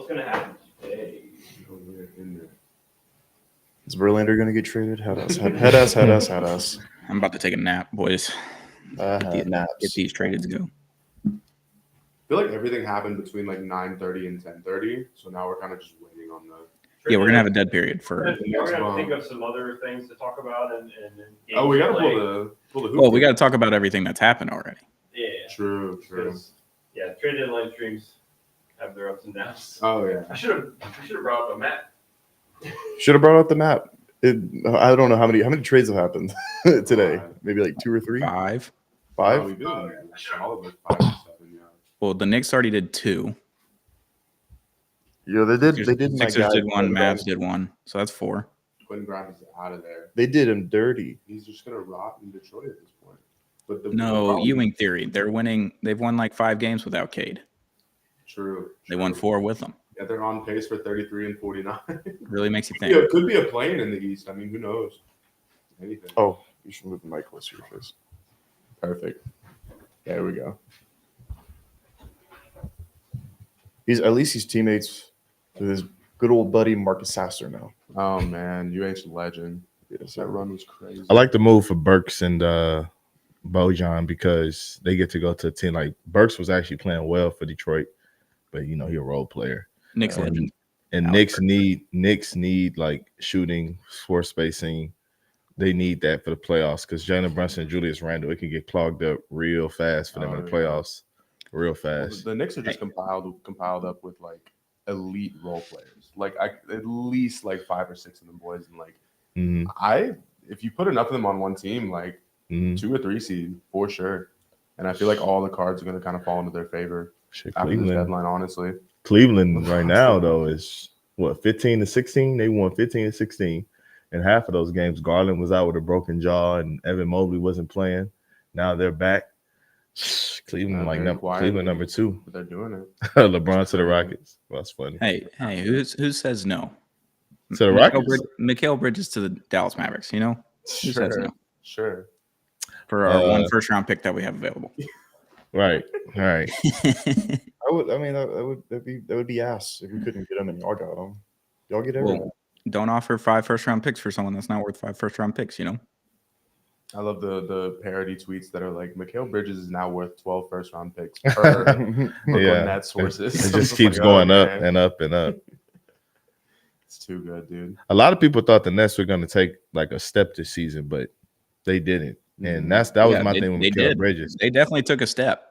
gonna happen today? Is Verlander going to get traded? Head us. I'm about to take a nap, boys. Naps. Get these traded to go. I feel like everything happened between like 9:30 and 10:30, so now we're kind of just waiting on the. Yeah, we're gonna have a dead period for. We're gonna think of some other things to talk about and Oh, we gotta play. pull the hoop. Well, we got to talk about everything that's happened already. Yeah. True. Because, yeah, trade deadline streams have their ups and downs. Oh yeah. I should have brought up a map. Should have brought out the map. I don't know how many trades have happened today. Maybe like 2 or 3. 5. Oh, we did solid like 5 or 7. Yeah. Well, the Knicks already did 2. Yeah, they did. They did. Sixers did 1. Mavs did 1. So that's 4. Quentin Grimes is out of there. They did him dirty. He's just gonna rot in Detroit at this point. But No, Ewing theory. They're winning. They've won like 5 games without Cade. True. They won 4 with them. Yeah, they're on pace for 33 and 49. Really makes you Yeah, think. it could be a plane in the East. I mean, who knows? Anything. Oh, you should move the mic closer to your face. Perfect. There we go. At least he's teammates with his good old buddy Marcus Sasser now. Oh man, UH legend. Yes, That run was crazy. I like the move for Burks and Bojan because they get to go to a team like Burks was actually playing well for Detroit, but you know he's a role player. Knicks legend. And Knicks need like shooting, floor spacing. They need that for the playoffs because Jalen Brunson and Julius Randle, it can get clogged up real fast for them in the playoffs. Real fast. The Knicks are just compiled up with like elite role players. Like at least like 5 or 6 of them boys, and like if you put enough of them on one team, like 2 or 3 seed for sure. And I feel like all the cards are going to kind of fall into their favor after this deadline. Honestly, Cleveland right now though is what 15-16. They won 15-16, and half of those games Garland was out with a broken jaw and Evan Mobley wasn't playing. Now they're back. Cleveland Cleveland number 2. But they're doing it. LeBron to the Rockets. Well, that's funny. Hey, who says no? To the Rockets. Mikal Bridges to the Dallas Mavericks. You know, who says no? Sure. For our 1 first-round pick that we have available. Right. All right. That would be ass if we couldn't get him and y'all got him. Y'all get everything. Well, don't offer 5 first-round picks for someone that's not worth 5 first-round picks. You know. I love the parody tweets that are like Mikal Bridges is now worth 12 first-round picks per Nets sources. It just keeps going up and up and up. It's too good, dude. A lot of people thought the Nets were going to take like a step this season, but they didn't. And that was my thing with Mikal Bridges. They definitely took a step.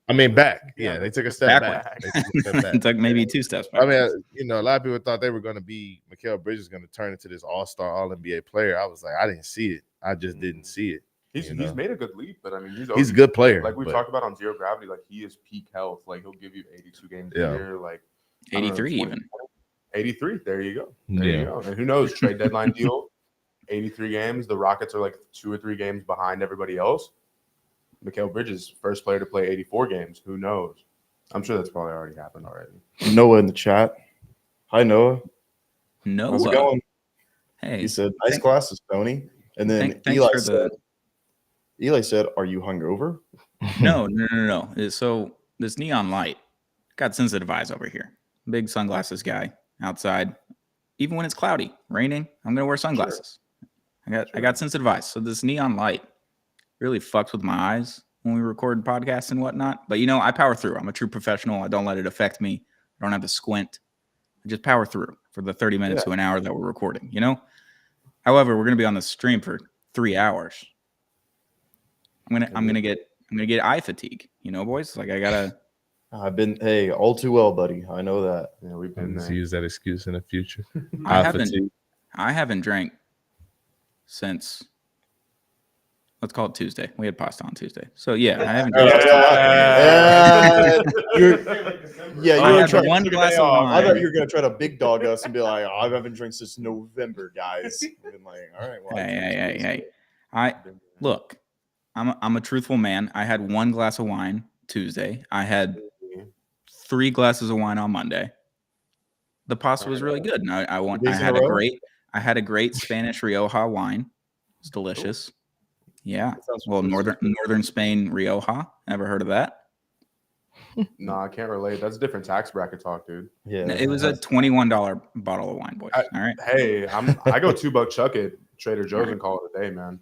I mean, back. Yeah, they took a step back. They took a step back. Took maybe 2 steps back. I mean, a lot of people thought they were going to be Mikal Bridges going to turn into this all-star, all-NBA player. I was like, I didn't see it. I just didn't see it. He's made a good leap, but I mean, he's a good player. Like we talked about on Zero Gravity, like he is peak health. Like he'll give you 82 games a year, like 83 even. 83. There you go. There you go. And who knows? Trade deadline deal. 83 games. The Rockets are like 2 or 3 games behind everybody else. Mikal Bridges, first player to play 84 games. Who knows? I'm sure that's probably already happened already. Noah in the chat. Hi, Noah. Noah. How's it going? Hey. He said, nice glasses, Tony. And then Eli said, are you hungover? No. So this neon light got sensitive eyes over here. Big sunglasses guy outside. Even when it's cloudy, raining, I'm going to wear sunglasses. Sure. I got sensitive eyes. So this neon light really fucks with my eyes when we record podcasts and whatnot. But, I power through. I'm a true professional. I don't let it affect me. I don't have to squint. I just power through for the 30 minutes to an hour that we're recording, However, we're going to be on the stream for 3 hours. I'm gonna get eye fatigue, boys. Like I gotta. I've been all too well, buddy. I know that. Yeah, we've been to use that excuse in the future. I haven't drank since. Let's call it Tuesday. We had pasta on Tuesday, so yeah, I haven't. Drank one glass of wine. I thought you were gonna try to big dog us and be like, I haven't drank since November, guys. I've been like, all right, well, hey. Look. I'm a truthful man. I had 1 glass of wine Tuesday. I had 3 glasses of wine on Monday. The pasta was really good. And I had a great Spanish Rioja wine. It's delicious. Yeah. Well, northern Spain Rioja. Ever heard of that? Nah, I can't relate. That's different tax bracket talk, dude. Yeah, It was a $21 bottle of wine, boys. All right. Hey, I go $2 chuck at Trader Joe's and call it a day, man.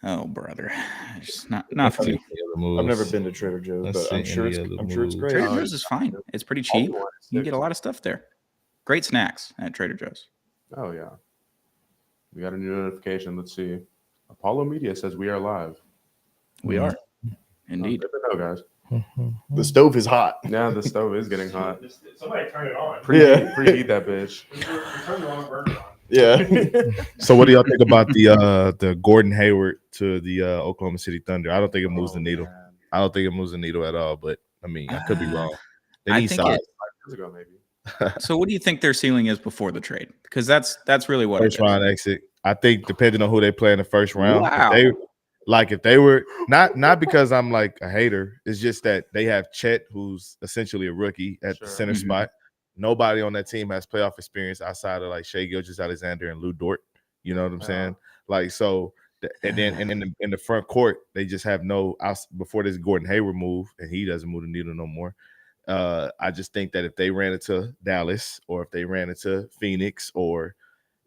Oh, brother. It's not for me. I've never been to Trader Joe's, Let's but I'm see sure any it's other I'm sure it's moves. great. Trader Joe's is fine. It's pretty cheap. You can get a lot of stuff there. Great snacks at Trader Joe's. Oh yeah. We got a new notification. Let's see. Apollo Media says we are live. We are. Indeed. Good to know, guys. The stove is hot. Yeah, the stove is getting hot. Somebody turn it on. Preheat that bitch. We turned the wrong burner on. Yeah. So what do y'all think about the Gordon Hayward to the Oklahoma City Thunder? I don't think it moves the needle. Man. I don't think it moves the needle at all. But I mean, I could be wrong. They I need think size. 5 years ago, maybe. So what do you think their ceiling is before the trade? Because that's really what First it is. round exit. I think depending on who they play in the first round. Wow. If they were not because I'm like a hater, it's just that they have Chet, who's essentially a rookie at the Sure. center Mhm. spot. Nobody on that team has playoff experience outside of like Shea Gilgeous-Alexander and Lou Dort. You know what I'm saying? Like so, and then in the front court, they just have no before this Gordon Hayward move, and he doesn't move the needle no more. I just think that if they ran into Dallas or if they ran into Phoenix or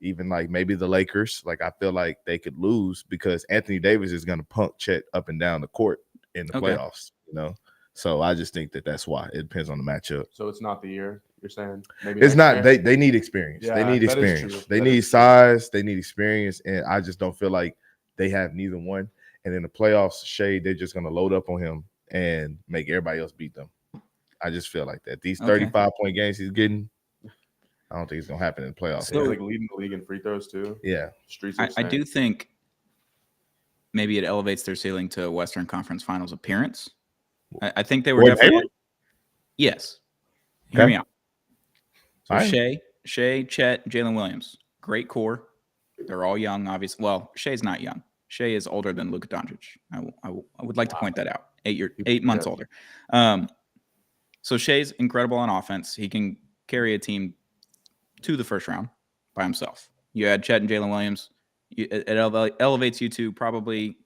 even like maybe the Lakers, like I feel like they could lose because Anthony Davis is going to punk Chet up and down the court in the Okay. playoffs, you know? So I just think that's why it depends on the matchup. So it's not the year you're saying? Maybe It's next not, year? they need experience. Yeah, They need that is experience. true. They That need is true. size, they need experience, and I just don't feel like they have neither one. And in the playoffs, Shea, they're just going to load up on him and make everybody else beat them. I just feel like that. These Okay. 35-point games he's getting, I don't think it's gonna happen in the playoffs. He's So- like leading the league in free throws too. Yeah, Streets. I insane. do think maybe it elevates their ceiling to a Western Conference Finals appearance. I think they were Gordon definitely Hayward? yes. Hear Okay. me out. So All right. Shea, Chet, Jalen Williams, great core. They're all young, obviously. Well, Shea's not young. Shea is older than Luka Doncic. I would like to point that out. 8 months Yeah. older. So Shea's incredible on offense. He can carry a team to the first round by himself. You add Chet and Jalen Williams, it elevates you to probably,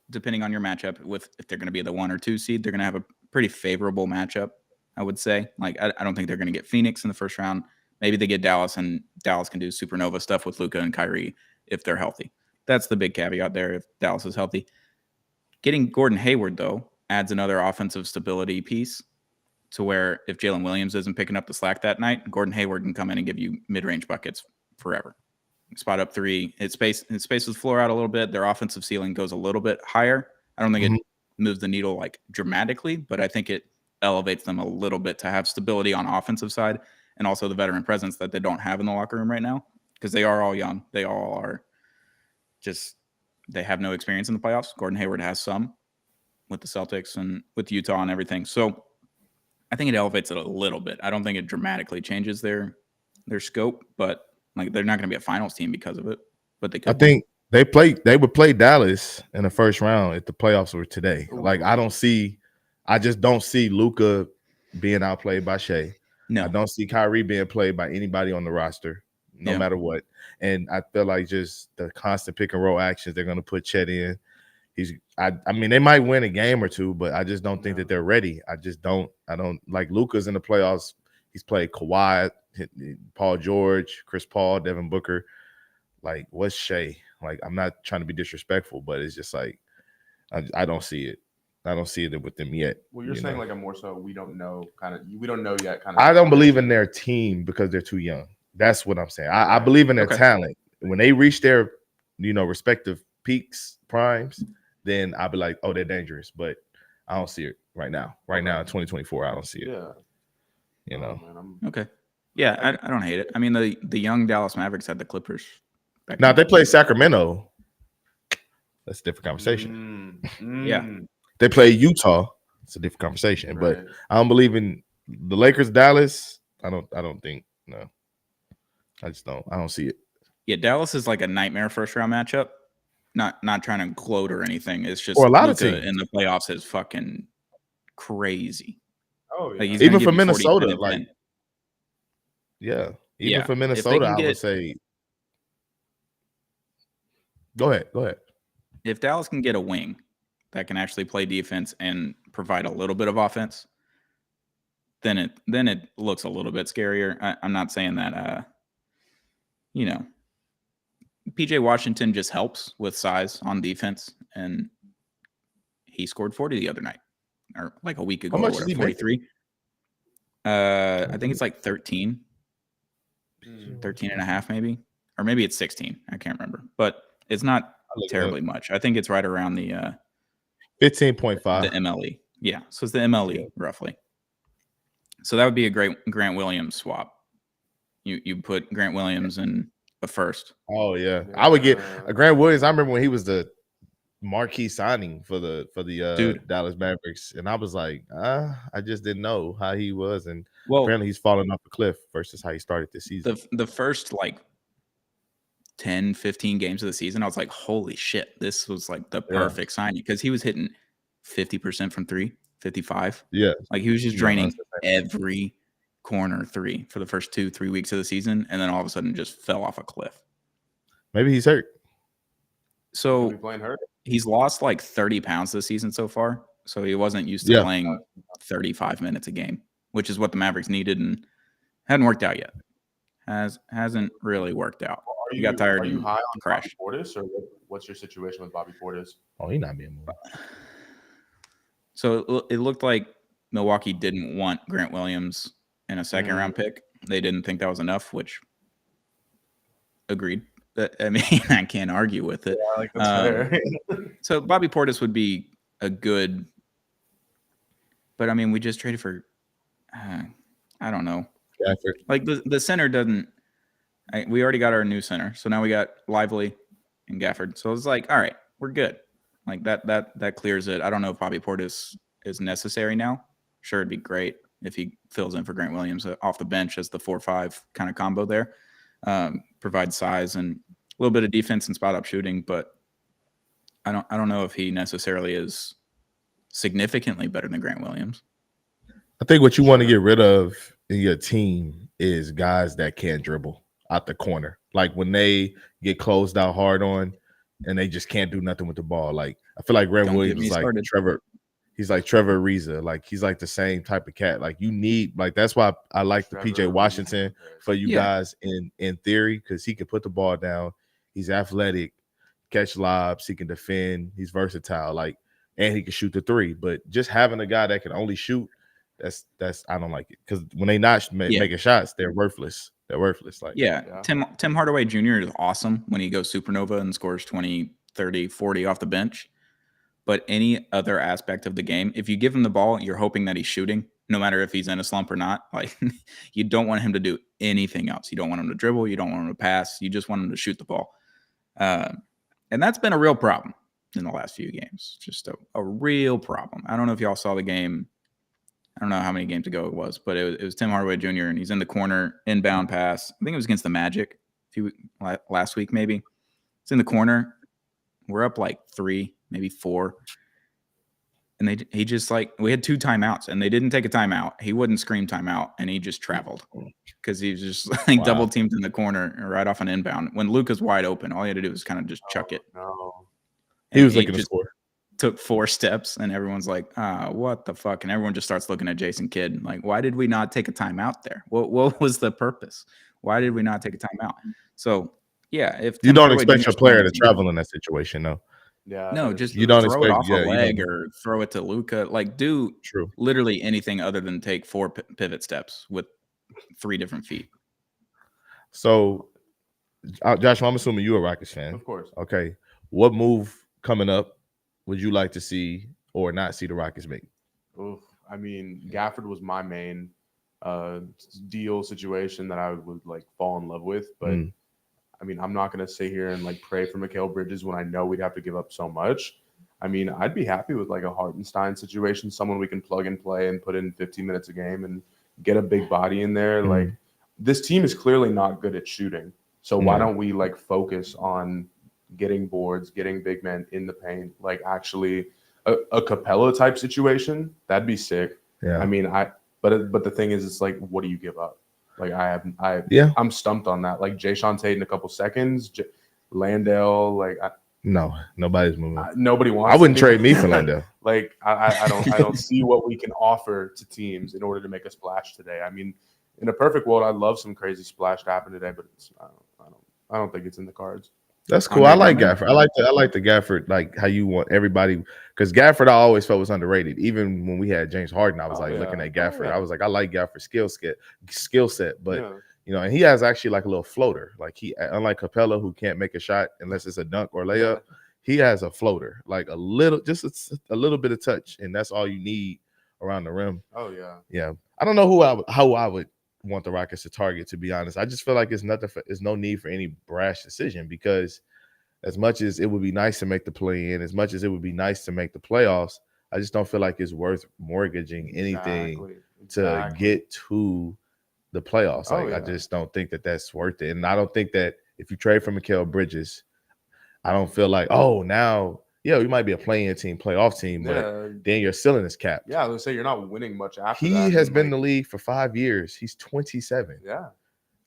depending on your matchup, with if they're going to be the 1 or 2 seed, they're going to have a pretty favorable matchup, I would say. Like, I don't think they're going to get Phoenix in the first round. Maybe they get Dallas, and Dallas can do supernova stuff with Luka and Kyrie if they're healthy. That's the big caveat there if Dallas is healthy. Getting Gordon Hayward, though, adds another offensive stability piece to where if Jalen Williams isn't picking up the slack that night, Gordon Hayward can come in and give you mid-range buckets forever. Spot up 3. It spaces the floor out a little bit. Their offensive ceiling goes a little bit higher. I don't think it moves the needle like dramatically, but I think it elevates them a little bit to have stability on offensive side and also the veteran presence that they don't have in the locker room right now because they are all young. They all are just they have no experience in the playoffs. Gordon Hayward has some with the Celtics and with Utah and everything. So I think it elevates it a little bit. I don't think it dramatically changes their scope, but like they're not going to be a finals team because of it. But they could. I think they would play Dallas in the first round if the playoffs were today. Like I just don't see Luka being outplayed by Shea. No. I don't see Kyrie being played by anybody on the roster, no matter what. And I feel like just the constant pick and roll actions they're going to put Chet in. I mean, they might win a game or two, but I just don't think that they're ready. I don't like Luka's in the playoffs. He's played Kawhi, Paul George, Chris Paul, Devin Booker. Like, what's Shea? Like, I'm not trying to be disrespectful, but it's just like I don't see it. I don't see it with them yet. Well, you're you saying know? like a more so we don't know yet kind of. I don't believe in their team because they're too young. That's what I'm saying. I believe in their talent. When they reach their, respective peaks, primes, then I'll be like, oh, they're dangerous. But I don't see it right now. Right now in 2024, I don't see it. Yeah. You know. Oh, man, Okay. Yeah, I don't hate it. I mean, the young Dallas Mavericks had the Clippers. Now if they play Sacramento, that's a different conversation. Yeah. They play Utah, it's a different conversation. But Right. I don't believe in the Lakers, Dallas. I don't think no. I don't see it. Yeah, Dallas is like a nightmare first round matchup. Not trying to gloat or anything. It's just Or a lot of Luka teams. in the playoffs is fucking crazy. Oh yeah. Like, he's Even gonna for give you 40, Minnesota, 10, and like 10. Yeah. Even Yeah. for If they Minnesota, can I would say go ahead. If Dallas can get a wing, that can actually play defense and provide a little bit of offense, then it looks a little bit scarier. I'm not saying that PJ Washington just helps with size on defense, and he scored 40 the other night, or like a week ago. How much or does he 43. I think it's like 13 and a half maybe, or maybe it's 16. I can't remember, but it's not terribly much. I think it's right around the 15.5. the MLE. Yeah, so it's the MLE roughly. So that would be a great Grant Williams swap. You put Grant Williams in a first. Oh yeah, I would get a Grant Williams. I remember when he was the marquee signing for the Dude. Dallas Mavericks, and I was like, I just didn't know how he was, and Well, apparently he's falling off a cliff versus how he started this season. the first like 10, 15 games of the season, I was like, holy shit, this was like the perfect signing, because he was hitting 50% from three, 55. Yeah, Like he was just Yeah, draining that's the same. every corner three for the first 2-3 weeks of the season, and then all of a sudden just fell off a cliff. maybe he's hurt. So Be playing hurt. he's lost like 30 pounds this season so far. So he wasn't used to playing 35 minutes a game, which is what the Mavericks needed, and hadn't worked out yet. Hasn't really worked out. Are He got tired Are you and high on crashed. Bobby Portis, or what's your situation with Bobby Portis? Oh, he's not being moved. So it looked like Milwaukee didn't want Grant Williams in a second round pick. They didn't think that was enough, which agreed. I mean, I can't argue with it. Yeah, like that's fair. So Bobby Portis would be a good, but I mean, we just traded for, I don't know. Gafford. Like the center doesn't. We already got our new center, so now we got Lively and Gafford. So it's like, all right, we're good. Like that clears it. I don't know if Bobby Portis is necessary now. Sure, it'd be great if he fills in for Grant Williams off the bench as the 4-5 kind of combo there. Provides size and a little bit of defense and spot up shooting, but I don't know if he necessarily is significantly better than Grant Williams. I think what you want to get rid of in your team is guys that can't dribble out the corner. Like when they get closed out hard on and they just can't do nothing with the ball. Like I feel like Grant Don't Williams get me is like started. Trevor. He's like Trevor Ariza. Like he's like the same type of cat. Like you need, like that's why I like the PJ Washington for you guys in theory, because he can put the ball down. He's athletic, catch lobs, he can defend, he's versatile, like, and he can shoot the three. But just having a guy that can only shoot, that's I don't like it, because when they not making shots, they're worthless. They're worthless. Like Tim Hardaway Jr. is awesome when he goes supernova and scores 20, 30, 40 off the bench. But any other aspect of the game, if you give him the ball, you're hoping that he's shooting, no matter if he's in a slump or not. Like you don't want him to do anything else. You don't want him to dribble. You don't want him to pass. You just want him to shoot the ball. And that's been a real problem in the last few games. Just a real problem. I don't know if y'all saw the game. I don't know how many games ago it was, but it was Tim Hardaway Jr. and he's in the corner, inbound pass. I think it was against the Magic last week, maybe. It's in the corner. We're up like 3, maybe 4. And he just we had 2 timeouts and they didn't take a timeout. He wouldn't scream timeout and he just traveled because he was just double teamed in the corner right off an inbound. When Luka's wide open, all he had to do was kind of just chuck it. No. He was looking to score. Took 4 steps and everyone's like, what the fuck? And everyone just starts looking at Jason Kidd. Like, why did we not take a timeout there? What was the purpose? Why did we not take a timeout? So, yeah. If you don't expect your player to travel in that situation, though. Yeah. No, just you don't throw expect it off a you leg don't. or throw it to Luka. Like, do literally anything other than take 4 pivot steps with 3 different feet. So, Joshua, I'm assuming you're a Rockets fan. Of course. Okay. What move coming up would you like to see or not see the Rockets make? Oof. I mean, Gafford was my main deal situation that I would fall in love with, but I mean, I'm not going to sit here and pray for Mikal Bridges when I know we'd have to give up so much. I mean, I'd be happy with a Hartenstein situation, someone we can plug and play and put in 15 minutes a game and get a big body in there. This team is clearly not good at shooting. So why don't we focus on getting boards, getting big men in the paint, actually a Capella type situation? That'd be sick. Yeah. I mean, but the thing is, it's what do you give up? I'm stumped on that. Jay Sean Tate in a couple seconds, Landale. No, nobody's moving. Nobody wants. I wouldn't trade me anybody. for Lindell. Like I don't see what we can offer to teams in order to make a splash today. I mean, in a perfect world, I'd love some crazy splash to happen today, but I don't think it's in the cards. That's cool. I like Gafford. I like the Gafford, like how you want everybody, because Gafford I always felt was underrated. Even when we had James Harden, I was looking at Gafford. I was like, I like Gafford's skill set, but and he has actually like a little floater. Like he, unlike Capella, who can't make a shot unless it's a dunk or layup, he has a floater, like a little, just a little bit of touch, and that's all you need around the rim. Oh yeah, yeah. I don't know how I would want the Rockets to target, to be honest. I just feel like it's no need for any brash decision, because as much as it would be nice to make the play in, as much as it would be nice to make the playoffs, I just don't feel like it's worth mortgaging anything to get to the playoffs. I just don't think that that's worth it. And I don't think that if you trade for Mikal Bridges, I don't feel like, now we might be a play-in team, playoff team, but then your ceiling is capped. Yeah, I was gonna say you're not winning much after he that. Has been in the league for 5 years. He's 27. Yeah.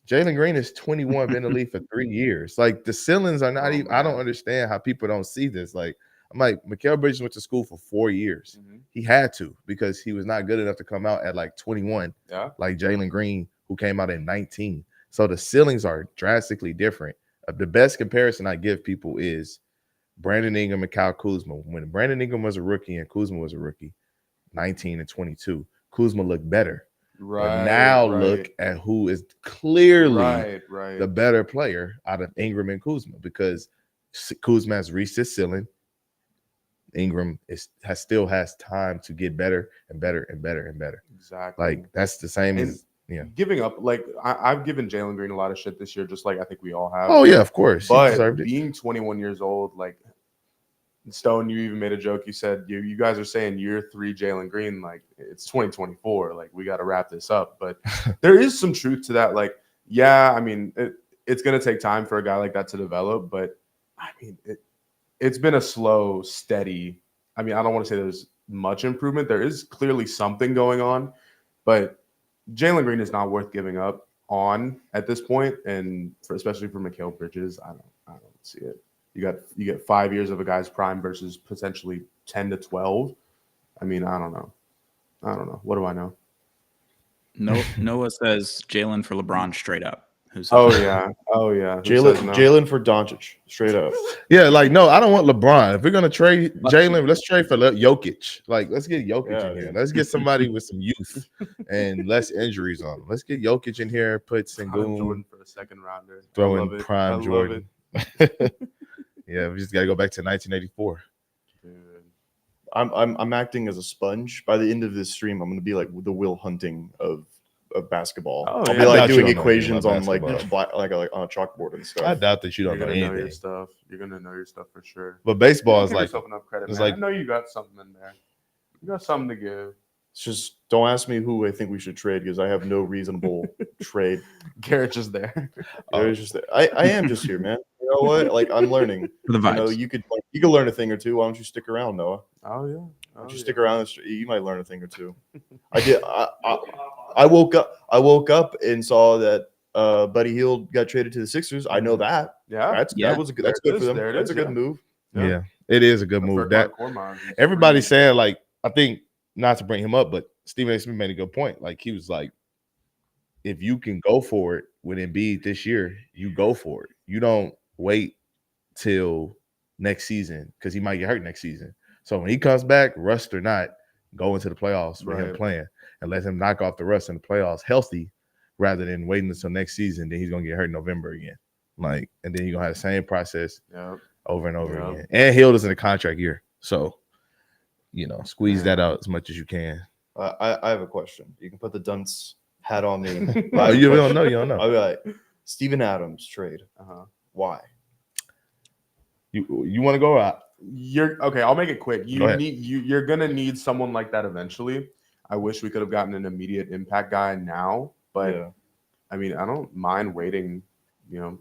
Jalen Green is 21, been in the league for 3 years. Like, the ceilings are not even. I don't understand how people don't see this. Like, I'm like, Mikal Bridges went to school for 4 years. Mm-hmm. He had to, because he was not good enough to come out at like 21. Yeah. Like Jalen Green, who came out at 19. So the ceilings are drastically different. The best comparison I give people is Brandon Ingram and Kyle Kuzma. When Brandon Ingram was a rookie and Kuzma was a rookie, 19 and 22, Kuzma looked better. Right. But now look at who is clearly the better player out of Ingram and Kuzma, because Kuzma has reached his ceiling. Ingram still has time to get better and better and better and better. Exactly. Like, that's the same as giving up. Like, I've given Jalen Green a lot of shit this year, just like I think we all have. Oh yeah, of course. But being 21 years old, like, Stone, you even made a joke. You said you guys are saying year 3 Jalen Green, like, it's 2024. Like, we got to wrap this up. But there is some truth to that. Like, yeah, I mean, it's going to take time for a guy like that to develop. But I mean, it's been a slow, steady. I mean, I don't want to say there's much improvement. There is clearly something going on, but Jalen Green is not worth giving up on at this point, and especially for Mikal Bridges, I don't see it. You get 5 years of a guy's prime versus potentially 10 to 12. I mean, I don't know. What do I know? Noah says Jalen for LeBron straight up. Oh yeah. Jalen for Doncic, straight up. Yeah, like, no, I don't want LeBron. If we're gonna trade Jalen, let's trade for Jokic. Like, let's get Jokic in here. Let's get somebody with some youth and less injuries on him. Let's get Jokic in here. Put Sengun Jordan for a second rounder. Throw in prime Jordan. Yeah, we just gotta go back to 1984. Dude. I'm acting as a sponge. By the end of this stream, I'm gonna be like the Will Hunting of basketball. I'll be like doing equations on like on a chalkboard and stuff. I doubt that you don't know anything. Know your stuff. You're gonna know your stuff for sure. But baseball is give like yourself enough credit, man. Like, I know you got something in there. You got something to give. It's just, don't ask me who I think we should trade, because I have no reasonable trade. Garrett's just there. Garrett's just there. I am just here, man. You know what? Like, I'm learning. For the vibes. You could learn a thing or two. Why don't you stick around, Noah? Oh yeah. Why don't you stick around? You might learn a thing or two. I did. I woke up and saw that Buddy Hield got traded to the Sixers. I know that. Yeah. That's good for them. That's a good move. Yeah, it is a good move. That everybody's saying, like, I think, not to bring him up, but Stephen A. Smith made a good point. Like, he was like, if you can go for it with Embiid this year, you go for it. You don't wait till next season, because he might get hurt next season. So when he comes back, rust or not, go into the playoffs with him playing, and let him knock off the rust in the playoffs healthy, rather than waiting until next season. Then he's gonna get hurt in November again. Like, and then you're gonna have the same process over and over again. And Hield is in a contract year, so squeeze that out as much as you can. I have a question. You can put the dunce hat on me. You don't know. I'll be like, Steven Adams trade. Why? You want to go out? You're okay. I'll make it quick. You're gonna need someone like that eventually. I wish we could have gotten an immediate impact guy now, but I mean, I don't mind waiting,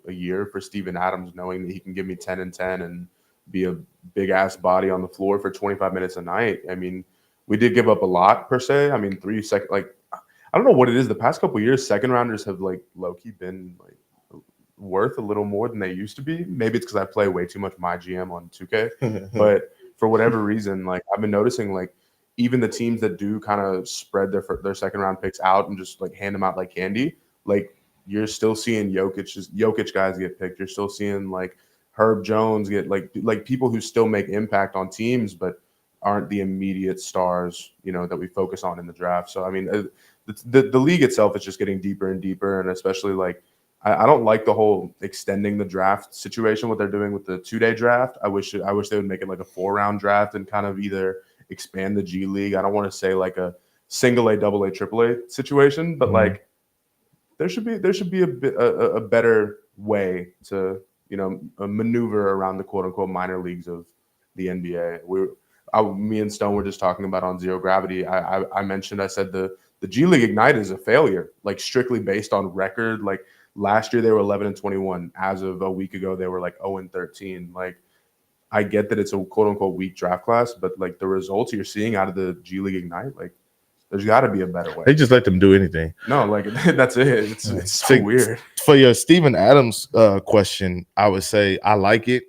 a year for Steven Adams, knowing that he can give me 10 and 10 and be a big ass body on the floor for 25 minutes a night. I mean, we did give up a lot per se. I mean, 3 seconds. Like, I don't know what it is. The past couple of years, second rounders have like low key been like worth a little more than they used to be. Maybe it's because I play way too much my GM on 2K, but for whatever reason, like I've been noticing, like even the teams that do kind of spread their second round picks out and just like hand them out like candy, like you're still seeing Jokic guys get picked. You're still seeing like Herb Jones get like people who still make impact on teams, but aren't the immediate stars, that we focus on in the draft. So I mean, the league itself is just getting deeper and deeper, and especially like I don't like the whole extending the draft situation. What they're doing with the 2-day draft, I wish they would make it like a 4-round draft and kind of either expand the G League. I don't want to say like a single A, double A, triple A situation, but like there should be a better way to maneuver around the quote unquote minor leagues of the NBA. Me and Stone were just talking about on Zero Gravity. I said the G League Ignite is a failure, like strictly based on record. Like last year they were 11-21. As of a week ago, they were like 0-13. Like I get that it's a quote unquote weak draft class, but like the results you're seeing out of the G League Ignite, like there's got to be a better way. They just let them do anything. No, like that's it. It's so weird. For your Steven Adams question, I would say I like it.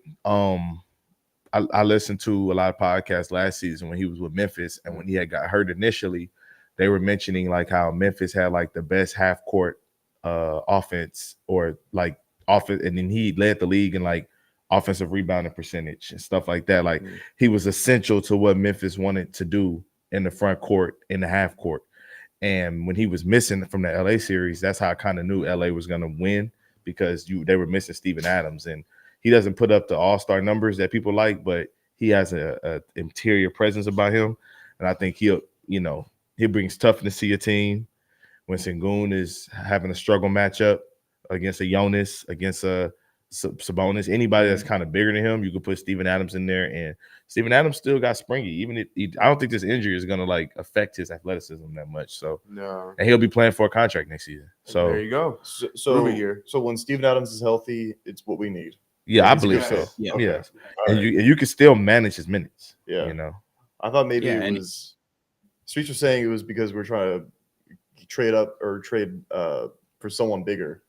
I listened to a lot of podcasts last season when he was with Memphis, and when he had got hurt initially, they were mentioning like how Memphis had like the best half court offense or like offense, and then he led the league in like offensive rebounding percentage and stuff like that. Like he was essential to what Memphis wanted to do in the front court, in the half court. And when he was missing from the LA series, that's how I kind of knew LA was going to win, because they were missing Steven Adams, and he doesn't put up the all-star numbers that people like, but he has a interior presence about him. And I think he brings toughness to your team. When Sengun is having a struggle matchup against a Jonas, against a Sabonis, anybody that's kind of bigger than him, you could put Steven Adams in there, and Steven Adams still got springy. Even if I don't think this injury is going to like affect his athleticism that much. So no, and he'll be playing for a contract next season. So there you go. So when Steven Adams is healthy, it's what we need. Yeah, I believe so. Yeah. Okay. Yeah, All and right. you can still manage his minutes. Yeah. I thought maybe Yeah, it was Streets was saying it was because we're trying to trade up or trade for someone bigger,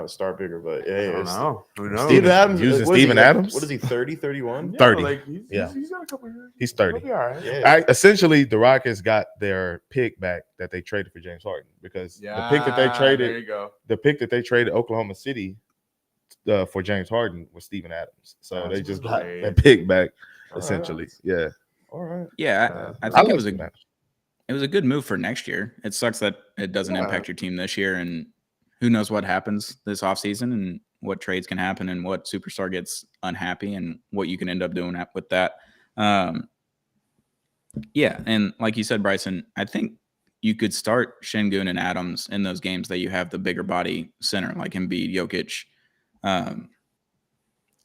start bigger. But I don't know. Who knows? Steven Adams Using what is he, Steven like, Adams? What is he? 30, 31? 30. Like Yeah. he's got a couple years. He's 30. He'll be all right. Yeah. Essentially, the Rockets got their pick back that they traded for James Harden, because the pick that they There you go. traded Oklahoma City for James Harden was Steven Adams. So That's they just got great. that pick back, All right. essentially. Yeah. All right. Yeah, I I think like it was Steven Adams. it was a good move for next year. It sucks that it doesn't Yeah. impact your team this year, and who knows what happens this offseason and what trades can happen and what superstar gets unhappy and what you can end up doing with that. Yeah, and like you said, Bryson, I think you could start Şengün and Adams in those games that you have the bigger body center, like Embiid, Jokic,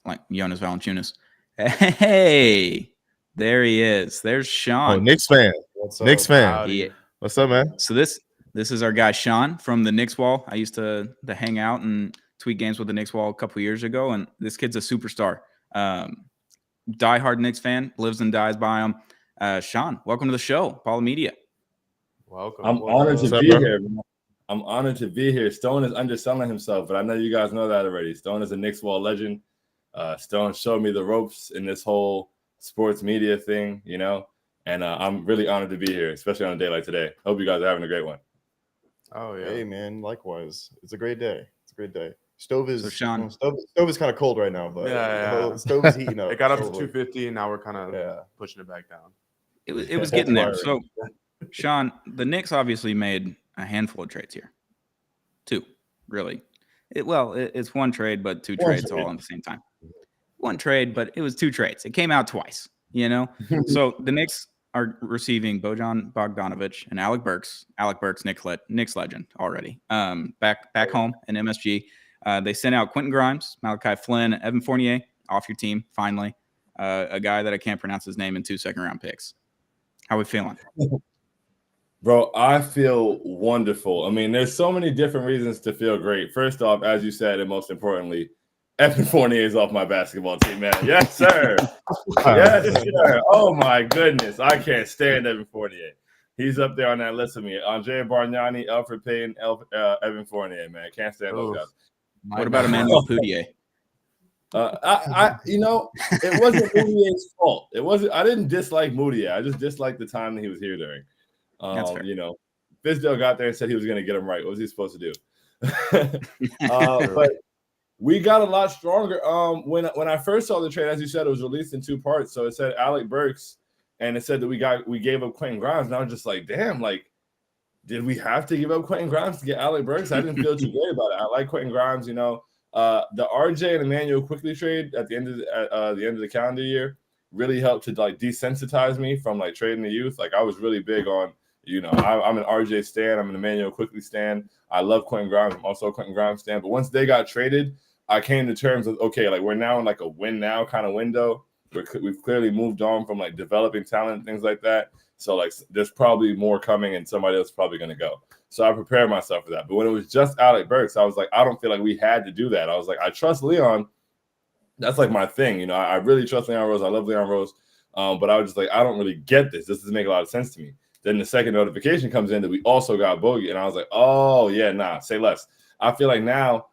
like Jonas Valanciunas. Hey, there he is. There's Oh, Sean. Knicks fan. What's up? Knicks fan. Howdy. Yeah. What's up, man? So this is our guy Sean from the Knicks Wall. I used to hang out and tweet games with the Knicks Wall a couple years ago, and this kid's a superstar. Diehard Knicks fan, lives and dies by him. Sean, welcome to the show, Paula Media. Welcome. I'm honored to What's up, be bro? here. Man. I'm honored to be here. Stone is underselling himself, but I know you guys know that already. Stone is a Knicks Wall legend. Stone showed me the ropes in this whole sports media thing, and I'm really honored to be here, especially on a day like today. Hope you guys are having a great one. Oh yeah. Hey man, likewise. It's a great day. It's a great day. Stove is So, Sean- Stove is kind of cold right now, but Yeah. Stove is heating up. It got up to slowly. 250, and now we're kind of Yeah. pushing it back down. It was getting there. That's So, Sean, the Knicks obviously made a handful of trades here. Two, really. It's one trade, but two One trades trade. all at the same time. One trade, but it was two trades. It came out twice, So the Knicks are receiving Bojan Bogdanovic and Alec Burks. Alec Burks, Knicks legend already. Back home in MSG. They sent out Quentin Grimes, Malachi Flynn, Evan Fournier off your team, finally. A guy that I can't pronounce his name, and 2 second-round picks. How we feeling? Bro, I feel wonderful. I mean, there's so many different reasons to feel great. First off, as you said, and most importantly, Evan Fournier is off my basketball team, man. Yes, sir. Yes, sir. Oh, my goodness. I can't stand Evan Fournier. He's up there on that list with me. Andre Bargnani, Alfred Payton, Evan Fournier, man. Can't stand those guys. What about Emmanuel Poutier? It wasn't Moutier's fault. It wasn't. I didn't dislike Moutier. I just disliked the time that he was here during. That's fair. Fizdale got there and said he was going to get him right. What was he supposed to do? But we got a lot stronger. When I first saw the trade, as you said, it was released in 2 parts. So it said Alec Burks, and it said that we gave up Quentin Grimes. And I was just like, damn, like, did we have to give up Quentin Grimes to get Alec Burks? I didn't feel too great about it. I like Quentin Grimes, The RJ and Emmanuel Quickly trade at the end of the calendar year really helped to like desensitize me from like trading the youth. Like I was really big on, I'm an RJ stan, I'm an Emmanuel Quickly stan. I love Quentin Grimes. I'm also a Quentin Grimes stan. But once they got traded, I came to terms with, okay, like we're now in like a win now kind of window. We've clearly moved on from like developing talent and things like that. So like there's probably more coming and somebody else is probably going to go. So I prepared myself for that. But when it was just Alec Burks, I was like, I don't feel like we had to do that. I was like, I trust Leon. That's like my thing. I really trust Leon Rose. I love Leon Rose. But I was just like, I don't really get this. This doesn't make a lot of sense to me. Then the second notification comes in that we also got Bogey. And I was like, oh, yeah, nah, say less. I feel like now,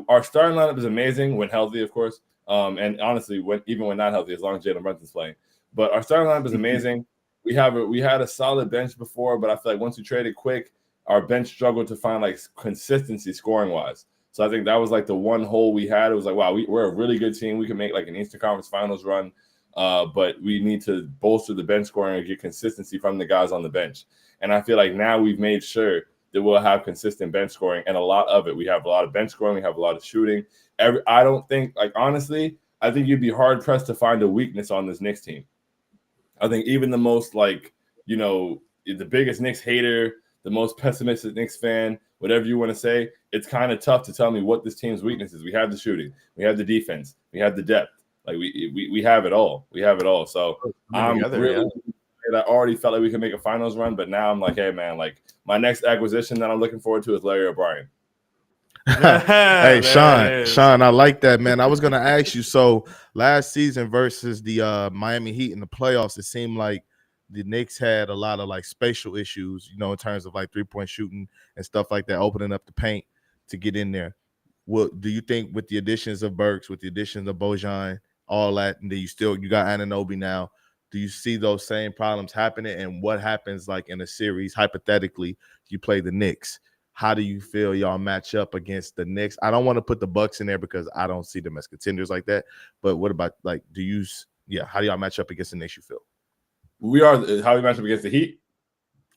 our starting lineup is amazing when healthy, of course. And honestly, even when not healthy, as long as Jalen Brunson's playing. But our starting lineup is amazing. We had a solid bench before, but I feel like once we traded Quick, our bench struggled to find like consistency scoring wise. So I think that was like the one hole we had. It was like, wow, we're a really good team. We can make like an Eastern Conference Finals run, but we need to bolster the bench scoring and get consistency from the guys on the bench. And I feel like now we've made sure that we'll have consistent bench scoring and a lot of it. We have a lot of bench scoring. We have a lot of shooting. I don't think, like, honestly, I think you'd be hard pressed to find a weakness on this Knicks team. I think even the most like, the biggest Knicks hater, the most pessimistic Knicks fan, whatever you want to say, it's kind of tough to tell me what this team's weakness is. We have the shooting, we have the defense, we have the depth. Like we have it all. We have it all. So I already felt like we could make a finals run, but now I'm like, hey man, like my next acquisition that I'm looking forward to is Larry O'Brien. Hey, Sean, I like that, man. I was gonna ask you. So last season versus the Miami Heat in the playoffs, it seemed like the Knicks had a lot of like spatial issues, in terms of like 3-point shooting and stuff like that, opening up the paint to get in there. What do you think with the additions of Burks, with the additions of Bojan, all that, and then you got Anunoby now? Do you see those same problems happening? And what happens like in a series, hypothetically, you play the Knicks? How do you feel y'all match up against the Knicks? I don't want to put the Bucks in there because I don't see them as contenders like that. But what about like, how do y'all match up against the Knicks, you feel? How we match up against the Heat?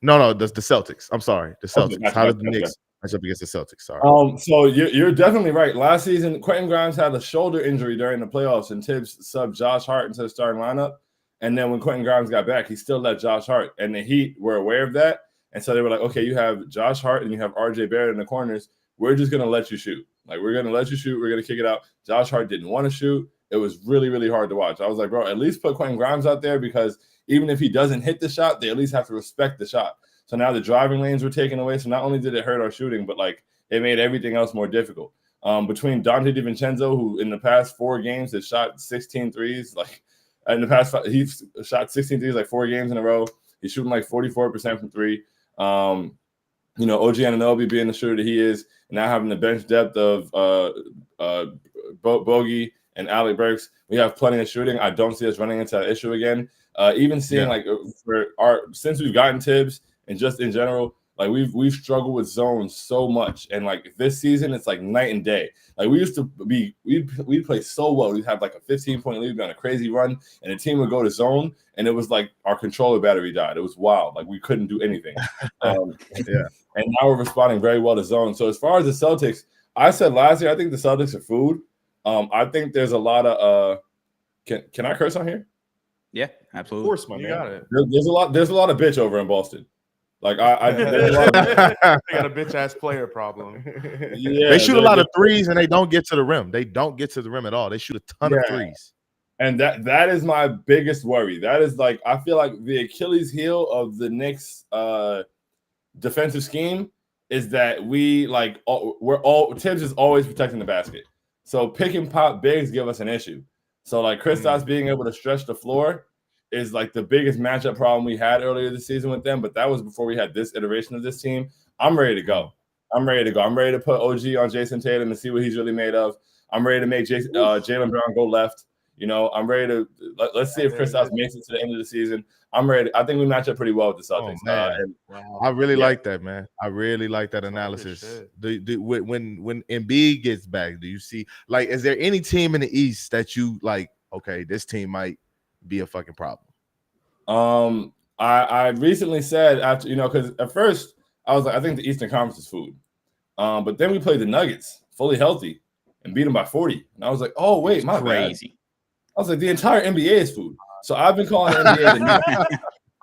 No, the Celtics. I'm sorry, the Celtics. Okay, how does the Knicks match up against the Celtics? Sorry. So you're definitely right. Last season, Quentin Grimes had a shoulder injury during the playoffs, and Tibbs subbed Josh Hart into the starting lineup. And then when Quentin Grimes got back, he still let Josh Hart, and the Heat were aware of that. And so they were like, okay, you have Josh Hart and you have RJ Barrett in the corners. We're just gonna let you shoot. Like we're gonna let you shoot. We're gonna kick it out. Josh Hart didn't want to shoot. It was really, really hard to watch. I was like, bro, at least put Quentin Grimes out there because even if he doesn't hit the shot, they at least have to respect the shot. So now the driving lanes were taken away. So not only did it hurt our shooting, but like it made everything else more difficult. Between Dante DiVincenzo, who in the past 4 games has shot 16 threes, like in the past, he's shot 16 threes like 4 games in a row. He's shooting like 44% from 3. OG Anunoby being the shooter that he is, and now having the bench depth of Bogey and Alec Burks, we have plenty of shooting. I don't see us running into that issue again. Even seeing since we've gotten Tibbs and just in general, like we've struggled with zones so much, and like this season it's like night and day. Like we used to we'd play so well. We'd have like a 15-point lead, be on a crazy run, and the team would go to zone, and it was like our controller battery died. It was wild. Like we couldn't do anything. And now we're responding very well to zone. So as far as the Celtics, I said last year I think the Celtics are food. I think there's a lot of can I curse on here? Yeah, absolutely. Of course, my man. Got it. There's a lot of bitch over in Boston. Like they got a bitch ass player problem. Yeah, they shoot a lot of threes and they don't get to the rim. They don't get to the rim at all. They shoot a ton of threes. And that is my biggest worry. That is like I feel like the Achilles heel of the Knicks defensive scheme is that Tibbs is always protecting the basket. So pick and pop bigs give us an issue. So like Kristaps being able to stretch the floor is like the biggest matchup problem we had earlier this season with them. But that was before we had this iteration of this team. I'm ready to go. I'm ready to go. I'm ready to put OG on Jason Tatum and see what he's really made of. I'm ready to make Jaylen Brown go left. You know, I'm ready to let's see if Kristaps makes it to the end of the season. I'm ready. I think we match up pretty well with the Celtics. I really like that, man. I really like that analysis. When Embiid gets back, do you see is there any team in the East that you like? Okay, this team might be a fucking problem. I recently said after because at first I was like I think the Eastern Conference is food, but then we played the Nuggets fully healthy and beat them by 40, and I was like, oh wait, my crazy. Bad. I was like, the entire NBA is food. So I've been calling the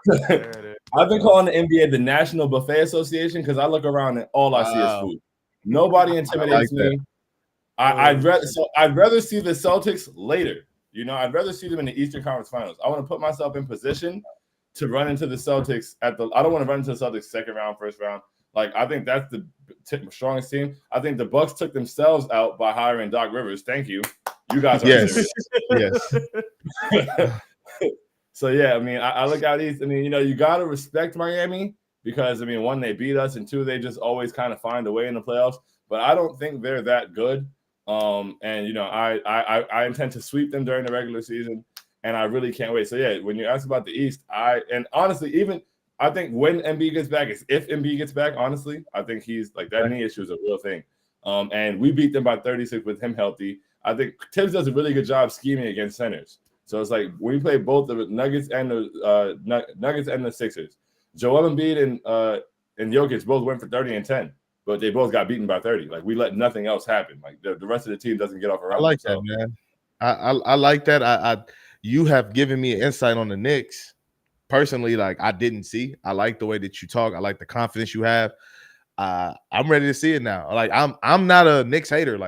NBA the National Buffet Association because I look around and all I see is food. Nobody intimidates me. I'd rather see the Celtics later. I'd rather see them in the Eastern Conference Finals. I want to put myself in position to run into the Celtics I don't want to run into the Celtics second round, first round. I think that's the strongest team. I think the Bucks took themselves out by hiring Doc Rivers. Thank you. You guys are yes. So yeah, I mean, I look at these. I mean, you gotta respect Miami because one, they beat us, and two, they just always kind of find a way in the playoffs. But I don't think they're that good. And I intend to sweep them during the regular season, and I really can't wait. So yeah, when you ask about the East, honestly, I think when Embiid gets back, if Embiid gets back, honestly, I think he's that knee issue is a real thing. And we beat them by 36 with him healthy. I think Tibbs does a really good job scheming against centers. So it's when we play both the Nuggets and the Sixers, Joel Embiid and Jokic both went for 30 and 10, but they both got beaten by 30. We let nothing else happen. The rest of the team doesn't get off around. I like that, man. I like that. You have given me an insight on the Knicks. Personally, I didn't see. I like the way that you talk. I like the confidence you have. I'm ready to see it now. I'm not a Knicks hater.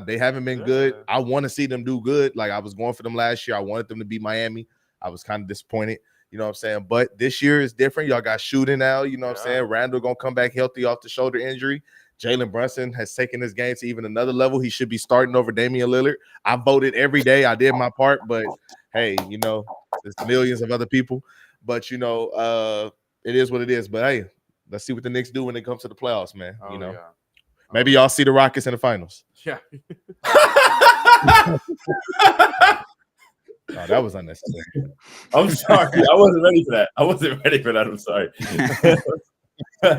They haven't been good. I want to see them do good. I was going for them last year. I wanted them to beat Miami. I was kind of disappointed. You know what I'm saying? But this year is different. Y'all got shooting now. You know what I'm saying? Randall gonna come back healthy off the shoulder injury. Jalen Brunson has taken this game to even another level. He should be starting over Damian Lillard. I voted every day. I did my part, but hey, there's millions of other people. But it is what it is. But hey, let's see what the Knicks do when it comes to the playoffs, man. Maybe y'all see the Rockets in the finals. Yeah. Oh, that was unnecessary. I'm sorry. I wasn't ready for that. I'm sorry. I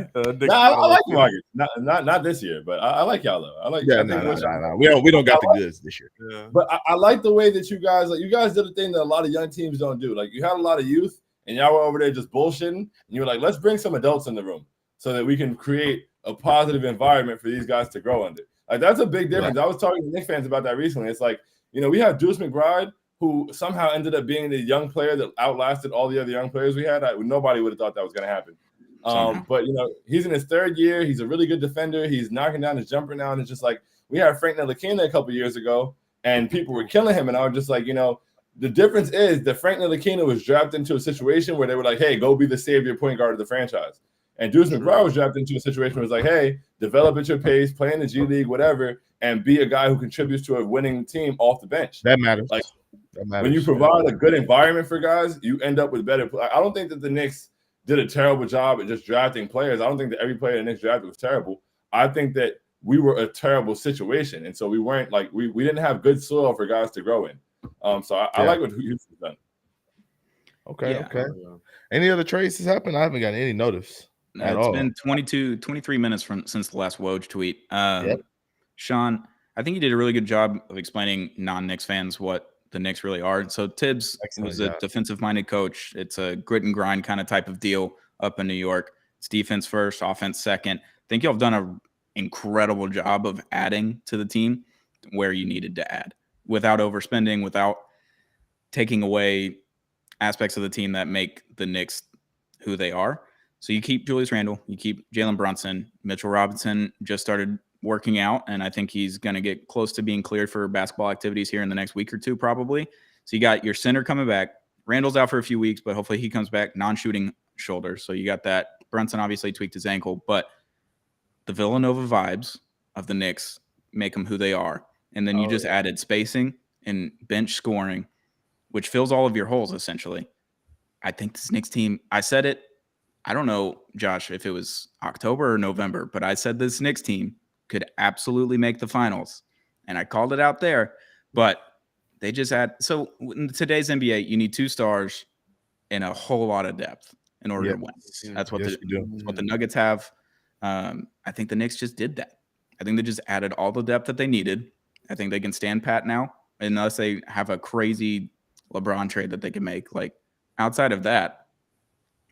like the Rockets. Not this year, but I like y'all though. I like. Yeah, no. We don't got the goods this year. Yeah. But I like the way that you guys did a thing that a lot of young teams don't do. You had a lot of youth, and y'all were over there just bullshitting, and you were like, let's bring some adults in the room so that we can create a positive environment for these guys to grow under. That's a big difference. I was talking to Knicks fans about that recently. It's we have Deuce McBride, who somehow ended up being the young player that outlasted all the other young players we had. Nobody would have thought that was going to happen. But he's in his third year. He's a really good defender. He's knocking down his jumper now. And it's just we had Frank Ntilikina a couple years ago, and people were killing him. And I was just the difference is that Frank Ntilikina was drafted into a situation where they were hey, go be the savior point guard of the franchise. And Deuce McBride was drafted into a situation where it was hey, develop at your pace, play in the G League, whatever, and be a guy who contributes to a winning team off the bench. That matters. When you provide a good environment for guys, you end up with better. I don't think that the Knicks did a terrible job at just drafting players. I don't think that every player the Knicks drafted was terrible. I think that we were a terrible situation, and so we weren't we didn't have good soil for guys to grow in. So I like what Houston's done. Okay. Any other trades has happened? I haven't got any notice. It's been 23 minutes since the last Woj tweet. Sean, I think you did a really good job of explaining non-Knicks fans what the Knicks really are. So Tibbs was a defensive-minded coach. It's a grit and grind kind of type of deal up in New York. It's defense first, offense second. I think y'all have done an incredible job of adding to the team where you needed to add without overspending, without taking away aspects of the team that make the Knicks who they are. So you keep Julius Randle, you keep Jalen Brunson. Mitchell Robinson just started working out, and I think he's going to get close to being cleared for basketball activities here in the next week or two, probably. So you got your center coming back. Randall's out for a few weeks, but hopefully he comes back non-shooting shoulder. So you got that. Brunson obviously tweaked his ankle, but the Villanova vibes of the Knicks make them who they are. And then you just added spacing and bench scoring, which fills all of your holes, essentially. I think this Knicks team, I said it I don't know, Josh, if it was October or November, but I said this Knicks team could absolutely make the finals. And I called it out there, but they just had. So in today's NBA, you need 2 stars and a whole lot of depth in order to win. That's what Yes, you do. that's what the Nuggets have. I think the Knicks just did that. I think they just added all the depth that they needed. I think they can stand pat now, unless they have a crazy LeBron trade that they can make. Like outside of that,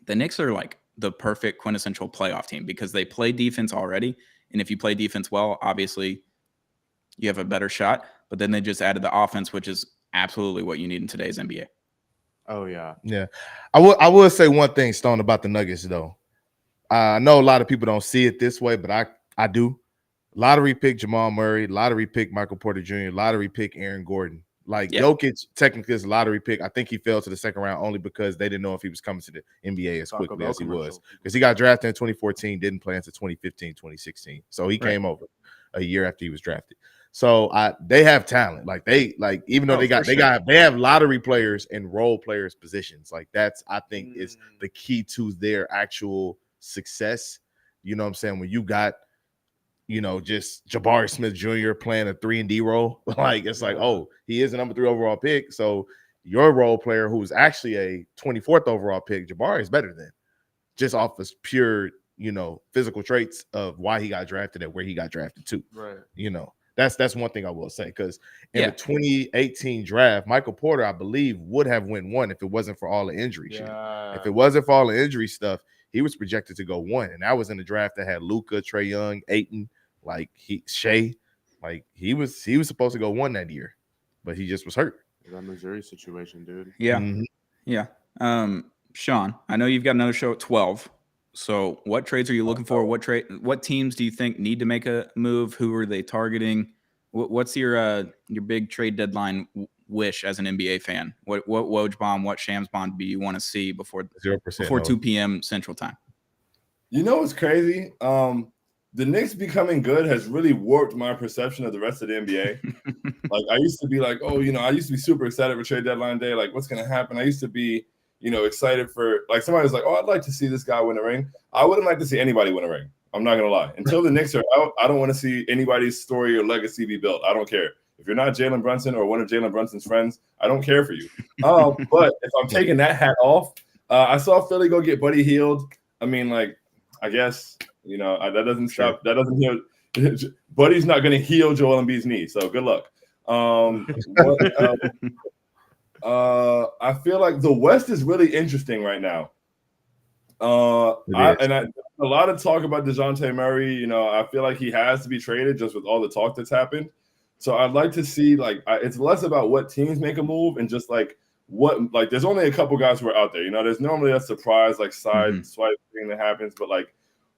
the Knicks are like the perfect quintessential playoff team because they play defense already. And if you play defense well, obviously you have a better shot. But then they just added the offense, which is absolutely what you need in today's NBA. Oh yeah. Yeah. I will say one thing, Stone, about the Nuggets, though. I know a lot of people don't see it this way, but I do. Lottery pick Jamal Murray, lottery pick Michael Porter Jr., lottery pick Aaron Gordon. Like Jokic technically is a lottery pick. I think he fell to the second round only because they didn't know if he was coming to the NBA as quickly as he was. Because he got drafted in 2014, didn't play until 2015, 2016. So he came over a year after he was drafted. So they have talent. Like even though they have lottery players and role players positions. Like that's I think is the key to their actual success. You know what I'm saying? When you got just Jabari Smith Jr. playing a 3-and-D role, like it's like, oh, he is a number 3 overall pick. So your role player, who's actually a 24th overall pick, Jabari is better than just off of pure, physical traits of why he got drafted and where he got drafted to. Right. That's one thing I will say, because in the 2018 draft, Michael Porter, I believe, would have went 1 if it wasn't for all the injury shit. If it wasn't for all the injury stuff, he was projected to go 1, and that was in the draft that had Luka, Trae Young, Ayton, Shea, he was supposed to go 1 that year, but he just was hurt. That Missouri situation, dude. Yeah, yeah. Sean, I know you've got another show at 12. So what trades are you looking for? What teams do you think need to make a move? Who are they targeting? What's your big trade deadline wish as an NBA fan? What Woj bomb, what Shams bomb do you want to see before 2 p.m. Central Time? You know what's crazy? The Knicks becoming good has really warped my perception of the rest of the NBA. Like I used to be like, I used to be super excited for trade deadline day. Like what's going to happen? I used to be excited for, like, somebody was like, oh, I'd like to see this guy win a ring. I wouldn't like to see anybody win a ring. I'm not going to lie. Until the Knicks are out, I don't want to see anybody's story or legacy be built. I don't care. If you're not Jalen Brunson or one of Jalen Brunson's friends, I don't care for you. But if I'm taking that hat off, I saw Philly go get Buddy Hield. I mean, like, I guess, that doesn't stop. That doesn't heal. Buddy's not going to heal Joel Embiid's knee. So good luck. I feel like the West is really interesting right now. A lot of talk about DeJounte Murray. I feel like he has to be traded just with all the talk that's happened. So I'd like to see, it's less about what teams make a move and just there's only a couple guys who are out there. There's normally a surprise side swipe thing that happens, but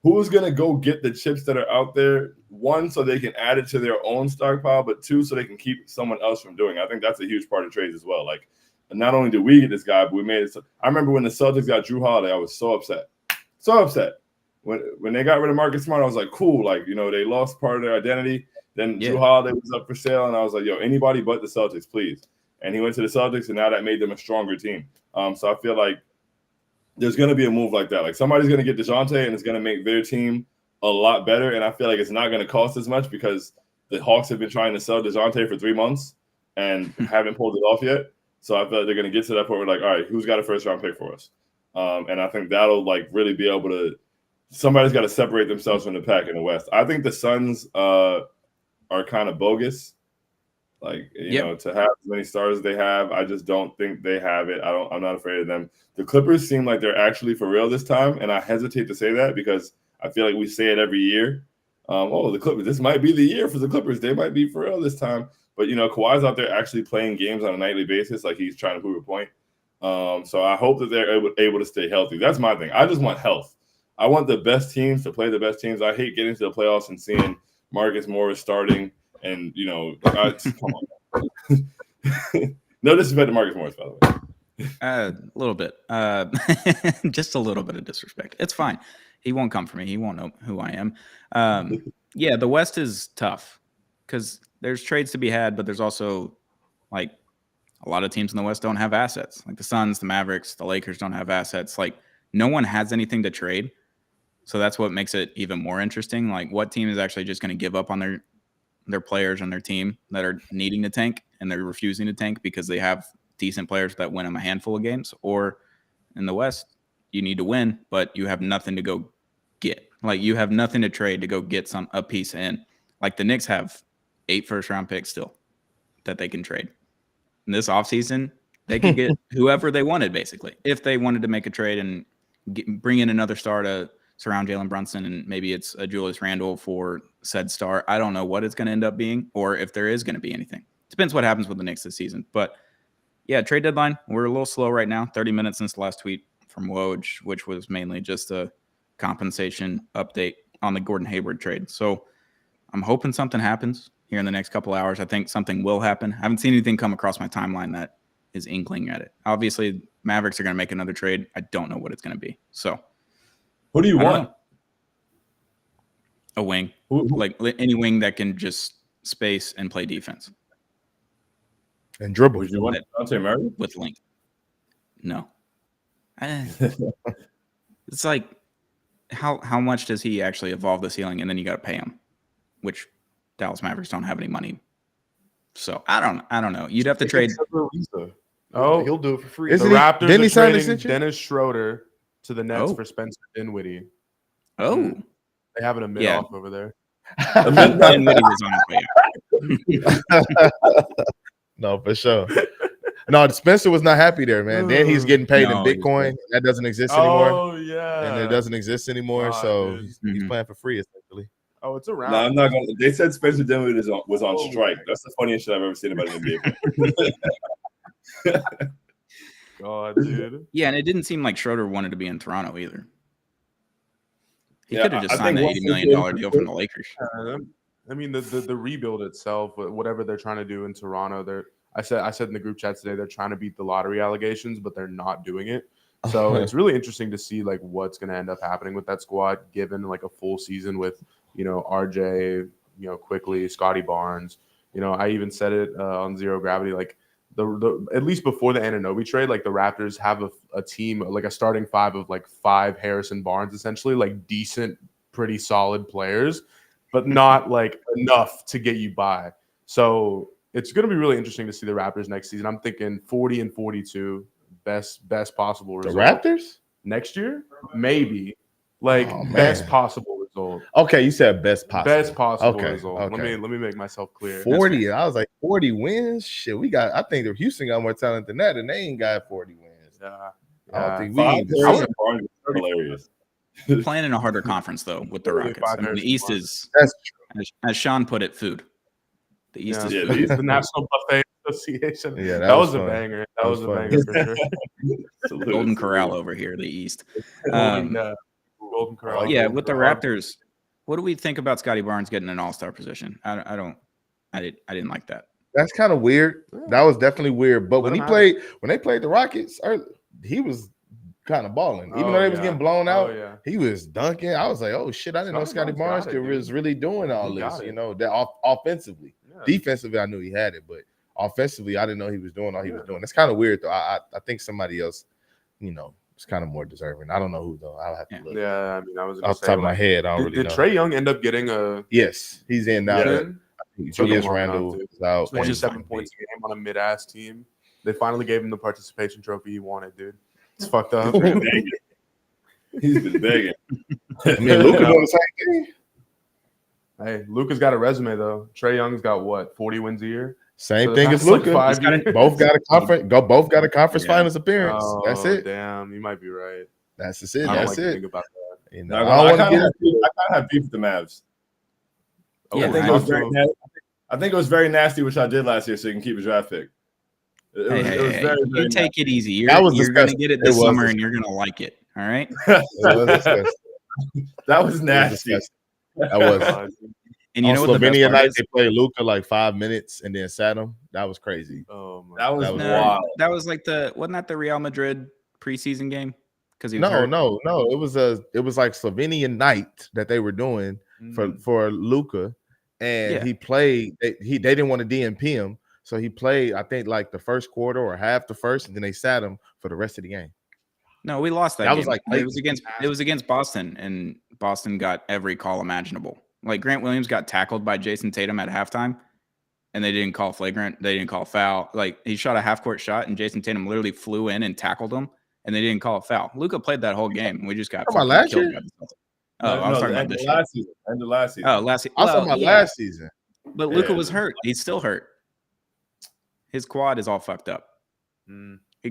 who's gonna go get the chips that are out there? 1, so they can add it to their own stockpile, but 2, so they can keep someone else from doing it. I think that's a huge part of trades as well. Not only did we get this guy, but we made it. So, I remember when the Celtics got Drew Holiday, I was so upset. When they got rid of Marcus Smart, I was like, cool. They lost part of their identity. Then Drew Holiday was up for sale, and I was like, yo, anybody but the Celtics, please. And he went to the Celtics, and now that made them a stronger team. So I feel like there's going to be a move like that. Somebody's going to get DeJounte, and it's going to make their team a lot better. And I feel like it's not going to cost as much because the Hawks have been trying to sell DeJounte for 3 months and haven't pulled it off yet. So I feel like they're going to get to that point where all right, who's got a first-round pick for us? And I think that'll really be able to – somebody's got to separate themselves from the pack in the West. I think the Suns are kind of bogus. To have as many stars as they have, I just don't think they have it. I'm not afraid of them. The Clippers seem like they're actually for real this time, and I hesitate to say that because I feel like we say it every year. The Clippers, this might be the year for the Clippers. They might be for real this time. But, Kawhi's out there actually playing games on a nightly basis, he's trying to prove a point. So I hope that they're able to stay healthy. That's my thing. I just want health. I want the best teams to play the best teams. I hate getting to the playoffs and seeing Marcus Morris starting and, come on. No disrespect to Marcus Morris, by the way. A little bit. Just a little bit of disrespect. It's fine. He won't come for me. He won't know who I am. The West is tough because there's trades to be had, but there's also a lot of teams in the West don't have assets. The Suns, the Mavericks, the Lakers don't have assets. no one has anything to trade. So that's what makes it even more interesting. Like, what team is actually just going to give up on their players and their team that are needing to tank and they're refusing to tank because they have decent players that win them a handful of games? Or in the West, you need to win, but you have nothing to go get. Like, you have nothing to trade to go get a piece in. Like, the Knicks have 8 first-round picks still that they can trade. In this offseason, they could get whoever they wanted, basically, if they wanted to make a trade and bring in another star to surround Jalen Brunson, and maybe it's a Julius Randle for said star. I don't know what it's going to end up being, or if there is going to be anything. Depends what happens with the Knicks this season. But yeah, trade deadline, we're a little slow right now. 30 minutes since the last tweet from Woj, which was mainly just a compensation update on the Gordon Hayward trade. So I'm hoping something happens here in the next couple hours. I think something will happen. I haven't seen anything come across my timeline that is inkling at it. Obviously, Mavericks are going to make another trade. I don't know what it's going to be. So Who do you want? A wing. Who- Like any wing that can just space and play defense And dribble. Would you want Dante Murray? with length. No. It's like, how much does he actually evolve the ceiling, and then you got to pay him, which Dallas Mavericks don't have any money. So I don't know. You'd have to trade. Oh, He'll do it for free. the Isn't he- Raptors didn't he are sign an trading extension? Dennis Schroeder to the Nets Oh. for Spencer Dinwiddie. Oh, They having a mid Yeah. off over there. Dinwiddie was on his way out. No, for sure. No, Spencer was not happy there, man. Then he's getting paid No, in he's Bitcoin. That doesn't exist anymore. Oh yeah, And it doesn't exist anymore. God, So dude. he's Mhm. playing for free, essentially. Oh, it's around. No, I'm not going to. They said Spencer Dinwiddie was on Oh, strike. That's the funniest shit I've ever seen about an NBA. God, dude. Yeah, and it didn't seem like Schroeder wanted to be in Toronto either. He Yeah, could have just I signed think the $80 once million they- deal from the Lakers. I mean, the rebuild itself, whatever they're trying to do in Toronto, I said in the group chat today, they're trying to beat the lottery allegations, but they're not doing it. So it's really interesting to see like what's going to end up happening with that squad, given like a full season with RJ, quickly Scotty Barnes. I even said it on Zero Gravity, like the at least before the Anunoby trade, like the Raptors have a team, like a starting 5 of like 5 Harrison Barnes, essentially like decent, pretty solid players, but not like enough to get you by. So it's going to be really interesting to see the Raptors next season. I'm thinking 40-42, best possible The result. Raptors? Next year, maybe like Oh, man. best possible result. Okay, you said best possible. Best possible Okay, result. okay. Let me make myself clear. 40. I was like, 40 wins? Shit, I think the Houston got more talent than that, and they ain't got 40 wins. Yeah. I don't think Five we Harrison Barnes is hilarious. Playing in a harder conference, though, with the Really, Rockets. I mean, Harrison the East Barnes. is, That's as Sean put it, food. The East Yeah. is Yeah, food. It's the National Buffet Association. Yeah, that was a fun. banger. That That was was a fun. banger for sure. Salute, Golden salute. Corral over here, the East. Golden Corral. Yeah, Golden with the Corral. Raptors, what do we think about Scotty Barnes getting an all-star position? I didn't like that. That's kind of weird. That was definitely weird. But Let when him they played the Rockets, he was kind of balling. Even though they was getting blown out, yeah. he was dunking. I was like, oh shit, I didn't know Scotty Scotty Barnes Barnes got it, was dude. really doing all He this. got it. That offensively. Yeah. Defensively, I knew he had it, but offensively, I didn't know he was doing all he was doing. That's kind of weird though. I think somebody else, is kind of more deserving. I don't know who though. I'll have to look. Yeah, I mean, I was gonna Off the say, top of my like, head, I don't did really know. Trae Young end up getting a Yes, he's in now. Yeah. Julius Took him long Randle enough, is out. 27 points a game on a mid-ass team? They finally gave him the participation trophy he wanted, dude. It's fucked up. He's been begging. He's been begging. I mean, Luka doing the same thing. Hey, Luka's got a resume though. Trae Young's got what, 40 wins a year? Same For the thing as past, like, Luka. 5 years? Both got a conference. Both got a conference Yeah. finals appearance. That's Oh, it. Damn, you might be right. That's just it. I don't That's like to it. think about that. You No, know, I I don't kind want to of have beef with the Mavs. Yeah, I think I it was also- very nasty. I think it was very nasty what I did last year, so you can keep a draft pick. It was very, You very take it easy. You're That was going to disgusting. get it It this was summer, disgusting. and you're going to like it. All right. It was disgusting. That was It was nasty. disgusting. That was. God, And you On know what the best Slovenia part night, is? they played Luka like 5 minutes and then sat him. That was crazy. oh my That was That was wild. That was like wasn't that the Real Madrid preseason game? Because he was No. hurt? It was like Slovenian night that they were doing for Luka, and Yeah. he played. They didn't want to DNP him, so he played. I think like the first quarter or half the first, and then they sat him for the rest of the game. No, we lost that That game. was like it was against Boston, and Boston got every call imaginable. Like Grant Williams got tackled by Jason Tatum at halftime, and they didn't call flagrant. They didn't call foul. Like he shot a half-court shot, and Jason Tatum literally flew in and tackled him, and they didn't call a foul. Luka played that whole game, and we just got Talking about fucking last killed year? by the Celtics. Oh, I was talking about this year. last season. End of last season. Oh, last I was talking about last season. But Luka Yeah. was hurt. He's still hurt. His quad is all fucked up.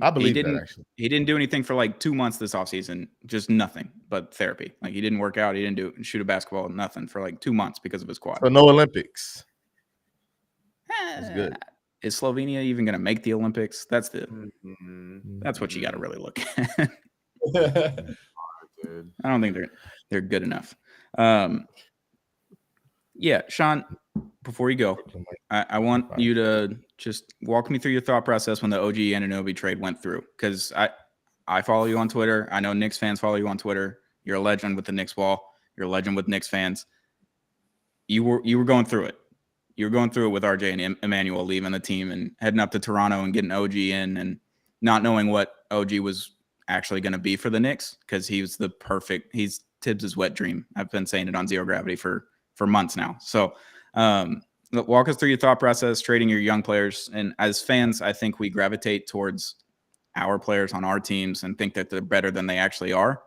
I believe he that didn't. actually. He didn't do anything for like 2 months this offseason. Just nothing but therapy. Like he didn't work out. He didn't shoot a basketball. Nothing for like 2 months because of his quad. So no Olympics. That's good. Is Slovenia even going to make the Olympics? That's Mm-hmm. that's what you got to really look at. Dude. I don't think they're good enough. Yeah, Sean. Before you go, I want you to just walk me through your thought process when the OG Anunoby trade went through, because I follow you on Twitter. I know Knicks fans follow you on Twitter. You're a legend with the Knicks wall. You're a legend with Knicks fans. You were going through it. You were going through it with RJ and Emmanuel leaving the team and heading up to Toronto and getting OG in and not knowing what OG was actually going to be for the Knicks, because he's Tibbs' wet dream. I've been saying it on Zero Gravity for months now. So walk us through your thought process, trading your young players. And as fans, I think we gravitate towards our players on our teams and think that they're better than they actually are.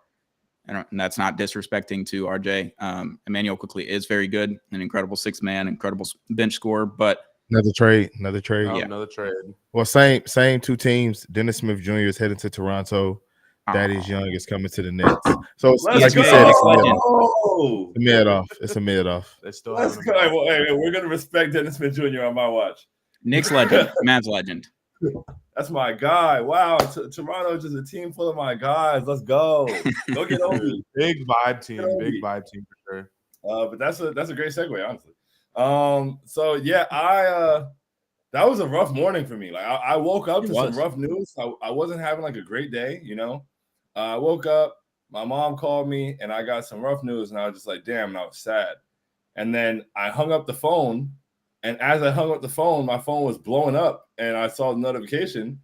And that's not disrespecting to RJ. Emmanuel quickly is very good, an incredible sixth man, incredible bench scorer, but Another trade. Oh, Yeah. Another trade. Well, same two teams. Dennis Smith Jr. is heading to Toronto. Thaddeus Young is coming to the Nets. So it's Let's like you go. said, it's a mid-off. Oh, It's a mid-off. It's a mid-off. They still let's have go. Hey, we're gonna respect Dennis Smith Jr. on my watch. Knicks legend, Mavs legend. That's my guy. Wow, Toronto is just a team full of my guys. Let's go. Go get Obi. big vibe team. Kobe. Big vibe team for sure. But that's a great segue, honestly. So yeah, that was a rough morning for me. Like I woke up to some rough news. I wasn't having like a great day, you know. I woke up, my mom called me, and I got some rough news, and I was just like, damn, and I was sad. And then I hung up the phone, and as I hung up the phone, my phone was blowing up, and I saw the notification,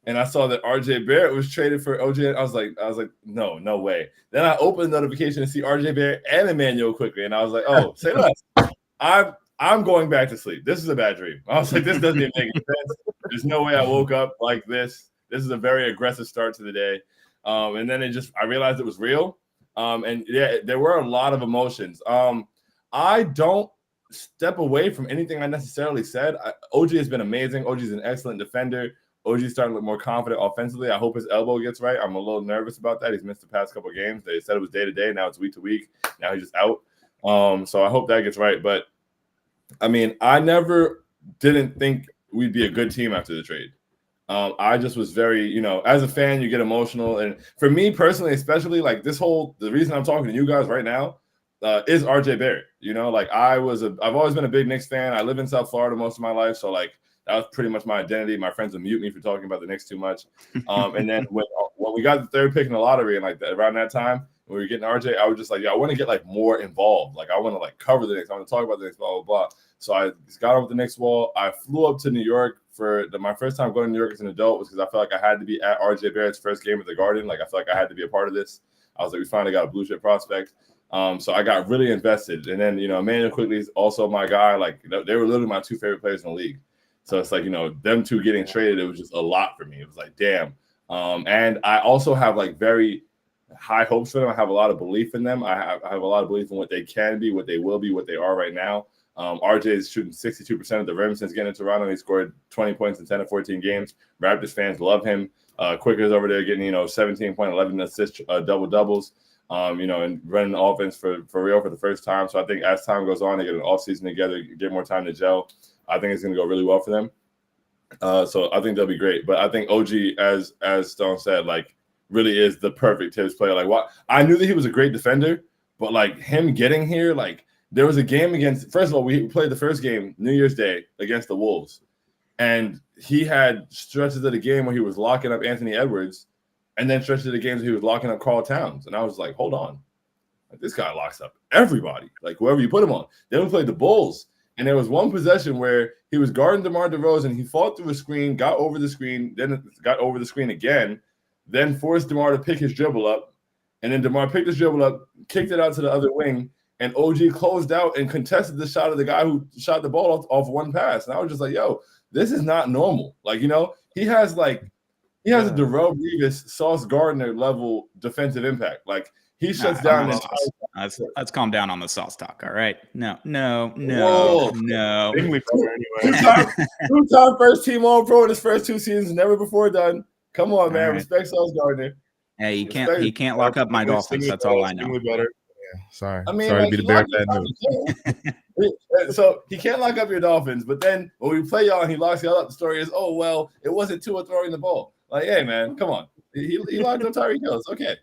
and I saw that RJ Barrett was traded for OJ. I was like, no way. Then I opened the notification to see RJ Barrett and Emmanuel quickly, and I was like, oh, say less. I'm going back to sleep. This is a bad dream. I was like, this doesn't even make sense. There's no way I woke up like this. This is a very aggressive start to the day. And then I realized it was real. And yeah, there were a lot of emotions. I don't step away from anything I necessarily said. OG has been amazing. OG is an excellent defender. OG is starting to look more confident offensively. I hope his elbow gets right. I'm a little nervous about that. He's missed the past couple of games. They said it was day to day. Now it's week to week. Now he's just out. So I hope that gets right. But I mean, I didn't think we'd be a good team after the trade. I just was very, as a fan, you get emotional. And for me personally, especially like the reason I'm talking to you guys right now is RJ Barrett. I've always been a big Knicks fan. I live in South Florida most of my life. So like, that was pretty much my identity. My friends would mute me for talking about the Knicks too much. And then when we got the third pick in the lottery and like that, around that time, when we were getting RJ, I was just like, I want to get like more involved. Like I want to like cover the Knicks. I want to talk about the Knicks, blah, blah, blah. So I just got on with the Knicks wall. I flew up to New York for my first time going to New York as an adult was because I felt like I had to be at RJ Barrett's first game at the Garden. Like I felt like I had to be a part of this. I was like, we finally got a blue chip prospect. So I got really invested. And then, Emmanuel Quickly is also my guy. Like they were literally my two favorite players in the league. So it's like, them two getting traded, it was just a lot for me. It was like, damn. And I also have like very high hopes for them. I have a lot of belief in them. I have a lot of belief in what they can be, what they will be, what they are right now. RJ is shooting 62% of the rim since getting to Toronto. He scored 20 points in 10 of 14 games. Raptors fans love him. Quicker's over there getting, 17.11 assists, double-doubles, and running the offense for real for the first time. So I think as time goes on, they get an offseason together, get more time to gel. I think it's going to go really well for them. So I think they'll be great. But I think OG, as Stone said, like really is the perfect Tibbs player. Like I knew that he was a great defender, but like him getting here, like there was a game first of all, we played the first game New Year's Day against the Wolves. And he had stretches of the game where he was locking up Anthony Edwards and then stretches of the games where he was locking up Karl Towns. And I was like, hold on. Like, this guy locks up everybody, like whoever you put him on. Then we played the Bulls. And there was one possession where he was guarding DeMar DeRozan. He fought through a screen, got over the screen, then got over the screen again, then forced DeMar to pick his dribble up, and then DeMar picked his dribble up, kicked it out to the other wing, and OG closed out and contested the shot of the guy who shot the ball off one pass. And I was just like, yo, this is not normal. Like, you know, he has a Darrell Revis, Sauce Gardner level defensive impact. Like, he shuts down his Let's calm down on the Sauce talk, all right? No. Bingley better anyway. Two-time first-team All-Pro in his first 2 seasons, never before done. Come on, man. Right. Respect Sauce Gardner. Hey, he can't lock up my Dolphins. That's all I know. Bingley better. Yeah, sorry. I mean, sorry like, to be the bearer of bad news. So he can't lock up your Dolphins, but then when we play y'all and he locks y'all up, the story is, oh, well, it wasn't Tua throwing the ball. Like, hey, man, come on. He locked up Tyreek Hill. It's okay.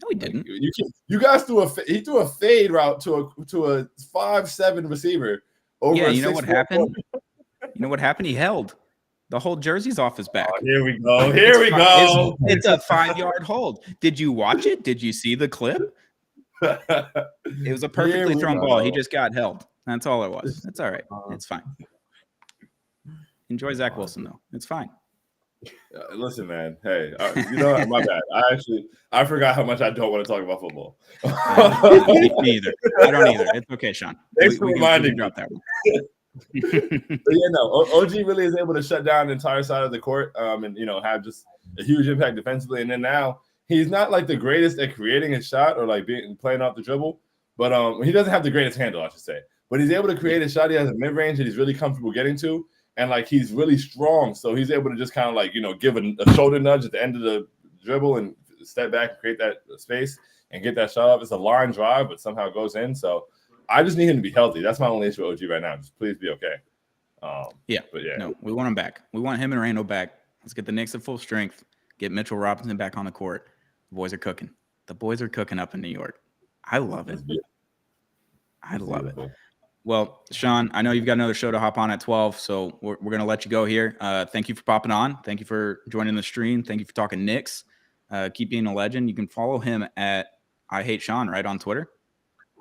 No, he didn't. You guys threw a fade route to a 5'7" receiver. Over Yeah, a you know what happened? player. You know what happened? He held. The whole jersey's off his back. Oh, here we go. Here we go. It's a 5-yard hold. Did you watch it? Did you see the clip? It was a perfectly thrown ball. He just got held. That's all it was. It's all right. It's fine. Enjoy Zach Wilson, though. It's fine. Listen, man. Hey, you know what? My bad. I forgot how much I don't want to talk about football. Me either. I don't either. It's okay, Sean. Thanks for reminding me. Drop that one. But yeah, no. OG really is able to shut down the entire side of the court, and have just a huge impact defensively. And then now he's not like the greatest at creating a shot or like playing off the dribble, but he doesn't have the greatest handle, I should say. But he's able to create a shot. He has a mid range that he's really comfortable getting to. And like he's really strong, so he's able to just kind of like give a shoulder nudge at the end of the dribble and step back and create that space and get that shot up. It's a line drive, but somehow it goes in. So I just need him to be healthy. That's my only issue with OG right now. Just please be okay. But yeah, no, we want him back. We want him and Randall back. Let's get the Knicks at full strength. Get Mitchell Robinson back on the court. The boys are cooking. The boys are cooking up in New York. I love it. I love it. Well, Sean, I know you've got another show to hop on at 12, so we're going to let you go here. Thank you for popping on. Thank you for joining the stream. Thank you for talking Knicks. Keep being a legend. You can follow him at I Hate Sean, right, on Twitter?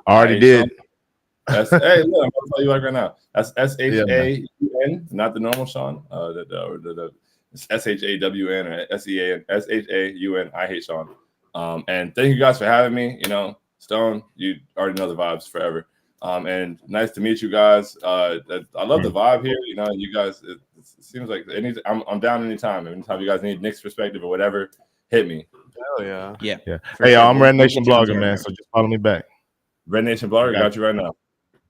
Already did. Hey, look, I'm going to tell you right now. That's SHAUN, not the normal Sean. It's SHAWN or SHAUN. I Hate Sean. And thank you guys for having me. Stone, you already know the vibes forever. And nice to meet you guys. I love the vibe here. You guys, it seems like I'm down anytime. Anytime you guys need Knicks perspective or whatever, hit me. Hell yeah. Yeah. Hey, y'all, I'm Red Nation Blogger, man. So just follow me back. Red Nation Blogger, got you right now.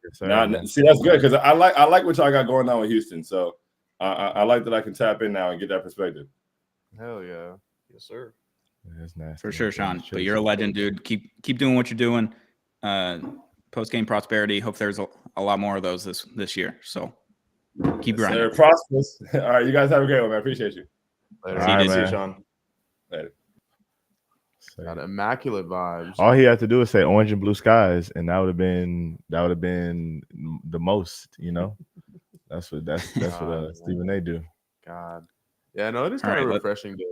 Yes, sir. Now, see, that's good because I like what y'all got going on with Houston. So I like that I can tap in now and get that perspective. Hell yeah. Yes, sir. That's nasty. For sure, Sean. But you're a legend, dude. Keep doing what you're doing. Post-game prosperity. Hope there's a lot more of those this year. So keep grinding. They're prosperous. All right, you guys have a great one, man. Appreciate you. Later. See you, See you, man. Sean. Later. Got immaculate vibes. All he had to do is say orange and blue skies, and that would have been the most. That's what Stephen A. do. God. Yeah, no, it is All kind of right, refreshing to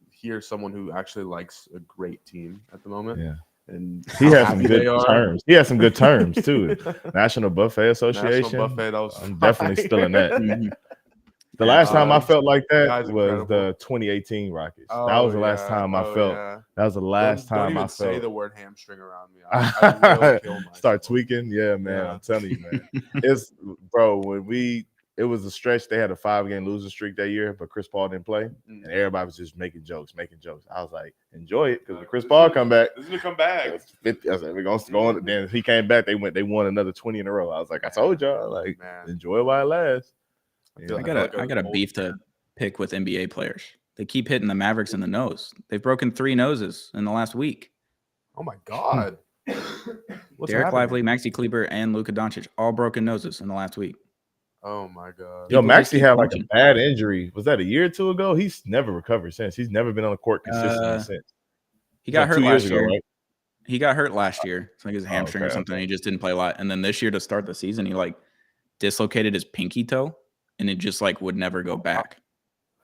hear someone who actually likes a great team at the moment. Yeah. And He how has some happy good they are. terms. He has some good terms too. National Buffet Association. National Buffet, that was I'm definitely still in that. Mhm. The last time I felt like that guys was incredible. the 2018 Rockets. That was the last time I felt. Yeah. That was the last Don't time even I say felt. the word hamstring around me. I will kill myself. Start tweaking. Yeah, man. Yeah. I'm telling you, man. It's when it was a stretch. They had a 5-game losing streak that year, but Chris Paul didn't play, and everybody was just making jokes. I was like, enjoy it because when Chris Paul come back, This is gonna come back. it's 50. I was like, we're gonna go on. Then he came back. They won another 20 in a row. I was like, I told y'all, like, Man. enjoy it while it lasts. feel I like got a beef to pick with NBA players. They keep hitting the Mavericks in the nose. They've broken 3 noses in the last week. Oh my God. What's Derek happening? Lively, Maxi Kleber, and Luka Doncic all broken noses in the last week. Oh my God. Yo, People just Maxie keep had like a punching. bad injury. Was that a year or two ago? He's never recovered since. He's never been on the court consistently since. He got Like hurt 2 years last ago, year. right? He got hurt last year. It's like his hamstring or okay, something. He just didn't play a lot. And then this year to start the season, he like dislocated his pinky toe and it just like would never go back.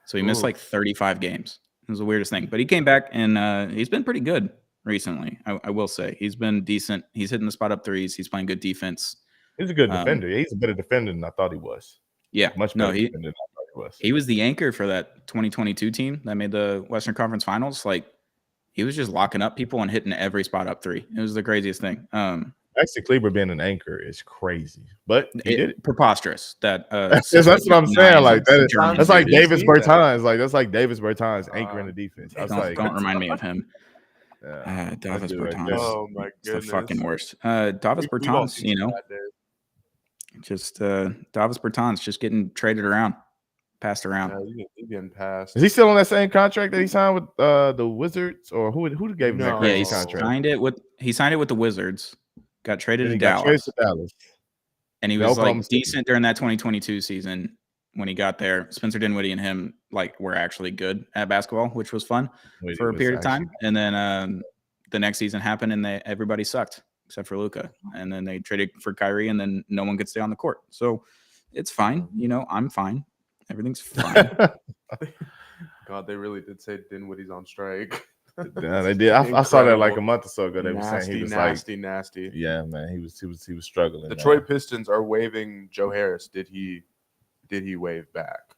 So he missed Ooh. like 35 games. It was the weirdest thing. But he came back and he's been pretty good recently. I will say. He's been decent. He's hitting the spot up threes. He's playing good defense. He's a good defender. He's a better defender than I thought he was. Yeah. Much No, better he defender than I thought he Northwest. He was the anchor for that 2022 team that made the Western Conference Finals. Like, he was just locking up people and hitting every spot up three. It was the craziest thing. Maxi Kleber being an anchor is crazy, but he did it. Preposterous. That That's what I'm saying. Like that's like Davis dude. Bertans. Like that's like Davis Bertans anchoring the defense. I was don't, like, don't remind me of him. yeah, Davis do it, Bertans. yes. Oh my It's the goodness. fucking worst. Davis We've all Bertans, seen you know, that day. just Davis Bertans just getting traded around, passed around. Yeah, he's getting passed. is he still on that same contract that he signed with the Wizards, or who gave him that No. crazy Yeah, contract? he signed it with the Wizards, got traded Then to he got traded Dallas, to Dallas. and he Yeah, was Oklahoma like City. decent during that 2022 season when he got there. Spencer Dinwiddie and him like were actually good at basketball, which was fun for a period of time. And then the next season happened, and everybody sucked except for Luka. And then they traded for Kyrie, and then no one could stay on the court. So it's fine. You know, I'm fine. Everything's fine. God, they really did say Dinwiddie's on strike. Yeah, they did. I saw that like a Incredible. month or so ago. They were saying he was nasty. yeah, man, he was struggling. Detroit Pistons are waiving Joe Harris. Did he waive back?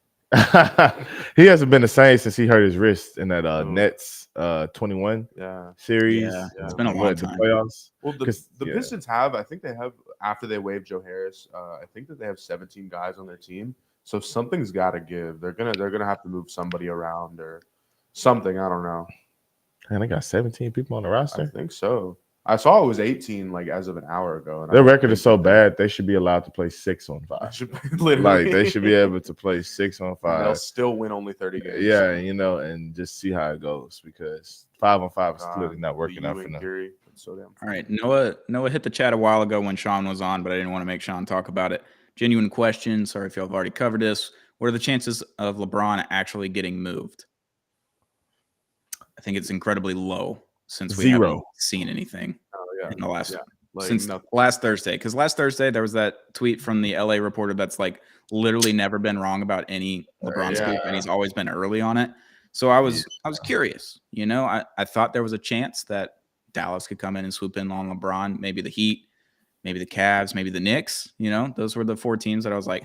He hasn't been the same since he hurt his wrist in that Oh. Nets 21 Yeah. series. Yeah, it's been a long What, the time. playoffs. Well, the 'Cause, the yeah. Pistons have, I think they have, after they waived Joe Harris, I think that they have 17 guys on their team. So something's got to give. They're gonna have to move somebody around or something. I don't know. Man, they got 17 people on the I roster. think so. I saw it was 18 like as of an hour ago. And Their I record is so think bad they should be allowed to play 6 on I 5. should literally Like they should be able to play 6 on and they'll 5. still win only 30 games. Yeah, you know, and just see how it goes because 5 on 5 is God, clearly not working the out for Ewing them. theory, it's so damn All right, Noah hit the chat a while ago when Sean was on, but I didn't want to make Sean talk about it. Genuine question. Sorry if y'all have already covered this. What are the chances of LeBron actually getting moved? I think it's incredibly low since we 0. haven't seen anything Oh, yeah. in the last Like, since nothing. last Thursday. Because last Thursday there was that tweet from the LA reporter that's like literally never been wrong about any LeBron scoop, and he's always been early on it. So I was curious. You know, I thought there was a chance that Dallas could come in and swoop in on LeBron, maybe the Heat, maybe the Cavs, maybe the Knicks. You know, those were the 4 teams that I was like,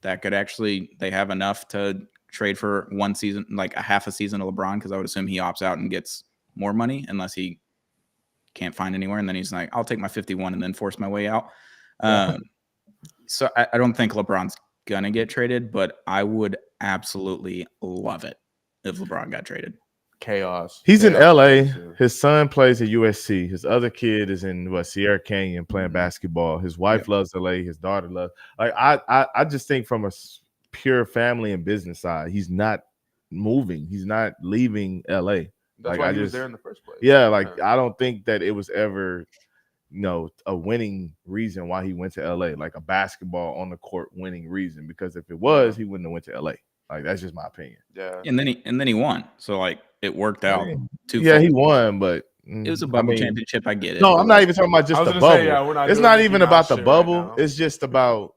that could actually, they have enough to trade for one season, like a half a season of LeBron, because I would assume he opts out and gets more money unless he can't find anywhere. And then he's like, I'll take my 51 and then force my way out. So I don't think LeBron's going to get traded, but I would absolutely love it if LeBron got traded. Chaos. He's in Chaos. LA. Yeah. His son plays at USC. His other kid is in Sierra Canyon playing basketball. His wife loves LA. His daughter loves. Like I just think from a pure family and business side, he's not moving. He's not leaving LA. That's Like, why I he was just- there in the first place. Yeah, like I don't think that it was ever, a winning reason why he went to LA, like a basketball on the court winning reason. Because if it was, he wouldn't have went to LA. Like that's just my opinion. Yeah. And then he won. So like it worked out. Yeah, he won, but It was a bubble championship. I get it. No, but I'm not like, even talking about I just was the gonna bubble. say, yeah, we're not It's doing not Mickey even Mouse about the shit right bubble. now. It's just about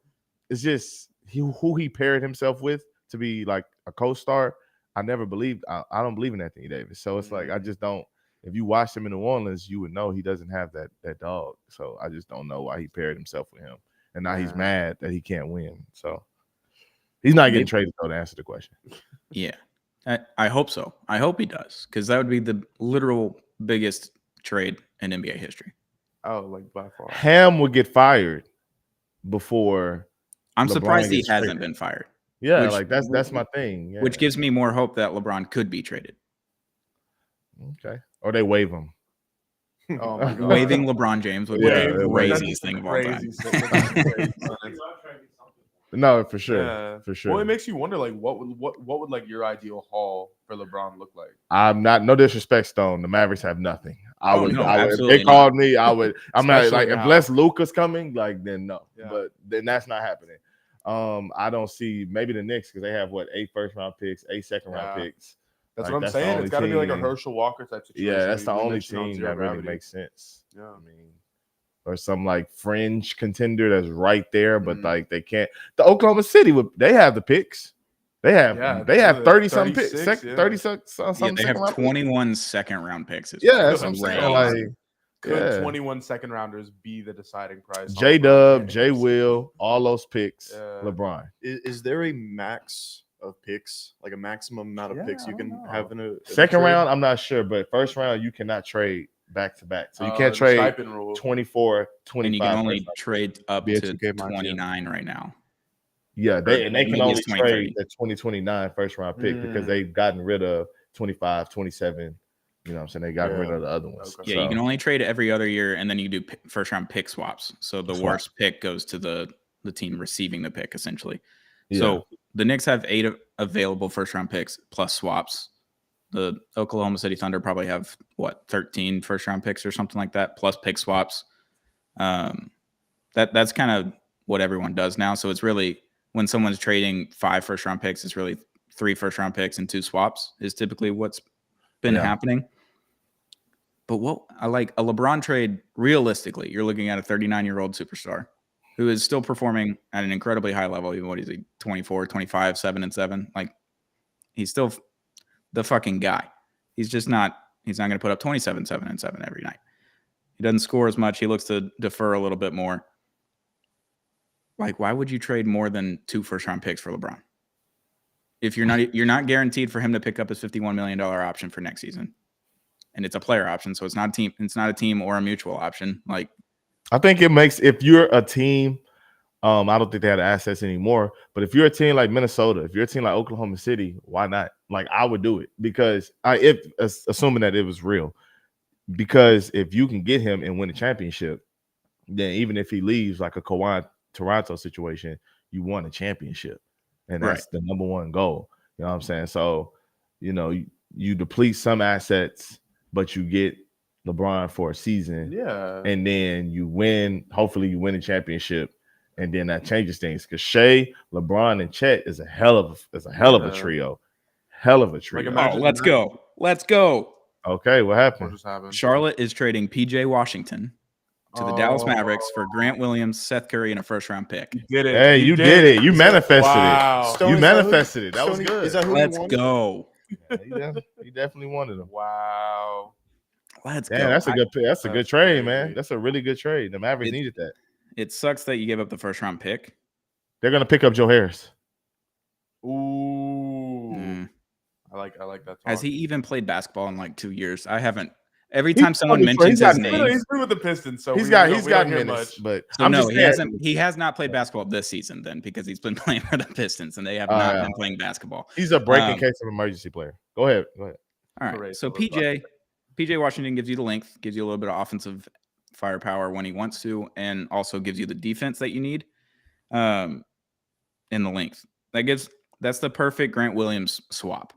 who he paired himself with to be like a co-star. I never believed. I don't believe in Anthony Davis. So it's like I just don't. If you watched him in New Orleans, you would know he doesn't have that dog. So I just don't know why he paired himself with him. And now he's Yeah. mad that he can't win. So he's not getting Maybe- traded though, to answer the question. Yeah, I hope so. I hope he does, because that would be the literal biggest trade in NBA history. Oh, like by far. Ham would get fired before. I'm LeBron surprised he gets hasn't traded. been fired, Yeah, Which- like that's my thing. Yeah. which gives me more hope that LeBron could be traded. Okay. Or they waive him. Oh my God. Waiving LeBron James would be Yeah, the that's craziest thing of all time. Crazy sentence. That's crazy sentence. No, for sure. Yeah. For sure. Well, it makes you wonder, like, what would like your ideal haul for LeBron look like? I'm not, no disrespect, Stone. The Mavericks have nothing. I Oh, would, no, I would if absolutely they called me, I would. I'm not Especially like, now. unless Luka's coming, like, then no. Yeah. But then that's not happening. I don't see maybe the Knicks because they have 8 first-round picks, 8 second-round Yeah. picks. That's Like, what I'm that's the saying. only It's got to be like a team- Herschel Walker type situation. Yeah, that's the We only mentioned on team Zero that really Gravity. makes sense. Yeah. I mean, or some like fringe contender that's right there, but Mhm. like they can't. The Oklahoma City they have the picks. They have Yeah, 30 something 36, picks, yeah. 30 something Yeah, they second have round picks. 21 second round picks. Yeah, that's what I'm saying. Crazy. Like Could Yeah. 21 second rounders be the deciding price? on J LeBron Dub, James? J Will, all those picks. Yeah. LeBron. Is there a max of picks, like a maximum amount of Yeah, picks I you don't can know. have in a Second trade? round, I'm not sure, but first round you cannot trade back to back. So you can't The trade stipend rule. 24, 25. And you can only first round. trade up Be a to 2K Max, yeah. 29 right now. Yeah, they can maybe only it's 2030. trade the 2029 first round pick because Mm. they've gotten rid of 25, 27. You know what I'm saying? They got rid Yeah. of the other ones. Okay. Yeah, you So, can only trade every other year, and then you do first round pick swaps. So the Swap. worst pick goes to the team receiving the pick, essentially. yeah. So the Knicks have 8 available first round picks plus swaps. The Oklahoma City Thunder probably have 13 first round picks or something like that, plus pick swaps. That's kind of what everyone does now. So it's really when someone's trading 5 first round picks, it's really 3 first round picks and 2 swaps is typically what's been Yeah. happening. But what I like a LeBron trade, realistically, you're looking at a 39-year-old superstar who is still performing at an incredibly high level. Even what is he, 24, 25, 7-7? Like he's still the fucking guy. He's not going to put up 27, 7-7 every night. He doesn't score as much. He looks to defer a little bit more. Like, why would you trade more than 2 first-round picks for LeBron? If you're not guaranteed for him to pick up his $51 million option for next season. And it's a player option, so it's not a team or a mutual option. Like, I think it makes, if you're a team, I don't think they have the assets anymore, but if you're a team like Minnesota, if you're a team like Oklahoma City, why not? Like, I would do it because assuming that it was real, because if you can get him and win a championship, then even if he leaves like a Kawhi Toronto situation, you won a championship, and that's the number one goal. You know what I'm saying? So, you know, you deplete some assets, but you get LeBron for a season, Yeah. and then you win. Hopefully, you win a championship, and then that changes things. Because Shea, LeBron, and Chet is a hell of a trio. Hell of a trio. imagine- let's go. Okay, what What happened? just happened? Charlotte is trading PJ Washington to the Dallas Mavericks for Grant Williams, Seth Curry, and a first-round pick. You did it. Hey, you did it. You manifested Wow. it. Stone, You is that who- manifested it. That was Stone, good. Is that who Let's you wanted? go. Yeah, he definitely wanted him. Wow. Let's Damn, go. that's a good. That's a good That's trade, crazy. man. That's a really good trade. The Mavericks It- needed that. It sucks that you gave up the first-round pick. They're gonna pick up Joe Harris. Ooh. Mm. I like that. Talk. Has he even played basketball in like 2 years? I haven't. Every time someone he's mentions got his minutes. name, He's been with the Pistons, so He's we got don't hear minutes, much. but so I'm no, just he saying- hasn't. He has not played basketball this season then because he's been playing for the Pistons and they have not yeah. been playing basketball. He's a break in Um, case of emergency player. Go ahead. All right. Correct. So PJ Washington gives you the length, gives you a little bit of offensive firepower when he wants to, and also gives you the defense that you need. In the length. That's the perfect Grant Williams swap.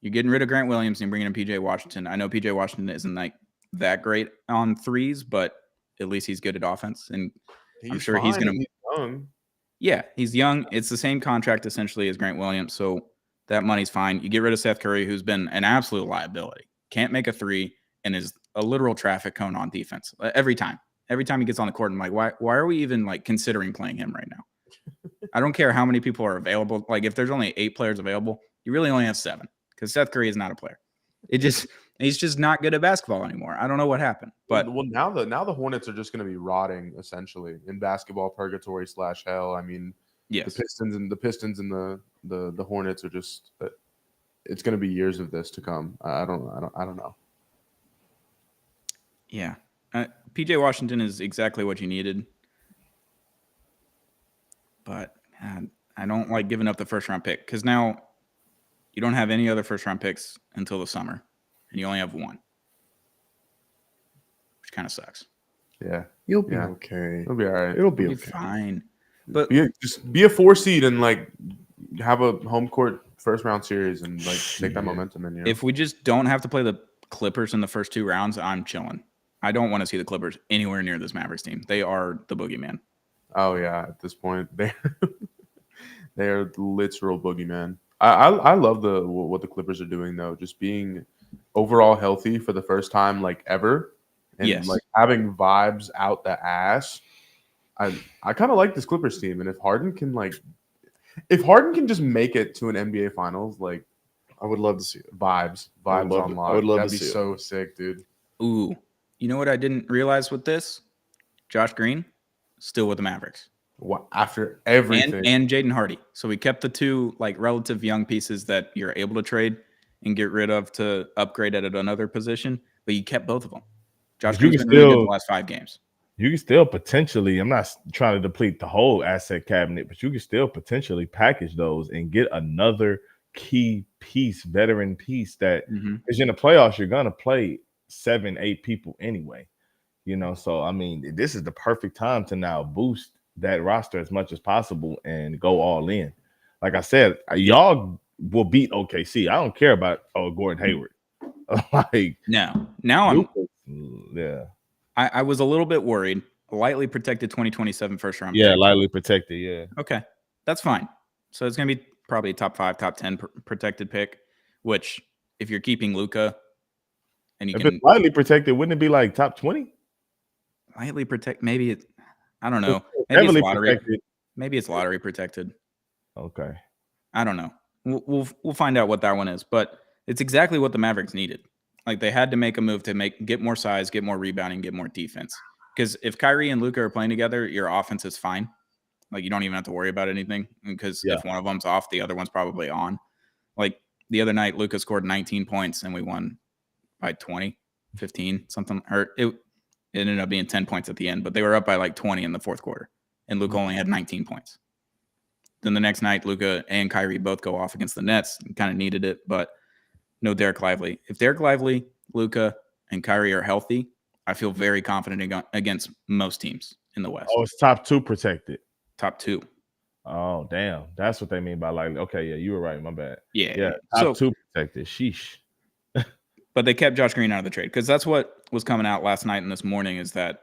You're getting rid of Grant Williams and you're bringing in PJ Washington. I know PJ Washington isn't like that great on threes, but at least he's good at offense. And I'm sure he's fine, going to. he's young. Yeah, he's young. It's the same contract essentially as Grant Williams, so that money's fine. You get rid of Seth Curry, who's been an absolute liability. Can't make a three and is a literal traffic cone on defense every time. Every time he gets on the court, I'm like, why are we even like considering playing him right now? I don't care how many people are available. Like if there's only 8 players available, you really only have 7 because Seth Curry is not a player. He's just not good at basketball anymore. I don't know what happened, but now the Hornets are just going to be rotting essentially in basketball purgatory / hell. I mean, yes, the Pistons and the Hornets are just. It's going to be years of this to come. I don't know. yeah. PJ Washington is exactly what you needed, but I don't like giving up the first round pick because now you don't have any other first round picks until the summer, and you only have 1, which kind of sucks. Yeah, You'll be Yeah. okay. it'll be all right. It'll be You'll okay. fine, but Just be a 4 seed and like have a home court first round series and like take that momentum in. if we just don't have to play the Clippers in the first 2 rounds, I'm chilling. I don't want to see the Clippers anywhere near this Mavericks team. They are the boogeyman. Oh yeah, at this point they are the literal boogeyman. I love what the Clippers are doing though, just being overall healthy for the first time like ever, and Yes. like having vibes out the ass. I kind of like this Clippers team, and if Harden can just make it to an NBA Finals, like I would love to see it. vibes I would love on to- lock. I would love That'd to be see it. so sick, dude. Ooh, You know what I didn't realize with this? Josh Green still with the Mavericks. What, after everything? And Jaden Hardy. So we kept the two like relative young pieces that you're able to trade and get rid of to upgrade at another position, but you kept both of them. Josh Green's been really good the last 5 games. You can still potentially, I'm not trying to deplete the whole asset cabinet, but you can still potentially package those and get another key piece, veteran piece that because in the playoffs, you're going to play 7-8 people anyway, you know? So, I mean, this is the perfect time to now boost that roster as much as possible and go all in. Like I said, y'all will beat OKC. I don't care about Gordon Hayward. Like now I'm I was a little bit worried. Lightly protected 2027 first round. Yeah, lightly protected. Yeah. Okay, that's fine. So it's gonna be probably a top 5, top 10 protected pick. Which, if you're keeping Luka, and if it's lightly protected, wouldn't it be like top 20? Lightly protect, maybe it. I don't know. Maybe it's lottery. Protected. Maybe it's lottery protected. Okay. I don't know. We'll find out what that one is, but it's exactly what the Mavericks needed. Like they had to make a move to get more size, get more rebounding, get more defense. Because if Kyrie and Luka are playing together, your offense is fine. Like you don't even have to worry about anything. Because if one of them's off, the other one's probably on. Like the other night, Luka scored 19 points and we won by 20, 15, something. Or it ended up being 10 points at the end, but they were up by like 20 in the fourth quarter. And Luka only had 19 points. Then the next night, Luka and Kyrie both go off against the Nets. Kind of needed it, but no Derek Lively. If Derek Lively, Luka, and Kyrie are healthy, I feel very confident against most teams in the West. Oh, it's top 2 protected. Top 2. Oh, damn. That's what they mean by Lively. Okay, yeah, you were right. My bad. Yeah. Top 2 protected. Sheesh. But they kept Josh Green out of the trade because that's what was coming out last night and this morning is that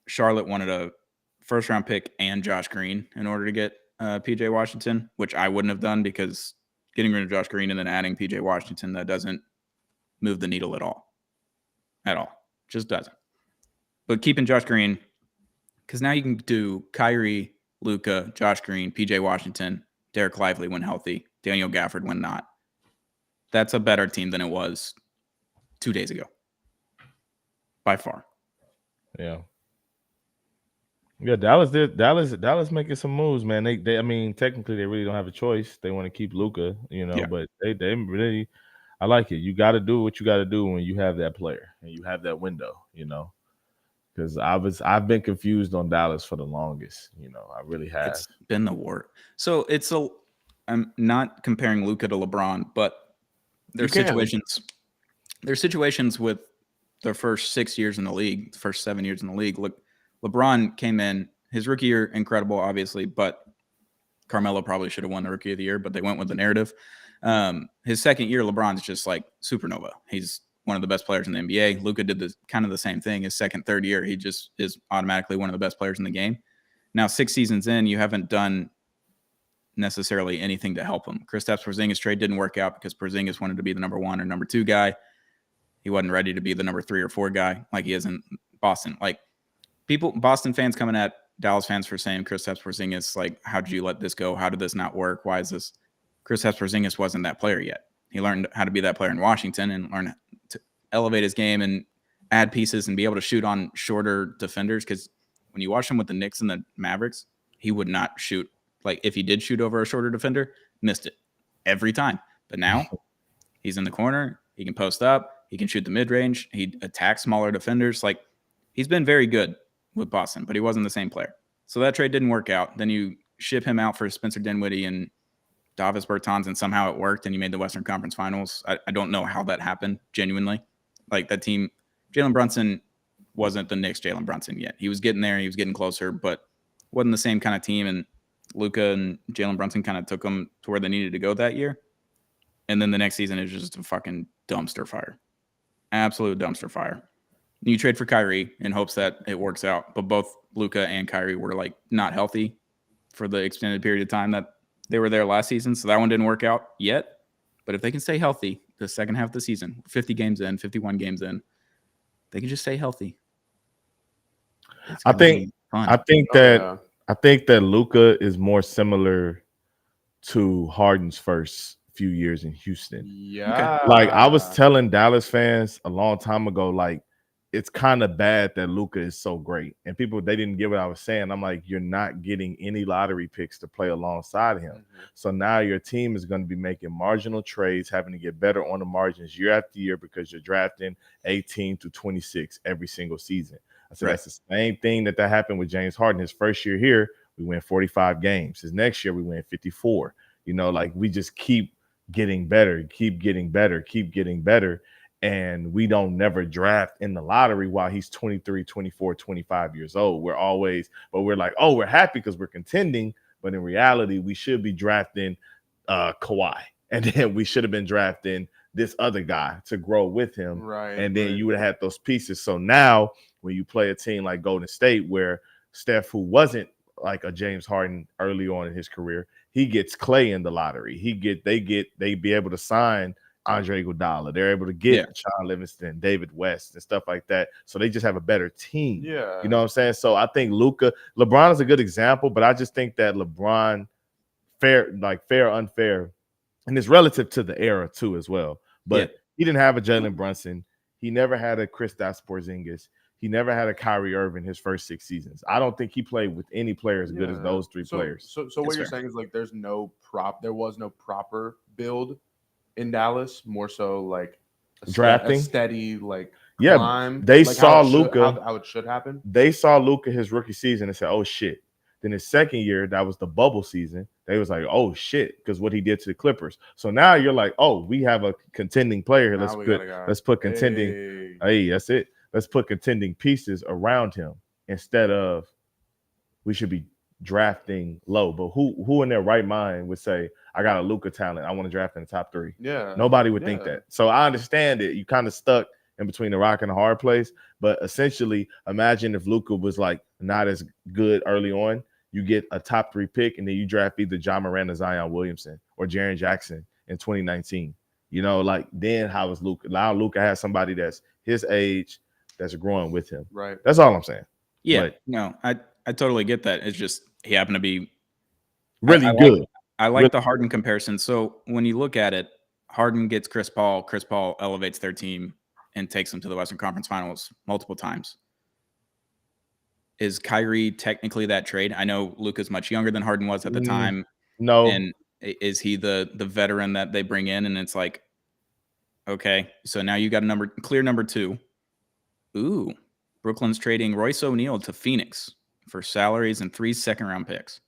Charlotte wanted a first-round pick and Josh Green in order to get PJ Washington, which I wouldn't have done because getting rid of Josh Green and then adding PJ Washington, that doesn't move the needle at all. At all. Just doesn't. But keeping Josh Green, because now you can do Kyrie, Luka, Josh Green, PJ Washington, Derek Lively when healthy, Daniel Gafford when not. That's a better team than it was 2 days ago. By far. Yeah. Yeah, Dallas making some moves, man. They I mean, technically they really don't have a choice. They want to keep Luka, you know, but they really, I like it. You got to do what you got to do when you have that player and you have that window, you know. Because I've been confused on Dallas for the longest, you know. I really have. It's been the war. So I'm not comparing Luka to LeBron, but there's situations with their first 6 years in the league, first 7 years in the league. Look, LeBron came in his rookie year, incredible, obviously, but Carmelo probably should have won the rookie of the year, but they went with the narrative. His second year, LeBron's just like supernova. He's one of the best players in the NBA. Luka did the same thing. His second, third year, he just is automatically one of the best players in the game. Now, 6 seasons in, you haven't done necessarily anything to help him. Kristaps Porzingis trade didn't work out because Porzingis wanted to be the number 1 or number 2 guy. He wasn't ready to be the number 3 or 4 guy like he is in Boston. Like Boston fans coming at Dallas fans for saying Kristaps Porzingis, like, how did you let this go? How did this not work? Why is this? Kristaps Porzingis wasn't that player yet. He learned how to be that player in Washington and learn to elevate his game and add pieces and be able to shoot on shorter defenders. Because when you watch him with the Knicks and the Mavericks, he would not shoot. Like, if he did shoot over a shorter defender, missed it every time. But now he's in the corner. He can post up. He can shoot the mid-range. He attacks smaller defenders. Like, he's been very good with Boston, but he wasn't the same player. So that trade didn't work out. Then you ship him out for Spencer Dinwiddie and Davis Bertans, and somehow it worked, and you made the Western Conference Finals. I don't know how that happened, genuinely. Like, that team, Jalen Brunson wasn't the Knicks Jalen Brunson yet. He was getting there. He was getting closer, but wasn't the same kind of team, and Luka and Jalen Brunson kind of took them to where they needed to go that year. And then the next season is just a fucking dumpster fire. Absolute dumpster fire. You trade for Kyrie in hopes that it works out, but both Luka and Kyrie were like not healthy for the extended period of time that they were there last season. So that one didn't work out yet. But if they can stay healthy the second half of the season, 50 games in, 51 games in, they can just stay healthy. I think that Luka is more similar to Harden's first few years in Houston. Yeah. Like, I was telling Dallas fans a long time ago, like, it's kind of bad that Luka is so great. And people, they didn't get what I was saying. I'm like, you're not getting any lottery picks to play alongside him. So now your team is going to be making marginal trades, having to get better on the margins year after year because you're drafting 18 to 26 every single season. I said, that's the same thing that happened with James Harden. His first year here, we win 45 games. His next year, we win 54. You know, like we just keep getting better, keep getting better. And we don't never draft in the lottery while he's 23, 24, 25 years old. We're like, oh, we're happy because we're contending. But in reality, we should be drafting Kawhi. And then we should have been drafting this other guy to grow with him. Right. And then you would have had those pieces. So now when you play a team like Golden State, where Steph, who wasn't like a James Harden early on in his career, he gets Clay in the lottery. They be able to sign Andre Iguodala. They're able to get Sean Livingston, David West, and stuff like that. So they just have a better team. Yeah. You know what I'm saying? So I think LeBron is a good example, but I just think that LeBron, fair, unfair, and it's relative to the era too as well. But he didn't have a Jalen Brunson. He never had a Kristaps Porzingis. He never had a Kyrie Irving his first 6 seasons. I don't think he played with any player as good as those 3 players. So what you're saying is like there was no proper build in Dallas, more so like drafting, a steady like Yeah, climb, they like saw how Luka. how it should happen. They saw Luka his rookie season and said, "Oh shit." Then his second year, that was the bubble season. They was like, "Oh shit," because what he did to the Clippers. So now you're like, "Oh, we have a contending player here. Let's put contending. Hey, that's it. Let's put contending pieces around him instead of we should be drafting low." But who in their right mind would say, "I got a Luka talent. I want to draft in the top 3." Yeah, Nobody would think that. So I understand it. You kind of stuck in between the rock and the hard place. But essentially, imagine if Luka was like not as good early on. You get a top 3 pick, and then you draft either John Moran or Zion Williamson or Jaren Jackson in 2019. You know, like then how is Luka? Now Luka has somebody that's his age that's growing with him. Right. That's all I'm saying. Yeah. But No, I totally get that. It's just he happened to be really good. I like Really the Harden comparison. So when you look at it, Harden gets Chris Paul. Chris Paul elevates their team and takes them to the Western Conference Finals multiple times. Is Kyrie technically that trade? I know Luka's much younger than Harden was at the time. No. And is he the veteran that they bring in? And it's like, okay, so now you got a clear number 2. Ooh, Brooklyn's trading Royce O'Neal to Phoenix for salaries and 3 second-round picks.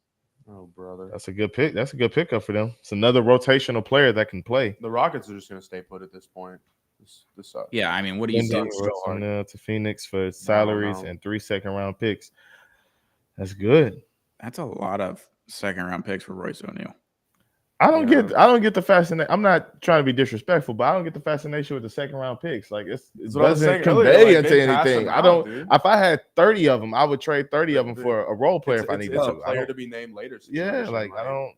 Oh, brother. That's a good pick. That's a good pickup for them. It's another rotational player that can play. The Rockets are just going to stay put at this point. This sucks. Yeah, I mean, what do you do? To Phoenix for salaries and 3 second-round picks. That's good. That's a lot of second-round picks for Royce O'Neal. I don't get the fascination. I'm not trying to be disrespectful, but I don't get the fascination with the second-round picks. Like it doesn't convey into anything. I don't. Dude. If I had 30 of them, I would trade 30 of them for a role player if I needed to. A player to be named later. Yeah, like I don't.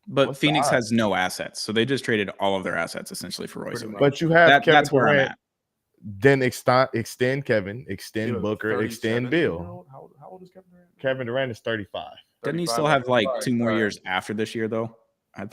But Phoenix has no assets, so they just traded all of their assets essentially for Royce O'Neal. But you have Kevin that's where I'm Durant. at. Then extend Kevin, extend Booker, extend Bill. How old is Kevin Durant? Kevin Durant is 35. Doesn't he still have like 2 more years after this year, though? I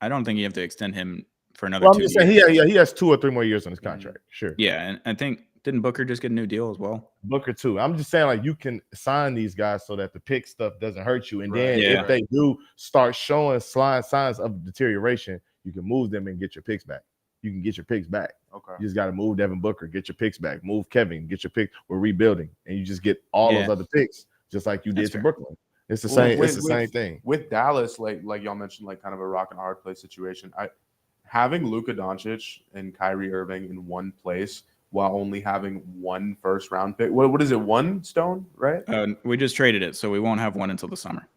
don't think you have to extend him for another 2 years. Saying he has 2 or 3 more years on his contract. Sure. Yeah, and I think didn't Booker just get a new deal as well? Booker too. I'm just saying like you can sign these guys so that the pick stuff doesn't hurt you. And then if they do start showing signs of deterioration, you can move them and get your picks back. You can get your picks back. Okay. You just got to move Devin Booker, get your picks back. Move Kevin, get your pick. We're rebuilding, and you just get all those other picks, just like you did to Brooklyn. It's the same. It's the same thing with Dallas. Like y'all mentioned, like kind of a rock and hard place situation. Having Luka Doncic and Kyrie Irving in one place while only having 1 first-round pick. What is it? 1 stone, right? We just traded it, so we won't have one until the summer.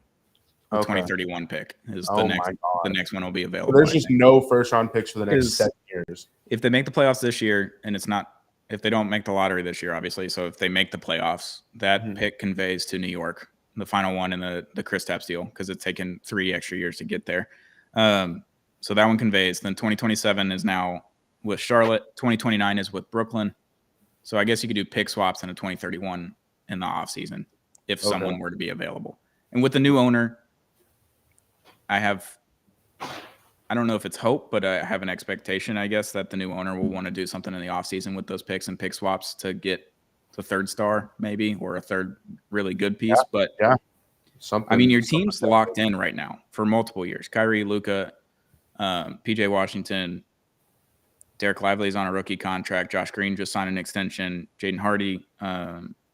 The 2031 pick is the next one will be available. So there's just no first-round picks for the next 7 years. If they make the playoffs this year, and if they don't make the lottery this year, obviously. So if they make the playoffs, that pick conveys to New York, the final one in the Kristaps deal, because it's taken 3 extra years to get there. So that one conveys. Then 2027 is now with Charlotte. 2029 is with Brooklyn. So I guess you could do pick swaps in a 2031 in the offseason if someone were to be available. And with the new owner, I don't know if it's hope, but I have an expectation, I guess, that the new owner will want to do something in the offseason with those picks and pick swaps to get a third star maybe, or a third really good piece. But Something. I mean, your team's locked in right now for multiple years. Kyrie, Luka, PJ Washington, Derek Lively's on a rookie contract. Josh Green just signed an extension. Jaden Hardy.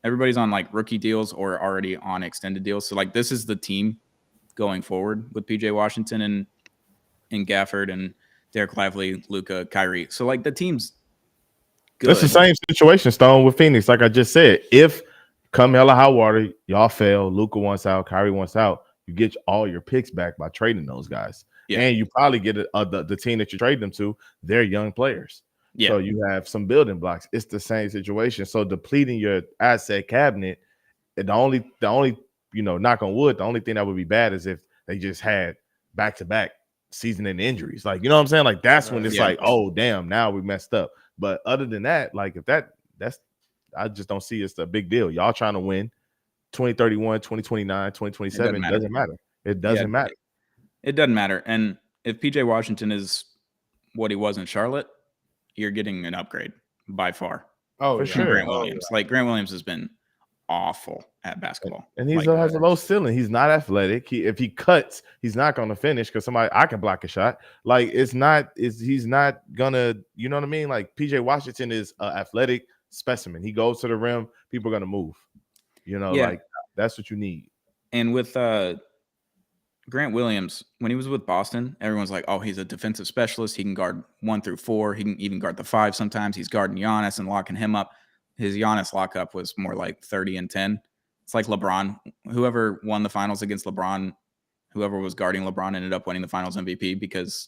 Everybody's on like rookie deals or already on extended deals. So like this is the team going forward with PJ Washington and Gafford and Derek Lively, Luka, Kyrie. So like the team's good. It's the same situation, Stone, with Phoenix. Like I just said, if come hella high water, y'all fail, Luka wants out, Kyrie wants out, you get all your picks back by trading those guys. Yeah. And you probably get the team that you trade them to, they're young players. Yeah. So you have some building blocks. It's the same situation. So depleting your asset cabinet, the only knock on wood, the only thing that would be bad is if they just had back-to-back season-ending injuries. Like, you know what I'm saying? Like that's when it's like, oh damn, now we messed up. But other than that, like if that's I just don't see it's a big deal. Y'all trying to win 2031, 2029, 2027. It doesn't matter. It doesn't matter. It doesn't matter. And if PJ Washington is what he was in Charlotte, you're getting an upgrade by far. Oh, for sure. Grant Williams. Like Grant Williams has been awful at basketball. And he has a low ceiling. He's not athletic. If he cuts, he's not going to finish because I can block a shot. Like he's not gonna, you know what I mean? Like PJ Washington is an athletic specimen. He goes to the rim, people are gonna move. You know, like that's what you need. And with Grant Williams, when he was with Boston, everyone's like, oh, he's a defensive specialist. He can guard 1 through 4. He can even guard the 5 sometimes. He's guarding Giannis and locking him up. His Giannis lockup was more like 30 and 10. It's like LeBron. Whoever won the finals against LeBron, whoever was guarding LeBron ended up winning the finals MVP because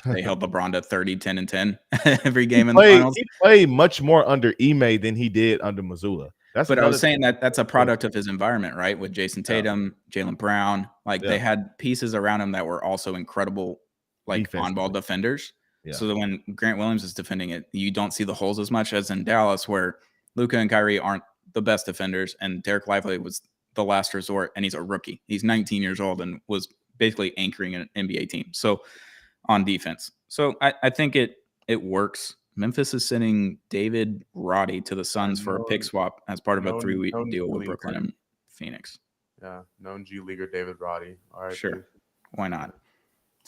they held LeBron to 30, 10, and 10 every game in the finals. He played much more under Ime than he did under Missoula. But I was saying that's a product of his environment, right? With Jason Tatum, Jaylen Brown, like they had pieces around him that were also incredible, like on-ball defenders. Yeah. So that when Grant Williams is defending it, you don't see the holes as much as in Dallas, where Luka and Kyrie aren't the best defenders, and Derek Lively was the last resort, and he's a rookie. He's 19 years old and was basically anchoring an NBA team. So on defense, so I think it works. Memphis is sending David Roddy to the Suns for a pick swap as part of a 3-week deal with Brooklyn and Phoenix. Yeah, known G Leaguer David Roddy. All right, sure. Why not?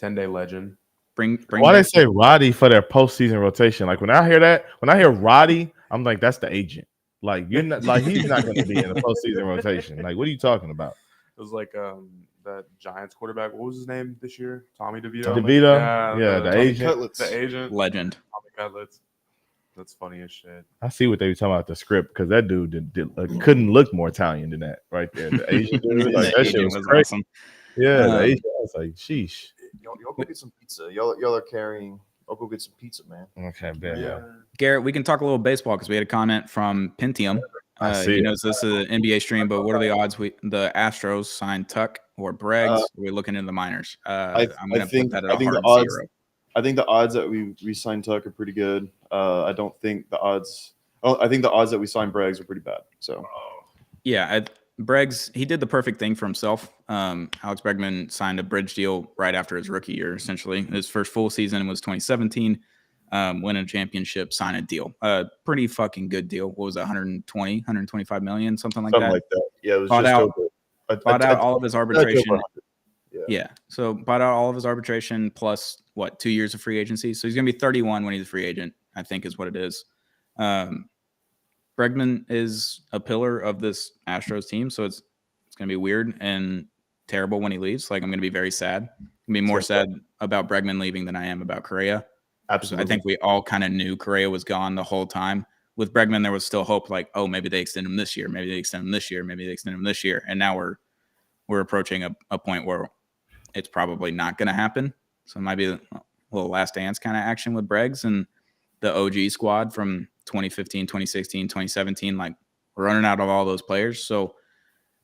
10-day legend. Bring Why they say Roddy for their postseason rotation? Like when I hear Roddy, I'm like, that's the agent. Like you're not like he's not going to be in the postseason rotation. Like what are you talking about? It was like that Giants quarterback. What was his name this year? Tommy DeVito. The agent. The agent. Legend. Cutlets. That's funny as shit. I see what they were talking about the script because that dude couldn't look more Italian than that right there. The Asian dude, like that shit was crazy. Awesome. Yeah, the Asian. I was like, sheesh. Y'all go get some pizza. Y'all are carrying. I'll go get some pizza, man. Okay, bet. Yeah. Garrett, we can talk a little baseball because we had a comment from Pentium. He knows this is an NBA stream, but what are the odds the Astros sign Tuck or Breggs? We're looking into the minors. I'm going to put that at a hard 0. I think the odds that we signed Tuck are pretty good. I think the odds that we signed Breggs are pretty bad. So, yeah, Breggs, he did the perfect thing for himself. Alex Bregman signed a bridge deal right after his rookie year, essentially. His first full season was 2017. Win a championship, sign a deal. Pretty fucking good deal. What was it, 120, 125 million, something like that? Yeah, it was bought just bought out all of his arbitration. Yeah. So bought out all of his arbitration plus 2 years of free agency. So he's going to be 31 when he's a free agent, I think is what it is. Bregman is a pillar of this Astros team. So it's going to be weird and terrible when he leaves. Like I'm going to be very sad. I'm going to be more sad about Bregman leaving than I am about Correa. Absolutely. I think we all kind of knew Correa was gone the whole time. With Bregman, there was still hope like, oh, maybe they extend him this year. Maybe they extend him this year. Maybe they extend him this year. And now we're approaching a point where it's probably not going to happen. So it might be a little last dance kind of action with Breggs and the OG squad from 2015, 2016, 2017. Like we're running out of all those players. So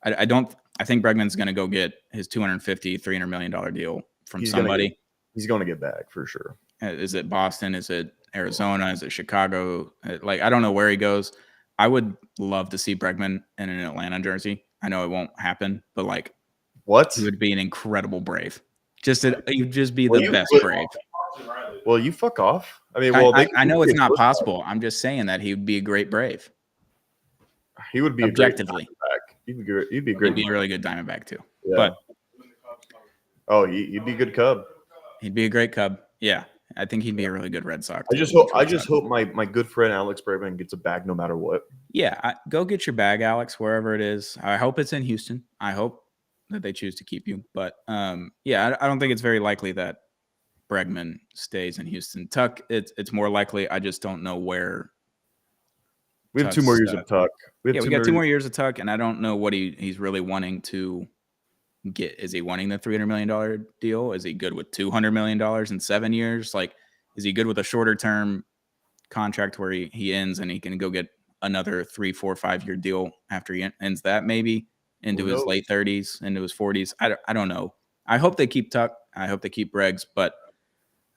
I think Bregman's going to go get his $250, $300 million deal from somebody. He's going to get back for sure. Is it Boston? Is it Arizona? Is it Chicago? Like, I don't know where he goes. I would love to see Bregman in an Atlanta jersey. I know it won't happen, but like, what? He would be an incredible Brave. You'd just be the best Brave. Well, you fuck off. I mean, I know it's not possible. I'm just saying that he would be a great Brave. He would be Objectively. a great Diamondback. He'd be a He'd great. be a really good Diamondback too. Yeah. But he'd be a good Cub. he'd be a great Cub. Yeah, I think he'd be a really good Red Sox. I just hope my good friend Alex Bregman gets a bag no matter what. Yeah, go get your bag, Alex, wherever it is. I hope it's in Houston. I hope that they choose to keep you. But yeah, I don't think it's very likely that Bregman stays in Houston. Tuck, it's more likely. I just don't know where. We have 2 more years of Tuck. We got 2 more years of Tuck, and I don't know what he's really wanting to get. Is he wanting the $300 million deal? Is he good with $200 million in 7 years? Like, is he good with a shorter term contract where he ends and he can go get another 3, 4, 5 year deal after he ends that, maybe into his late 30s, into his 40s? I don't know. I hope they keep Tuck. I hope they keep Breggs, but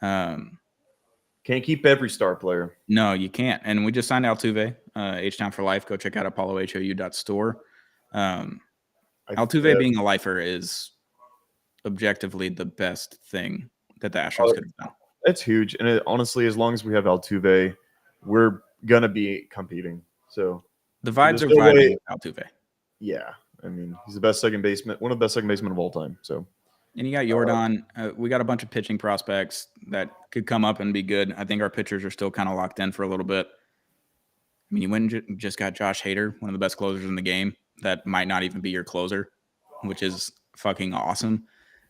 can't keep every star player. No, you can't. And we just signed Altuve, H-Town for life. Go check out ApolloHOU.store. Altuve being a lifer is objectively the best thing that the Astros could have done. It's huge. And honestly, as long as we have Altuve, we're going to be competing. So the vibes are vibing with Altuve. Yeah. I mean, he's the best second baseman, one of the best second basemen of all time. So, and you got Jordan. We got a bunch of pitching prospects that could come up and be good. I think our pitchers are still kind of locked in for a little bit. I mean, you went and just got Josh Hader, one of the best closers in the game. That might not even be your closer, which is fucking awesome.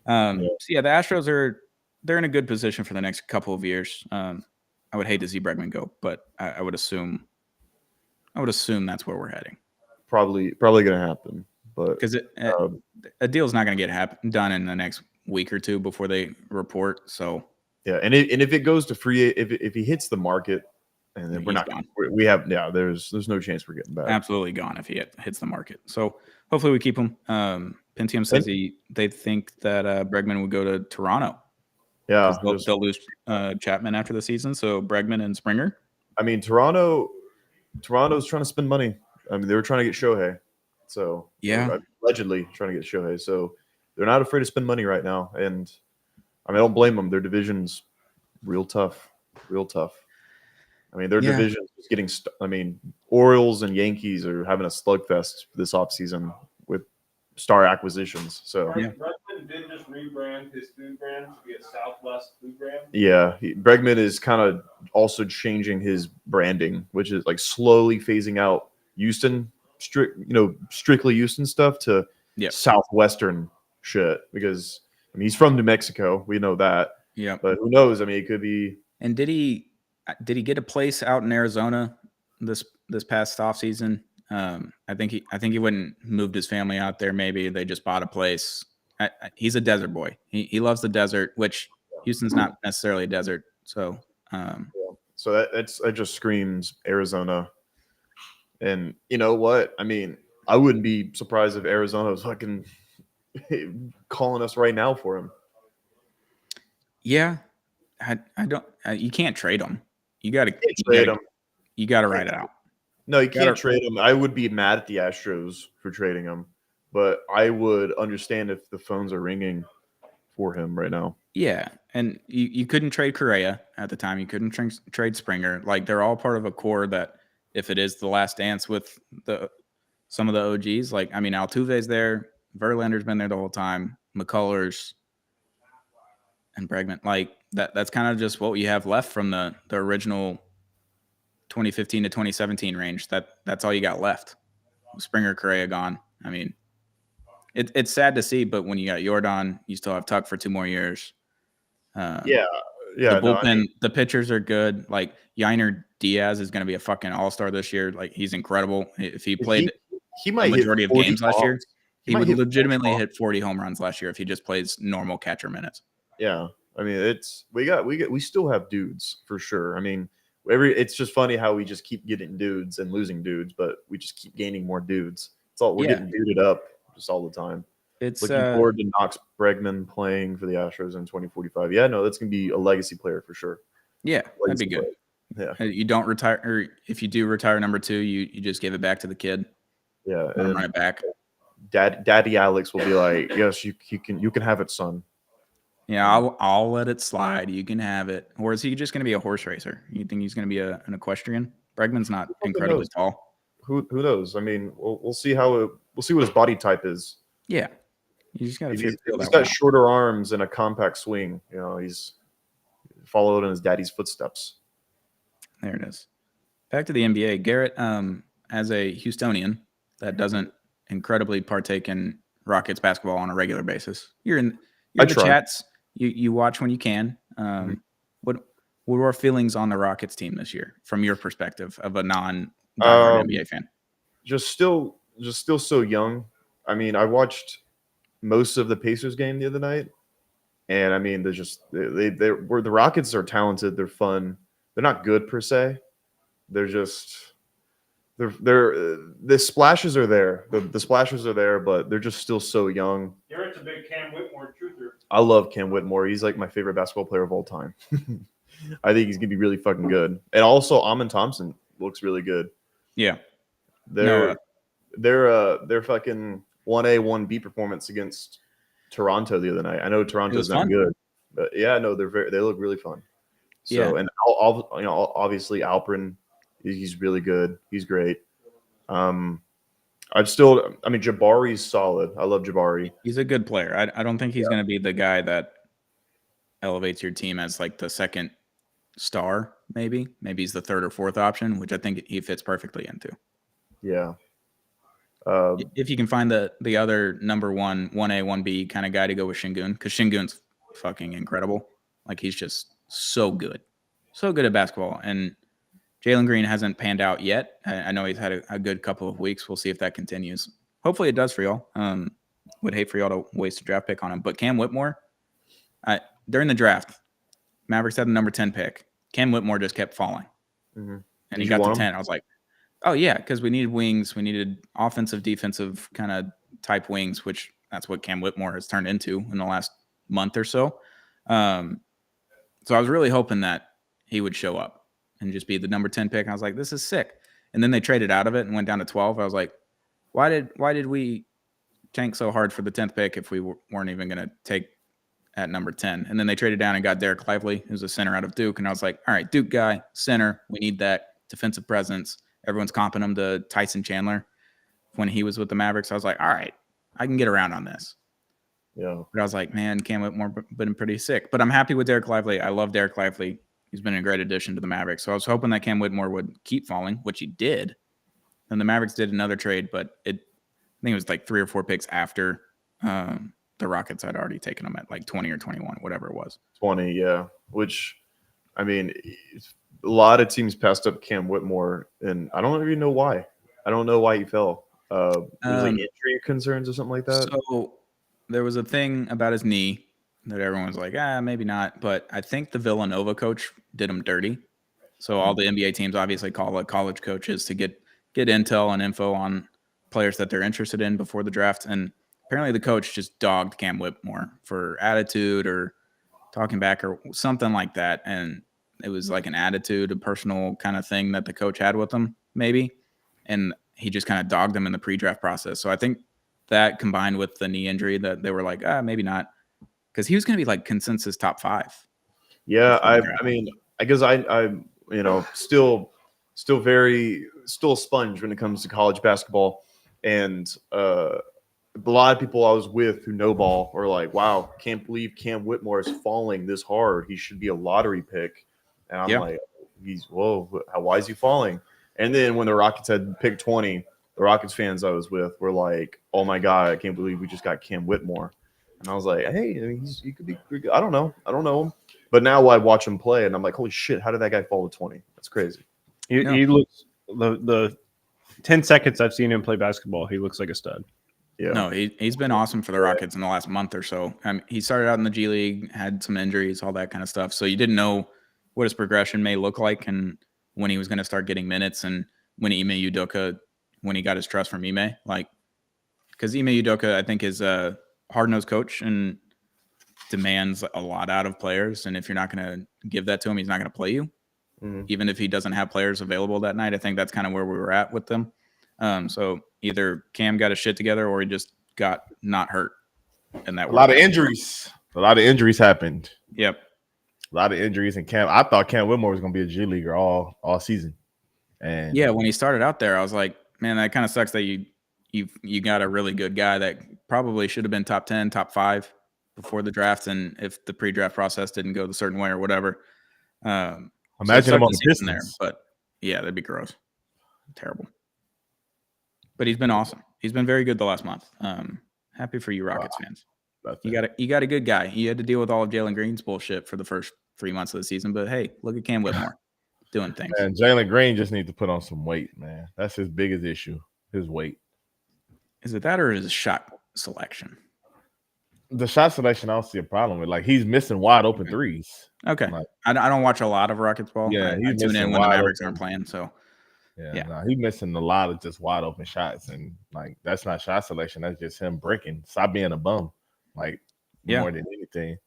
So yeah, the Astros they're in a good position for the next couple of years. I would hate to see Bregman go, but I would assume that's where we're heading. Probably going to happen, but because a deal's not going to get done in the next week or two before they report. So yeah, and if it goes to free, if he hits the market, and then we're not gone. We have there's no chance we're getting back. Absolutely gone if he hits the market. So hopefully we keep him. Pentium says they think that Bregman would go to Toronto. Yeah, they'll lose Chapman after the season. So Bregman and Springer. I mean, Toronto's trying to spend money. I mean, they were trying to get Shohei. So yeah, allegedly trying to get Shohei. So they're not afraid to spend money right now. And I mean, I don't blame them. Their division's real tough. I mean, their division is getting. I mean, Orioles and Yankees are having a slugfest this offseason with star acquisitions. So Bregman did just rebrand his food brand to be a Southwest food brand. Yeah, Bregman is kind of also changing his branding, which is like slowly phasing out Houston, strictly Houston stuff to Southwestern shit. Because I mean, he's from New Mexico, we know that. Yeah, but who knows? I mean, it could be. And did he get a place out in Arizona this past offseason? I think he wouldn't moved his family out there. Maybe they just bought a place. He's a desert boy. He loves the desert, which Houston's not necessarily a desert. So, so that just screams Arizona. And you know what? I mean, I wouldn't be surprised if Arizona was fucking calling us right now for him. Yeah, I don't. You can't trade him. You got to trade him. You got to write it out. No, you can't trade him. I would be mad at the Astros for trading him, but I would understand if the phones are ringing for him right now. Yeah, and you couldn't trade Correa at the time. You couldn't trade Springer. Like, they're all part of a core that if it is the last dance with some of the OGs, like, I mean, Altuve's there, Verlander's been there the whole time, McCullers, and Bregman. Like, that's kind of just what we have left from the original 2015 to 2017 range. That's all you got left. Springer, Correa gone. I mean, it's sad to see, but when you got Jordan, you still have Tuck for 2 more years. Yeah. The bullpen, the pitchers are good. Like, Yainer Diaz is going to be a fucking all-star this year. Like, he's incredible. If he played he might the majority of games last year, he would legitimately hit 40 home runs last year if he just plays normal catcher minutes. Yeah. I mean, we still have dudes for sure. I mean, it's just funny how we just keep getting dudes and losing dudes, but we just keep gaining more dudes. It's all we're getting duded up just all the time. It's looking forward to Knox Bregman playing for the Astros in 2045. Yeah, no, that's gonna be a legacy player for sure. Yeah, that'd be good. Player. Yeah, you don't retire, or if you do retire number 2, you just give it back to the kid. Yeah, and run it back. Daddy Alex will be like, yes, you can have it, son. Yeah, I'll let it slide. You can have it. Or is he just going to be a horse racer? You think he's going to be an equestrian? Bregman's not incredibly tall. who knows? I mean, we'll see we'll see what his body type is. Yeah, you just got to feel He's that got one out. shorter arms and a compact swing. You know, he's followed in his daddy's footsteps. There it is. Back to the NBA. Garrett, as a Houstonian that doesn't incredibly partake in Rockets basketball on a regular basis, you're in the try. chats. You watch when you can. What are our feelings on the Rockets team this year, from your perspective of a non-diehard NBA fan? Just still so young. I mean, I watched most of the Pacers game the other night, and I mean, the Rockets are talented. They're fun. They're not good per se. They're just the splashes are there. The splashes are there, but they're just still so young. Garrett's a big Cam Whitmore truther. I love Cam Whitmore. He's like my favorite basketball player of all time. I think he's gonna be really fucking good. And also, Amon Thompson looks really good. Yeah, Their fucking 1A 1B performance against Toronto the other night. I know Toronto's not good, but yeah, no, they look really fun. So Yeah. and obviously Alperen, he's really good. He's great. Jabari's solid. I love Jabari. he's a good player. I don't think he's going to be the guy that elevates your team as like the second star. Maybe he's the third or fourth option, which I think he fits perfectly into. Yeah. If you can find the other number 1A 1B kind of guy to go with Şengün, because Şengün's fucking incredible. Like, he's just so good at basketball. And Jalen Green hasn't panned out yet. I know he's had a good couple of weeks. We'll see if that continues. Hopefully it does for y'all. Would hate for y'all to waste a draft pick on him. But Cam Whitmore, during the draft, Mavericks had the number 10 pick. Cam Whitmore just kept falling. Mm-hmm. And he got to 10. I was like, oh, yeah, because we needed wings. We needed offensive, defensive kind of type wings, which that's what Cam Whitmore has turned into in the last month or so. So I was really hoping that he would show up and just be the number 10 pick. I was like, this is sick. And then they traded out of it and went down to 12. I was like, why did we tank so hard for the 10th pick if we weren't even going to take at number 10? And then they traded down and got Derek Lively, who's a center out of Duke. And I was like, all right, Duke guy, center. We need that defensive presence. Everyone's comping him to Tyson Chandler when he was with the Mavericks. I was like, all right, I can get around on this. Yeah. But I was like, man, Cam Whitmore been pretty sick. But I'm happy with Derek Lively. I love Derek Lively. He's been a great addition to the Mavericks. So I was hoping that Cam Whitmore would keep falling, which he did. And the Mavericks did another trade, but I think it was like 3 or 4 picks after the Rockets had already taken him at like 20 or 21, whatever it was. 20, yeah. Which, I mean, a lot of teams passed up Cam Whitmore, and I don't even know why. I don't know why he fell. It was like injury concerns or something like that. So there was a thing about his knee that everyone was like, maybe not. But I think the Villanova coach did him dirty. So all the NBA teams obviously call college coaches to get intel and info on players that they're interested in before the draft. And apparently the coach just dogged Cam Whitmore for attitude or talking back or something like that. And it was like an attitude, a personal kind of thing that the coach had with him, maybe. And he just kind of dogged him in the pre-draft process. So I think that combined with the knee injury that they were like, maybe not. Because he was going to be like consensus top 5. Yeah, I mean, I guess I'm still a sponge when it comes to college basketball. And a lot of people I was with who know ball are like, wow, can't believe Cam Whitmore is falling this hard. He should be a lottery pick. And I'm like, why is he falling? And then when the Rockets had picked 20, the Rockets fans I was with were like, oh my God, I can't believe we just got Cam Whitmore. And I was like, hey, I mean, he could be pretty good. I don't know him. But now I watch him play and I'm like, holy shit, how did that guy fall to 20? That's crazy. He looks the 10 seconds I've seen him play basketball, he looks like a stud. Yeah. No, he's been awesome for the Rockets in the last month or so. He started out in the G League, had some injuries, all that kind of stuff. So you didn't know what his progression may look like and when he was going to start getting minutes and when Ime Udoka, when he got his trust from Ime. Like, because Ime Udoka, I think, is a hard-nosed coach and demands a lot out of players. And if you're not going to give that to him, he's not going to play you. Even if he doesn't have players available that night. I think that's kind of where we were at with them. So either Cam got his shit together or he just got not hurt. And that a lot of injuries. A lot of injuries happened. Yep. A lot of injuries. And I thought Cam Whitmore was going to be a G Leaguer all season. And yeah, when he started out there, I was like, man, that kind of sucks that you got a really good guy that probably should have been top 10, top 5 before the draft, and if the pre-draft process didn't go the certain way or whatever. Imagine him on the Pistons Pistons. but yeah, that'd be gross, terrible. But he's been awesome. He's been very good the last month. Happy for you, Rockets fans. You got a good guy. He had to deal with all of Jalen Green's bullshit for the first 3 months of the season, but hey, look at Cam Whitmore doing things. And Jalen Green just needs to put on some weight, man. That's his biggest issue, his weight. Is it that or is it shot selection? The shot selection, I don't see a problem with. Like, he's missing wide open threes. Okay. Like, I don't watch a lot of Rockets ball. Yeah, I he's tune in missing when the wide Mavericks open. aren't playing. So Yeah. Nah, he's missing a lot of just wide open shots, and like that's not shot selection. That's just him breaking. Stop being a bum, like more than anything.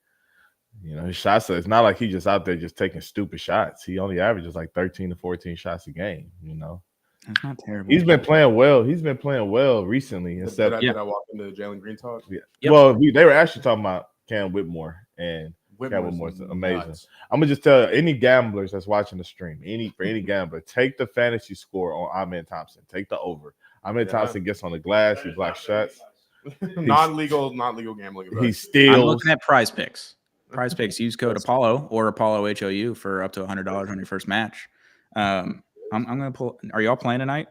You know, his shots. It's not like he's just out there just taking stupid shots. He only averages like 13 to 14 shots a game. You know, that's not terrible. He's been playing well. He's been playing well recently. Did I walk into Jalen Green talk? Yeah. Yep. Well, they were actually talking about Cam Whitmore, and Cam Whitmore's amazing. Nuts. I'm gonna just tell any gamblers that's watching the stream, any gambler, take the fantasy score on Amen Thompson. Take the over. Amen Thompson gets on the glass. He blocks shots. non-legal gambling. He steals. I'm looking at Prize Picks. Prize Picks. Use code Apollo or Apollo HOU for up to $100 on your first match. I'm gonna pull. Are y'all playing tonight?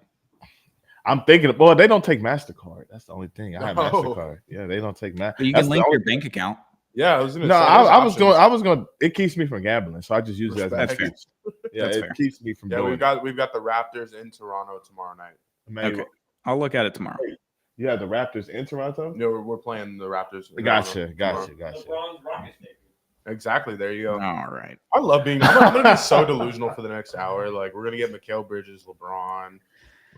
I'm thinking. Well, they don't take MasterCard. That's the only thing. I have MasterCard. Yeah, they don't take MasterCard. You can link your bank account. Yeah, I was gonna. No, I was going. It keeps me from gambling, so I just use it as an That's fair. excuse. Yeah, That's it fair. keeps me from. Yeah, doing we've got the Raptors in Toronto tomorrow night. Okay, I'll look at it tomorrow. You have the Raptors in Toronto. No, we're playing the Raptors. in Gotcha. Toronto tomorrow. Exactly. There you go. All right. I love being. I'm gonna be so delusional for the next hour. Like we're gonna get Mikal Bridges, LeBron.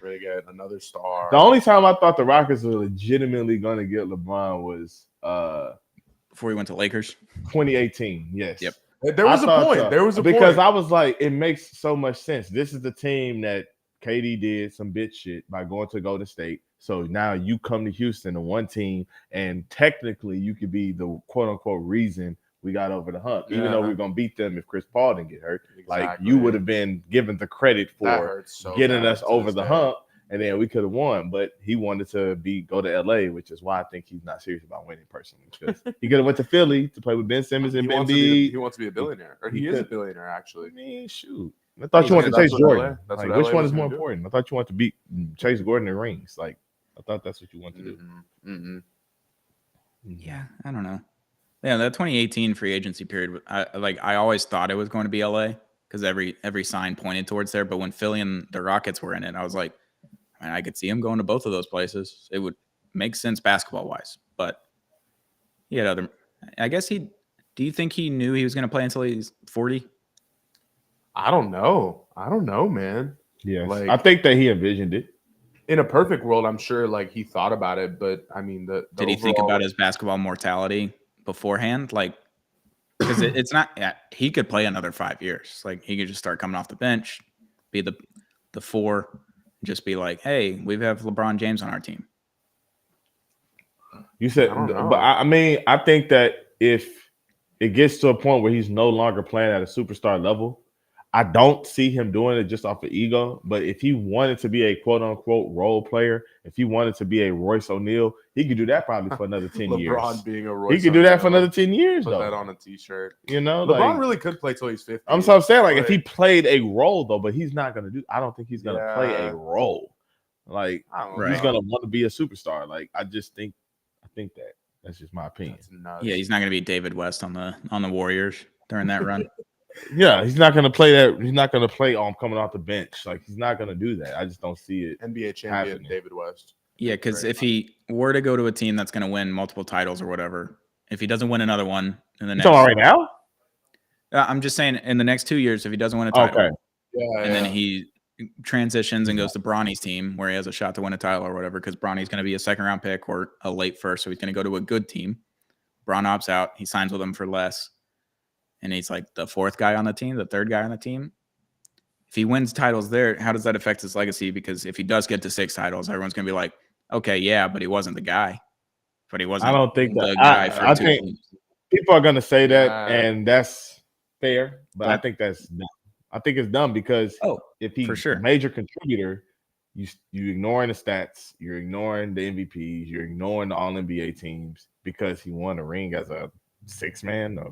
We're gonna get another star. The only time I thought the Rockets were legitimately going to get LeBron was Before he went to Lakers. 2018. Yes. Yep. There was a point. So. There was a because point. I was like, it makes so much sense. This is the team that KD did some bitch shit by going to Golden State. So now you come to Houston, the one team, and technically you could be the quote unquote reason we got over the hump, even though we're gonna beat them if Chris Paul didn't get hurt. Exactly. Like you would have been given the credit for getting us over the hump, and then we could have won. But he wanted to go to LA, which is why I think he's not serious about winning personally. Because he could have went to Philly to play with Ben Simmons and Ben B. He wants to be a billionaire, or he is a billionaire actually. I mean, shoot. I thought you wanted to chase Jordan. Like, which one is more important? I thought you wanted to beat Chase Gordon in rings. Like, I thought that's what you wanted to do. Yeah, I don't know. Yeah, that 2018 free agency period, I always thought it was going to be LA because every sign pointed towards there. But when Philly and the Rockets were in it, I was like, man, I could see him going to both of those places. It would make sense basketball wise. But he had other. I guess he. Do you think he knew he was going to play until he's 40? I don't know, man. Yeah, like I think that he envisioned it. In a perfect world, I'm sure like he thought about it, but I mean, did he think about his basketball mortality beforehand? Like, because it's not. Yeah, he could play another 5 years. Like he could just start coming off the bench, be the 4, just be like, hey, we have LeBron James on our team. You said, but I mean, I think that if it gets to a point where he's no longer playing at a superstar level, I don't see him doing it just off of ego. But if he wanted to be a quote unquote role player, if he wanted to be a Royce O'Neal, he could do that probably for another 10 years. LeBron being a Royce, he could do that for another 10 years. Put though. That on a t-shirt. You know, LeBron really could play till he's 50. I'm saying, like, if he played a role though, but he's not gonna do. I don't think he's gonna play a role. Like he's gonna want to be a superstar. Like I think that's just my opinion. Yeah, he's not going to be David West on the Warriors during that run. Yeah, he's not going to play that. He's not going to play coming off the bench. Like he's not going to do that. I just don't see it. NBA champion happening. David West. Yeah, because if he were to go to a team that's going to win multiple titles or whatever, if he doesn't win another one in the next, right now, I'm just saying in the next 2 years, if he doesn't win a title, then he transitions and goes to Bronny's team where he has a shot to win a title or whatever, because Bronny's going to be a second-round pick or a late first, so he's going to go to a good team. Bron opts out. He signs with them for less, and he's like the 4th guy on the team, the 3rd guy on the team. If he wins titles there, how does that affect his legacy? Because if he does get to 6 titles, everyone's going to be like, okay, yeah, but he wasn't the guy. But he wasn't. I don't think the that. guy for I 2 think teams. people are going to say that, and that's fair. But I think that's dumb. I think it's dumb because if he's a major contributor, you ignoring the stats, you're ignoring the MVPs, you're ignoring the All NBA teams because he won a ring as a six man, a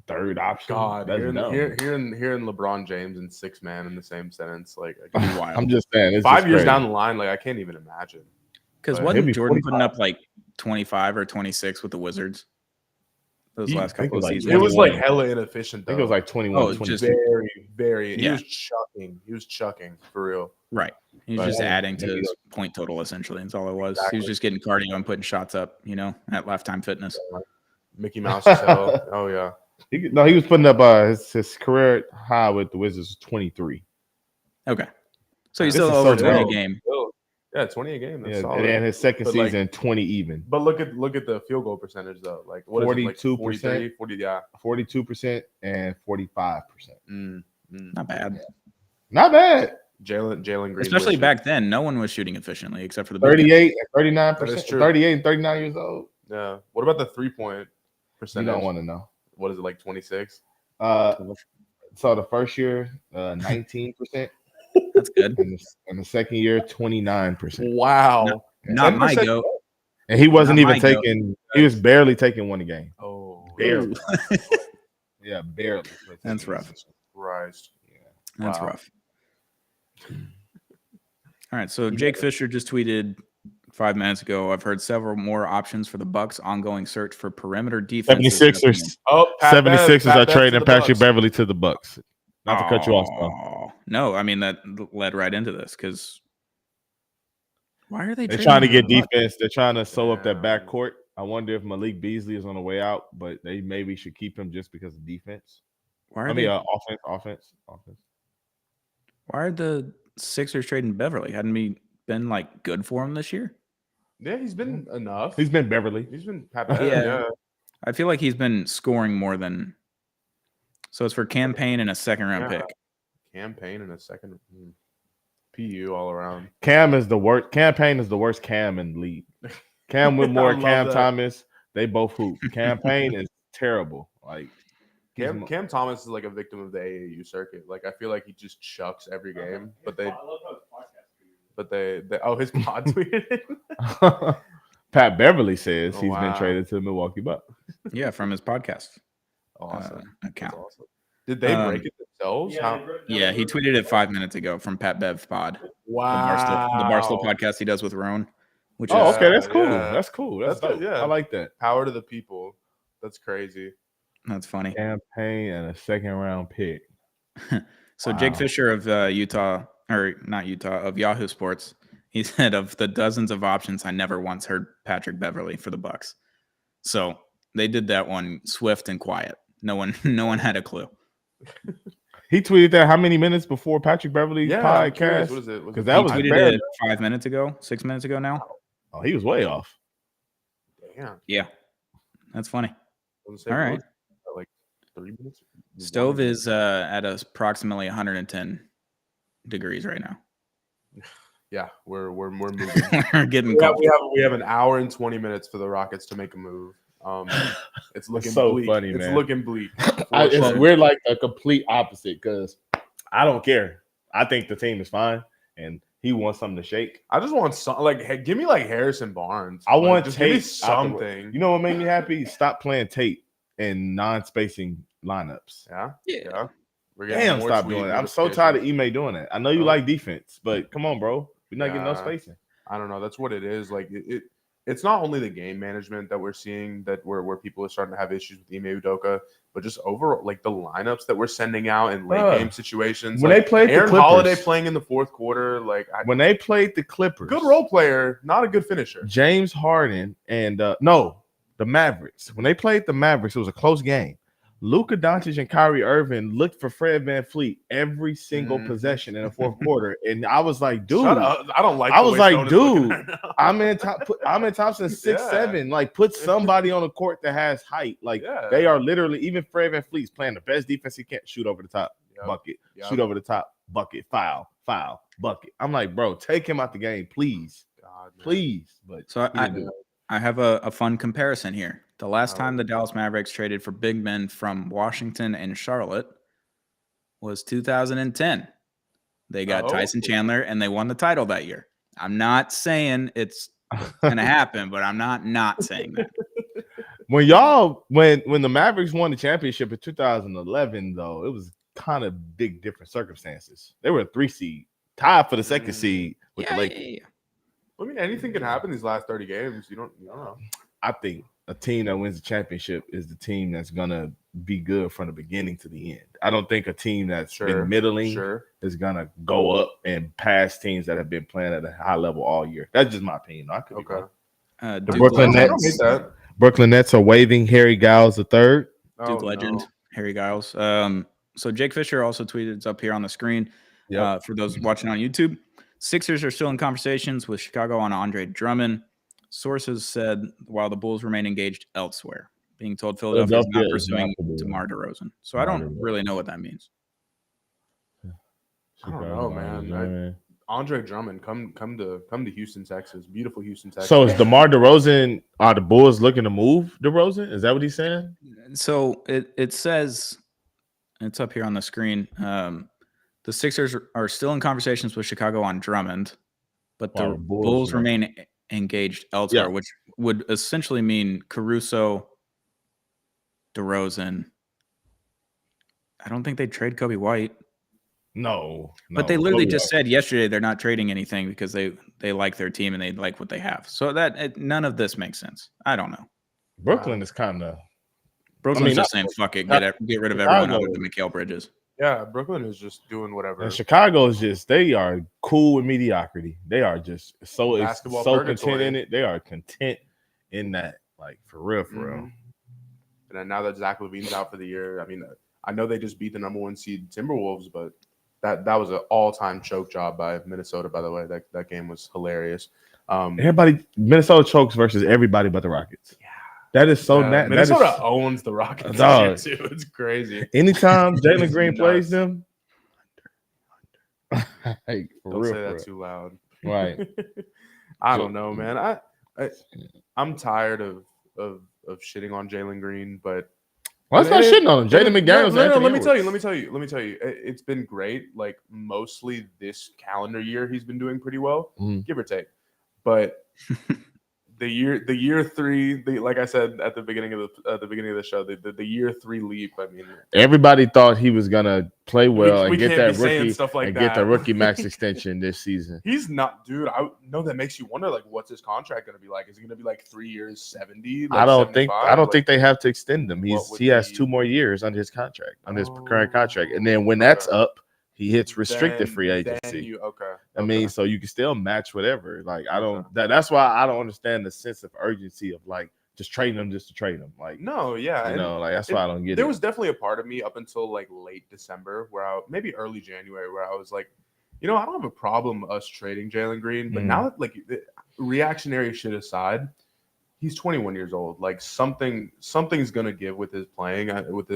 third option. God, That's hearing, dumb. hearing LeBron James and six man in the same sentence, like I'm just saying, it's 5 just years crazy. down the line, like I can't even imagine. Because But wasn't he'll be Jordan 45. putting up like 25 or 26 with the Wizards those He- last I think couple it of was like seasons? It was like 21. hella inefficient. I think it was though. like 21, Oh, 22. just- very. He Yeah. was chucking. He was chucking for real. Right. He was Right. just adding to Maybe his point total, essentially. That's all it was. He Exactly. was just getting cardio and putting shots up, at Lifetime Fitness. Mickey Mouse as hell. Oh yeah. He was putting up his career high with the Wizards was 23. Okay. So he's This still is over so 20 a dope. game. Yeah, 20 a game. That's Yeah, solid. and then his second But, like, season 20 even. But look at the field goal percentage though. Like what is it? Like 42%? 43, 40, yeah. 42% and 45%. Not bad. Not bad. Jalen Green. Especially wishes. back then, no one was shooting efficiently except for the big 38 and That 39%. is true. 38 and 39 years old. Yeah. What about the 3-point You percentage? don't want to know. What is it, like 26? So the first year, 19%, guys. That's good. and the second year, 29%. Wow. Not my 10%. goat. And he wasn't Not even my goat. taking. He was barely taking one a game. Oh, Barely. Yeah, barely. That's rough. Christ. That's Wow. rough. All right. So Jake Fisher just tweeted 5 minutes ago. I've heard several more options for the Bucks' ongoing search for perimeter defense. 76ers. Oh, Pat Bev 76ers are to trading the Patrick Bucks. Beverly to the Bucks. Not to cut you off, though. No, I mean that led right into this because why are they? They're trading trying to him get the Bucks? defense. They're trying to sew up that Yeah. backcourt. I wonder if Malik Beasley is on the way out, but they maybe should keep him just because of defense. Why are I mean, they? offense. Why are the Sixers trading Beverly? Hadn't he been like good for him this year? Yeah, he's been enough. He's been Beverly. He's been Pat Bev, Yeah. yeah. I feel like he's been scoring more than. So it's for campaign and a second round Yeah. pick. Campaign in a second. PU all around. Cam is the worst. Campaign is the worst Cam in the league. Cam Whitmore, I love Cam that. Thomas, they both hoop. Campaign is terrible. Like Cam Thomas is like a victim of the AAU circuit. Like I feel like he just chucks every game, but they I love how his podcast. his pod tweeted. Pat Beverly says Oh, he's been wow. traded to the Milwaukee Bucks. Yeah, from his podcast Awesome. That's account. awesome. Did they Um, break it themselves? How- Yeah, he tweeted it 5 minutes ago from Pat Bev Pod, Wow. the Barstool podcast he does with Roan, which Oh, is okay, that's cool. yeah. That's cool. That's That's good, dope. yeah. I like that. Power to the people. That's crazy. that's funny. Campaign and a second round pick. So Jake Wow. Fisher of Utah, or not Utah, of Yahoo Sports, he said of the dozens of options, I never once heard Patrick Beverly for the Bucks. So they did that one swift and quiet. No one had a clue. He tweeted that how many minutes before Patrick Beverly Yeah. I'm curious. podcast? What is it? 'Cause it that He was tweeted barely- it 5 minutes ago, 6 minutes ago now. Oh, he was way off. Damn. Yeah, that's funny. Let's say All what right. was it, like 3 minutes. Stove is at approximately 110 degrees right now. Yeah, we're moving. We're getting we, have, cold. we have an hour and 20 minutes for the Rockets to make a move. It's looking so bleak. funny, it's man. looking bleak. for It's sure. we're like a complete opposite because I don't care. I think the team is fine, and he wants something to shake. I just want some give me like Harrison Barnes. I Like, want just give me Tate out the- something. You know what made me happy? Stop playing Tate in non-spacing lineups. Yeah, Yeah. yeah. We're getting Damn, more stop tweet doing it. I'm so tired of Ime doing that. I know you Oh. like defense, but come on, bro. We're not getting no Yeah. spacing. I don't know. That's what it is. Like it's not only the game management that we're seeing that where people are starting to have issues with Ime Udoka, but just overall like the lineups that we're sending out in late Bruh. game situations. When like, they played the Aaron Clippers- Holiday playing in the fourth quarter, like When they played the Clippers, good role player, not a good finisher. James Harden and the Mavericks. When they played the Mavericks, it was a close game. Luka Doncic and Kyrie Irving looked for Fred VanVleet every single Mhm. possession in the fourth quarter, and I was like, dude, Shut up. I don't like. I the was way like, Stone is looking dude, right now. I'm in Thompson 6'7". Like, put somebody on the court that has height. Like, Yeah. they are literally even Fred VanVleet's playing the best defense he can. Shoot over the top, Yep. bucket. Yep. Shoot over the top, bucket. Foul, bucket. I'm like, bro, take him out the game, please, God, man. please. But So he didn't do it. I have a fun comparison here. The last Oh. time the Dallas Mavericks traded for big men from Washington and Charlotte was 2010. They got Oh. Tyson Chandler, and they won the title that year. I'm not saying it's going to happen, but I'm not saying that. When the Mavericks won the championship in 2011, though, it was kind of big different circumstances. They were a 3 seed, tied for the second seed with the Lakers. I mean, anything can happen these last 30 games. You don't know. I think a team that wins the championship is the team that's gonna be good from the beginning to the end. I don't think a team that's been middling is gonna go up and pass teams that have been playing at a high level all year. That's just my opinion. I could be wrong. The Brooklyn Nets. Brooklyn Nets are waiving Harry Giles III. Duke legend Harry Giles. So Jake Fisher also tweeted, it's up here on the screen. For those watching on YouTube, Sixers are still in conversations with Chicago on Andre Drummond. Sources said while the Bulls remain engaged elsewhere, being told Philadelphia is not pursuing DeMar DeRozan. So I don't really know what that means. I don't know, man. Andre Drummond, come to Houston, Texas. Beautiful Houston, Texas. So is DeMar DeRozan? Are the Bulls looking to move DeRozan? Is that what he's saying? So it says, it's up here on the screen. The Sixers are still in conversations with Chicago on Drummond, but the Bulls remain engaged elsewhere, which would essentially mean Caruso, DeRozan. I don't think they'd trade Kobe White. No. But they literally just said yesterday they're not trading anything because they like their team and they like what they have. So none of this makes sense. I don't know. Brooklyn is kind of. Brooklyn's just saying fuck it, get rid of everyone other than Mikal Bridges. Yeah, Brooklyn is just doing whatever. And Chicago is just, they are cool with mediocrity. They are just so content in it. They are content in that, like, for real. And then now that Zach LaVine's out for the year, I mean, I know they just beat the number 1 seed Timberwolves, but that was an all-time choke job by Minnesota, by the way. That game was hilarious. Minnesota chokes versus everybody but the Rockets. Yeah. That is so Minnesota owns the Rockets this year too. It's crazy. Anytime Jalen Green plays them, hey, don't say that too loud. Right. I don't know, man. I'm tired of shitting on Jalen Green, but that's not shitting on him. Jaden McDaniels. No, let me tell you. It's been great. Like mostly this calendar year, he's been doing pretty well, give or take. But the year 3, like I said at the beginning of the show, the year 3 leap. I mean, everybody thought he was gonna play well and get that rookie stuff like get the rookie max extension this season. He's not, dude. I know that makes you wonder, like, what's his contract gonna be like? Is it gonna be like 3 years, 70? Like I don't think they have to extend him. He has 2 more years under his contract, on his current contract, and then when that's up, he hits restricted free agency. I mean, so you can still match whatever. Like, I don't. That's why I don't understand the sense of urgency of like just trading them just to trade them. Like, no, yeah, like that's why I don't get it. There was definitely a part of me up until like late December, maybe early January, where I was like, I don't have a problem us trading Jalen Green, but now that, like, reactionary shit aside, he's 21 years old. Like something's gonna give with his playing, with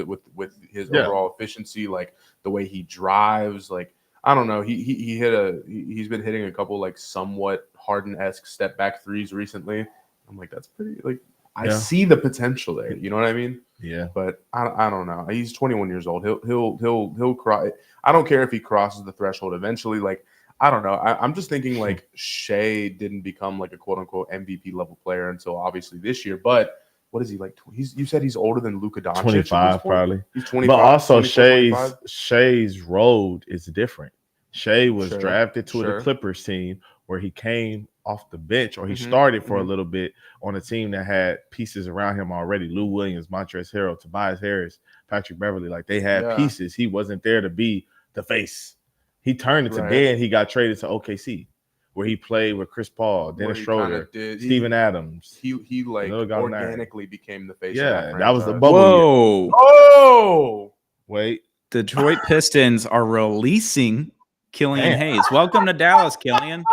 his overall efficiency, like the way he drives. Like, I don't know. He's been hitting a couple like somewhat Harden-esque step back threes recently. I'm like, that's pretty. Like, I see the potential there. You know what I mean? Yeah. But I don't know. He's 21 years old. He'll cry. I don't care if he crosses the threshold eventually. Like, I don't know. I'm just thinking like Shea didn't become like a quote unquote MVP level player until obviously this year. But what is he like? You said he's older than Luka Doncic. 25 probably. He's 25. But also Shea's road is different. Shea was drafted to the Clippers team where he came off the bench, or he started for a little bit on a team that had pieces around him already. Lou Williams, Montrezl Harrell, Tobias Harris, Patrick Beverly. Like, they had pieces. He wasn't there to be the face. He turned it to then he got traded to OKC, where he played with Chris Paul, Dennis Schroeder, Steven Adams. He like organically became the face. Yeah, that was the bubble. Whoa! Year. Oh, wait. Detroit Pistons are releasing Killian Hayes. Welcome to Dallas, Killian.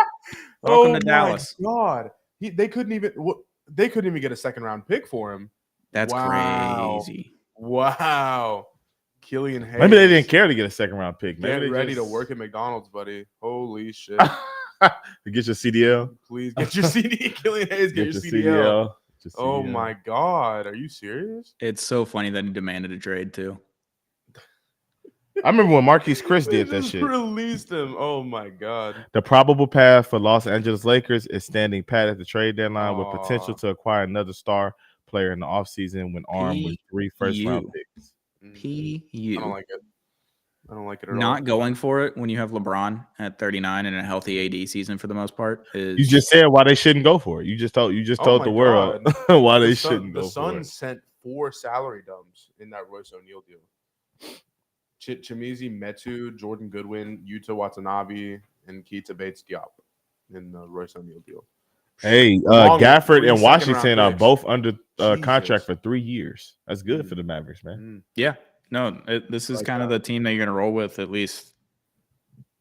Welcome to Dallas. God, they couldn't even get a second round pick for him. That's crazy. Wow. Killian Hayes. Maybe they didn't care to get a second round pick. Maybe get ready to work at McDonald's, buddy. Holy shit. To get your CDL. Please get your CD. Killian Hayes, get your CDL. Oh my God. Are you serious? It's so funny that he demanded a trade too. I remember when Marquise Chris They did that just shit. Released him. Oh my god. The probable path for Los Angeles Lakers is standing pat at the trade deadline with potential Aw. to acquire another star player in the offseason when armed with 3 first-round picks. I PU. don't like it. I don't like it at all. Not going for it when you have LeBron at 39 and a healthy AD season for the most part is You just said why they shouldn't go for it. You just told Oh the my world God. why they The Sun- shouldn't the go for Suns it. sent 4 salary dumps in that Royce O'Neal deal. Chimizi Metu, Jordan Goodwin, Yuta Watanabe, and Keita Bates Diop in the Royce O'Neal deal. Hey, Along with Gafford 3 and second-round Washington are picks. both under Jesus. contract for 3 years. That's good for the Mavericks, man. Mm. yeah. No, this is Like kind of the team that you're going to roll with at least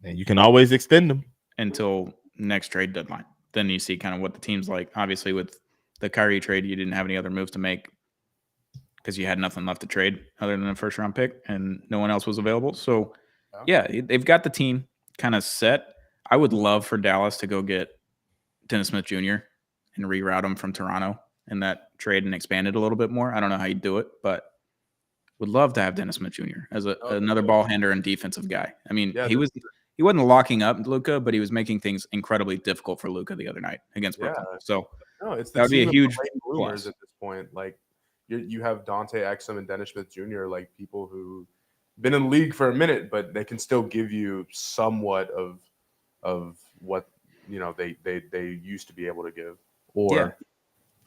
And you can always extend them. until next trade deadline. Then you see kind of what the team's like. Obviously, with the Kyrie trade, you didn't have any other moves to make because you had nothing left to trade other than a first round pick, and no one else was available. So, yeah, they've got the team kind of set. I would love for Dallas to go get Dennis Smith Jr. and reroute him from Toronto in that trade and expand it a little bit more. I don't know how you do it, but would love to have Dennis Smith Jr. as another ball handler and defensive guy. I mean, Yeah, he wasn't locking up Luka, but he was making things incredibly difficult for Luka the other night against Brooklyn. Yeah. So No, it's the that would be a team of huge late bloomers plus. at this point. Like you have Dante Exum and Dennis Smith Jr. like people who been in the league for a minute, but they can still give you somewhat of what they used to be able to give, or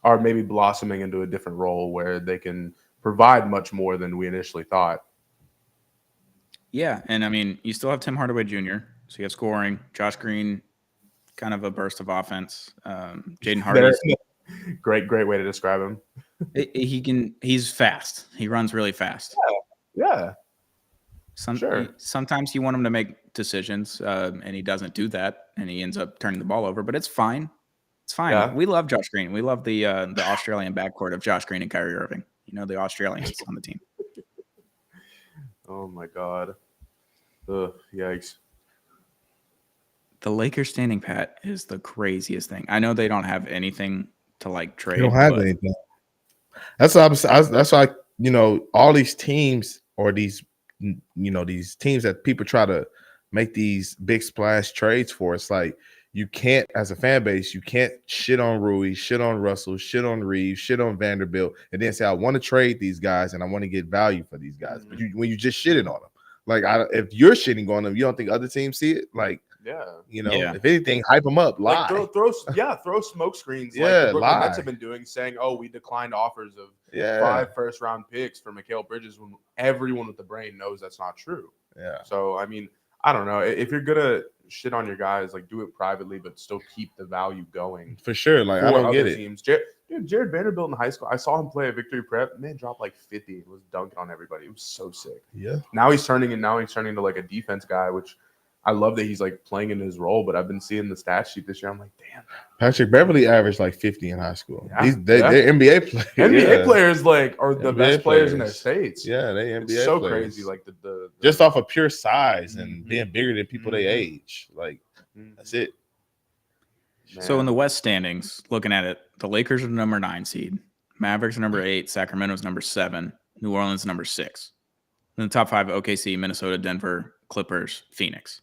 are maybe blossoming into a different role where they can provide much more than we initially thought. Yeah, and I mean, you still have Tim Hardaway Jr., so you have scoring. Josh Green, kind of a burst of offense. Jaden Hardy, Great way to describe him. he's fast. He runs really fast. Yeah. Sure. Sometimes you want him to make decisions, and he doesn't do that, and he ends up turning the ball over. But it's fine. It's fine. Yeah. We love Josh Green. We love the Australian backcourt of Josh Green and Kyrie Irving. You know, the Australians on the team. Oh my God. Ugh, yikes. The Lakers standing pat is the craziest thing. I know they don't have anything to like trade. They don't have but anything. That's why all these teams or these these teams that people try to make these big splash trades for. It's like you can't, as a fan base, you can't shit on Rui, shit on Russell, shit on Reeves, shit on Vanderbilt, and then say I want to trade these guys and I want to get value for these guys. But when you just shitting on them, like if you're shitting on them, you don't think other teams see it? Like, if anything, hype them up, lie. Like throw smoke screens. Like the Brooklyn Nets have been doing, saying, "Oh, we declined offers of 5 first-round picks for Mikal Bridges," when everyone with the brain knows that's not true. Yeah. So I mean, I don't know if you're gonna shit on your guys, like do it privately, but still keep the value going for sure. Like I don't get it. Teams. Jared Vanderbilt in high school, I saw him play at Victory Prep. Man, dropped like 50 and was dunking on everybody. It was so sick. Yeah. Now he's turning into like a defense guy, which I love that he's like playing in his role. But I've been seeing the stat sheet this year. I'm like, damn. Patrick Beverly averaged like 50 in high school. Yeah. They're NBA players. NBA players are the best players in their states. Yeah, they NBA it's so players. crazy. Like the just off of pure size and being bigger than people they age. Like that's it. Man. So in the West standings, looking at it, the Lakers are the number 9 seed, Mavericks are number 8, Sacramento's number 7, New Orleans number 6. In the top 5, OKC, Minnesota, Denver, Clippers, Phoenix.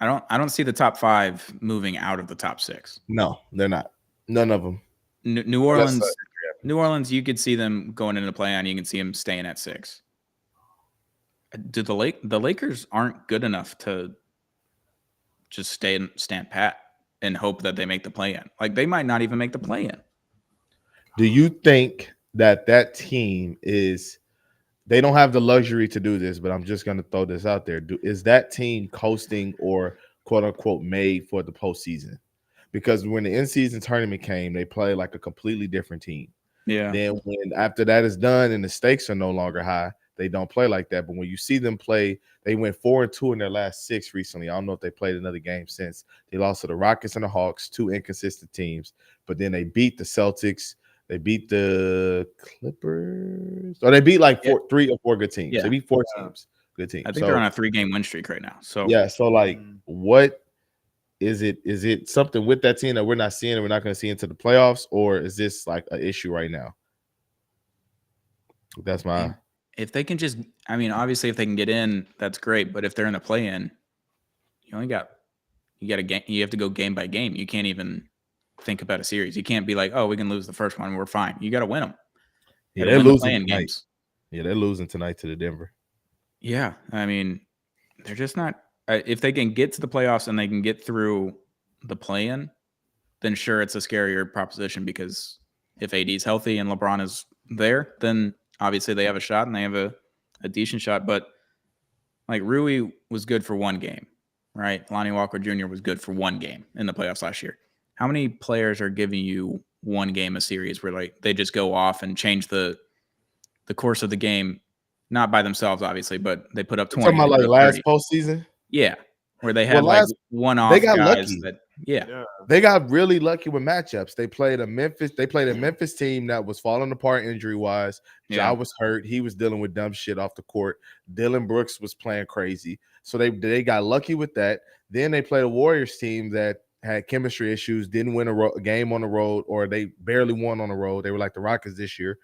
I don't see the top 5 moving out of the top 6. No, they're not. None of them. New Orleans, you could see them going into the play-on. You can see them staying at 6. The Lakers aren't good enough to just stand pat and hope that they make the play-in. Like they might not even make the play-in. Do you think that team is? They don't have the luxury to do this, but I'm just going to throw this out there. Is that team coasting or quote unquote made for the postseason? Because when the in-season tournament came, they played like a completely different team. Yeah. Then when after that is done and the stakes are no longer high, they don't play like that. But when you see them play, they went 4-2 in their last 6 recently. I don't know if they played another game since. They lost to the Rockets and the Hawks, 2 inconsistent teams. But then they beat the Celtics. They beat the Clippers. Or they beat like 3 or 4 good teams. Yeah. They beat 4 teams. Good teams. I think they're on a 3-game win streak right now. So so like what is it? Is it something with that team that we're not seeing and we're not going to see into the playoffs? Or is this like an issue right now? That's my if they can just, I mean, obviously if they can get in, that's great. But if they're in a play-in, you got a game. You have to go game by game. You can't even think about a series. You can't be like, oh, we can lose the first one, we're fine. You got to win them. Yeah, they're losing playing tonight. games. Yeah, they're losing tonight to the Denver. Yeah, I mean, they're just not. If they can get to the playoffs and they can get through the play-in, then sure, it's a scarier proposition because if AD is healthy and LeBron is there, then obviously they have a shot and they have a decent shot. But like Rui was good for one game, right? Lonnie Walker Jr. was good for one game in the playoffs last year. How many players are giving you one game a series where like they just go off and change the course of the game, not by themselves, obviously, but they put up 20. Talking about like 30. last postseason. Yeah, where they had like one-off they got guys lucky. that, yeah. They got really lucky with matchups. They played a Memphis team that was falling apart injury-wise. Yeah. Ja was hurt. He was dealing with dumb shit off the court. Dylan Brooks was playing crazy. So they got lucky with that. Then they played a Warriors team that had chemistry issues, didn't win a game on the road, or they barely won on the road. They were like the Rockets this year.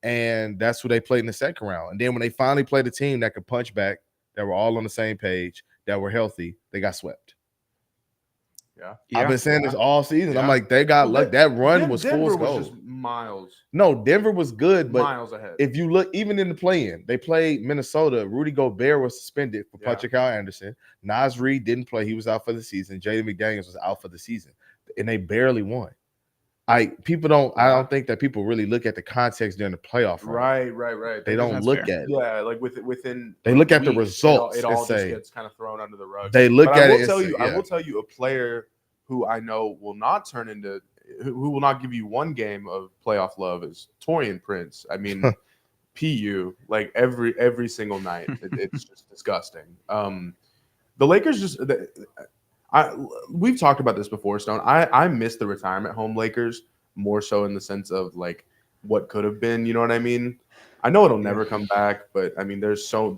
And that's who they played in the second round. And then when they finally played a team that could punch back, that were all on the same page, that were healthy, they got swept. Yeah. I've been saying this all season. Yeah. I'm like, they got luck. That run was Denver fool's was gold. just miles No, Denver was good, but miles ahead. if you look, even in the play-in, they played Minnesota. Rudy Gobert was suspended for punching Kyle Anderson. Naz Reid didn't play. He was out for the season. Jaden McDaniels was out for the season. And they barely won. I don't think that people really look at the context during the playoff run. Right. They don't That's look fair. at it. Yeah, like within They look at the weeks, results It and all say- just gets kind of thrown under the rug. They look But at I it will and tell say, you, yeah. I will tell you a player who I know will not turn into who will not give you one game of playoff love is Torian Prince. I mean, PU like every single night. It's just disgusting. The Lakers just. We've talked about this before, Stone. I miss the retirement home Lakers more so in the sense of like what could have been. You know what I mean? I know it'll never come back, but I mean, there's so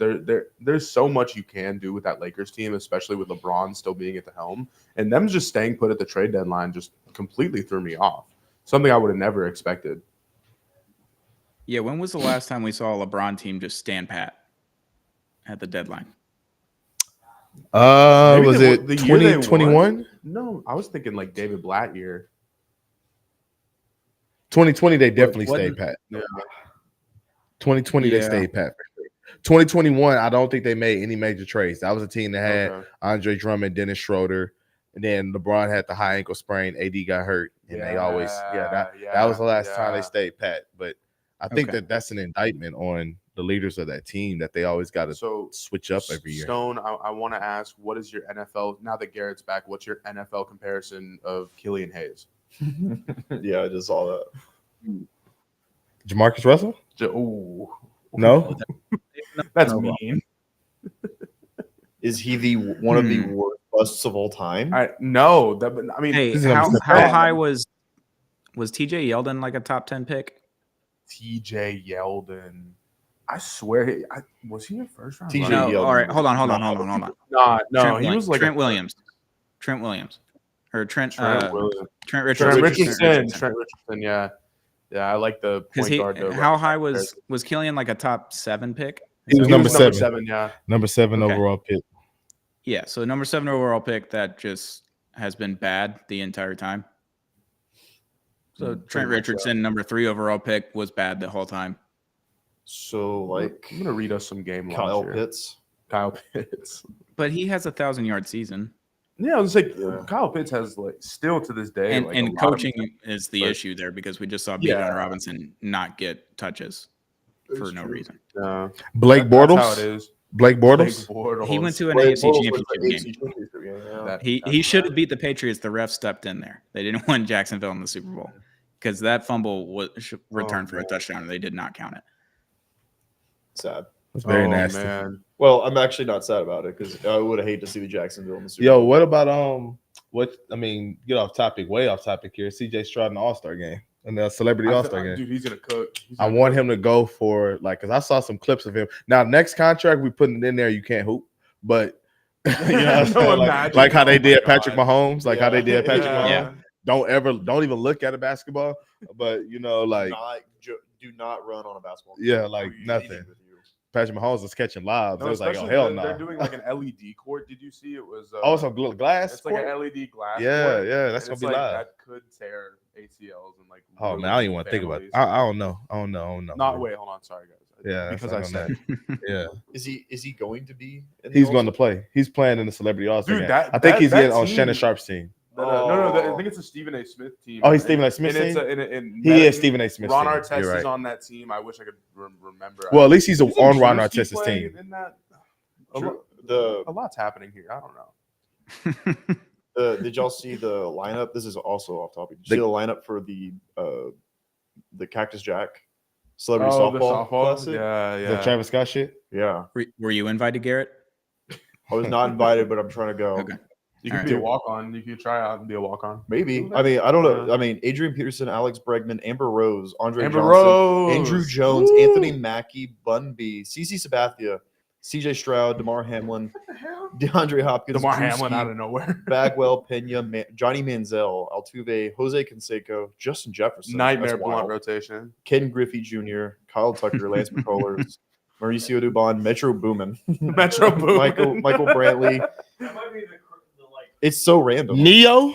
much you can do with that Lakers team, especially with LeBron still being at the helm, and them just staying put at the trade deadline just completely threw me off. Something I would have never expected. Yeah, when was the last time we saw a LeBron team just stand pat at the deadline? Maybe Was it the year they 2021? No, I was thinking like David Blatt year. 2020, they definitely What- stayed pat. Yeah. 2020, they Yeah. stayed pat. 2021, I don't think they made any major trades. That was a team that had Okay. Andre Drummond, Dennis Schroeder, and then LeBron had the high ankle sprain. AD got hurt, and they always that was the last time they stayed pat. But I think Okay. that's an indictment on the leaders of that team that they always got to So switch up every year. Stone, I want to ask, what is your NFL now that Garrett's back? What's your NFL comparison of Killian Hayes? Yeah, I just saw that. Jamarcus Russell? Ooh, No, that's No. mean. Is he the one of the worst busts of all time? No, that. But I mean, Hey, This is how number high was TJ Yeldon like a top 10 pick? TJ Yeldon. I swear, was he a first round? TJ runner? No, Yeldon all right, was hold on. not- No, he Trent was like Trent Williams. Trent Williams. Or Trent Trent Williams. Trent Richardson. Trent Richardson. Yeah, I like the Because point guard. how high was Killian like a top 7 pick? he was He number was seven. Yeah, Number 7 Okay. overall pick. Yeah, so number 7 overall pick that just has been bad the entire time. So Trent Richardson, number 3 overall pick, was bad the whole time. So like I'm gonna read us some game logs Kyle here. Pitts. Kyle Pitts. But he has a 1,000-yard season. Yeah, I was like, Yeah. Kyle Pitts has like still to this day, And, like, a and lot of- coaching is the but- issue there because we just saw Yeah. Bijan Robinson not get touches for It's no true. reason. Yeah, Blake that's how it Bortles? is. Blake Bortles? Blake Bortles. He went to an Blake AFC Bortles was championship the game. AFC championship game, yeah. That- He that's should bad. have beat the Patriots. The ref stepped in there. They didn't want Jacksonville in the Super Bowl because that fumble was returned for a man. touchdown and they did not count it. Sad. That's very Oh, nasty. man. Well, I'm actually not sad about it because I would have hated to see the Jacksonville in the Super Yo, Bowl. what about get off topic, way off topic here. CJ Stroud in the All-Star game and the celebrity All-Star game. Dude, he's gonna cook. I want him to go for because I saw some clips of him. Now, next contract we putting it in there, you can't hoop, but you know what I'm saying? Like how they Oh my did Patrick God. Mahomes, like how they did Patrick Yeah. Mahomes. Don't even look at a basketball, but like do not run on a basketball. yeah, like Or you- nothing. anything with you. Patrick Mahomes was catching lobs. No, I was like, oh especially hell no. They're doing like an LED court. Did you see it was? Oh, it's a glass. It's like court? an LED glass. Yeah, court, yeah, that's and gonna be it's like, live. That could tear ACLs and like. Oh ruin man, I don't even want to think about it. families. I don't know. I don't know. Not wait, hold on. Sorry guys. Yeah, because I I don't said. Yeah, Is he going to be? In the he's going to All-Star? play. He's playing in the Celebrity All Star. Dude, I think he's that getting on team- Shannon Sharp's team. No, I think it's a Stephen A. Smith team. Oh, he's Stephen A. Smith's and it's team? and He is Stephen A. Smith's Ron team. Artest You're right. is on that team. I wish I could remember. Well, at least he's Isn't on Ron Drewski Artest's playing team. In that, True. The a lot's happening here. I don't know. did y'all see the lineup? This is also off topic. Did you see the lineup for the Cactus Jack Celebrity The Softball Classic? Yeah, The Travis Scott shit. Yeah, Were you invited, Garrett? I was not invited, but I'm trying to go. Okay. You could All be a right. walk on. You could try out and be a walk on. Maybe. I mean, I don't know. I mean, Adrian Peterson, Alex Bregman, Amber Rose, Andre Amber Johnson, Rose. Andrew Jones, Woo. Anthony Mackie, Bun B, CC Sabathia, CJ Stroud, DeMar Hamlin, DeAndre Hopkins, DeMar Drewski, Hamlin out of nowhere. Bagwell, Pena, Johnny Manziel, Altuve, Jose Canseco, Justin Jefferson, Nightmare that's blunt wild, rotation. Ken Griffey Jr., Kyle Tucker, Lance McCullers, Mauricio Dubon, Metro Boomin, Metro Boomin. Michael Brantley. That might be the like It's so random. Neo.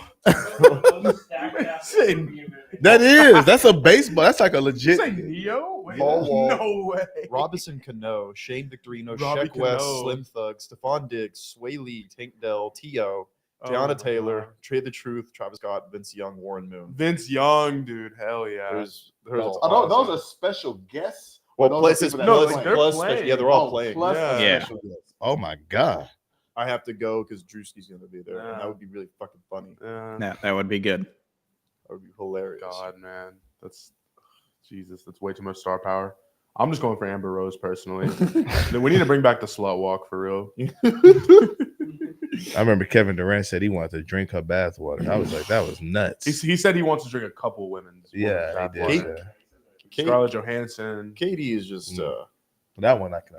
most stacked ass That is. That's a baseball. That's like a legit. Say Neo? Wait, Paul Wall. no way. Robinson Cano, Shane Victorino, Robbie Sheck West, Cano. Slim Thug, Stephon Diggs, Sway Lee, Tank Dell, T.O., Oh Tiana my Taylor, God. Trade the Truth, Travis Scott, Vince Young, Warren Moon. Vince Young, dude. Hell yeah. There's a Are lot of those stuff. are special guests. Well, Those are plus, people that No, plus, like, they're plus playing. yeah, they're all Oh, playing. plus Yeah. special guests. Oh my god. I have to go because Drewski's going to be there, and Yeah. that would be really fucking funny. Yeah. That would be good. That would be hilarious. God, man. That's Jesus. That's way too much star power. I'm just going for Amber Rose personally. We need to bring back the slut walk for real. I remember Kevin Durant said he wanted to drink her bathwater. I was like, that was nuts. He said he wants to drink a couple women's. Yeah, he did. Kate- yeah. Kate, Scarlett Johansson. Katie is just, That one I can.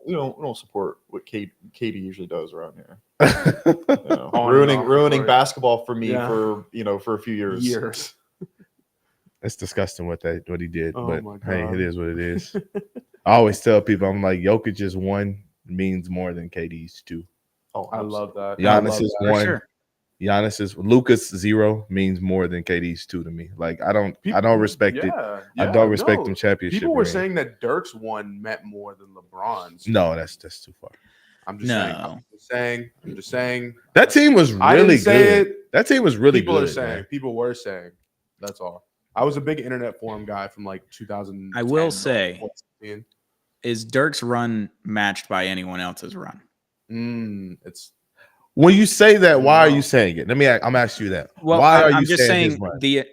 we don't support what Katie usually does around here. understand. You know, On and off the ruining court. basketball for me Yeah. for a few years. Years. It's disgusting what he did, Oh but my hey, God. it is what it is. I always tell people, I'm like, Jokic is one means more than KD's two. Oh, I love that. I Giannis love is that. For one. sure. Giannis is Lucas 0 means more than KD's two to me. Like I don't respect it. Yeah, I yeah, don't respect no. them championship. People were rings. saying that Dirk's one meant more than LeBron's. No, that's too far. I'm just No. saying. I'm just saying. That team was I really didn't say good. it. That team was really People good. are saying. man. People were saying. That's all. I was a big internet forum guy from like 2000. I will say- 2014. Is Dirk's run matched by anyone else's run? It's When you say that, why are No. you saying it? I'm asking you that. Well, why are I'm you just saying his saying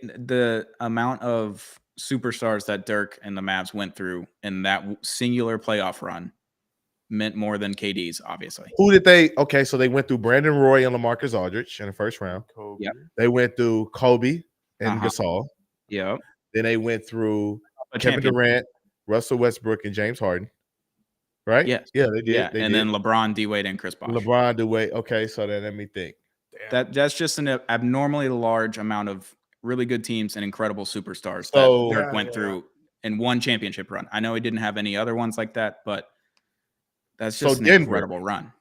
run? the amount of superstars that Dirk and the Mavs went through in that singular playoff run meant more than KD's, obviously. Who did they? Okay, so they went through Brandon Roy and LaMarcus Aldridge in the first round. Kobe. Yep. They went through Kobe and Uh-huh. Gasol. Yep. Then they went through A Kevin champion. Durant, Russell Westbrook, and James Harden. Right? Yes. Yeah, they did. Yeah, They and did. then LeBron, D Wade, and Chris Bosh. LeBron Dwayne. Okay, so then let me think. Damn. That's just an abnormally large amount of really good teams and incredible superstars So- that Dirk Yeah, went yeah. through in one championship run. I know he didn't have any other ones like that, but that's So just an Denver. incredible run.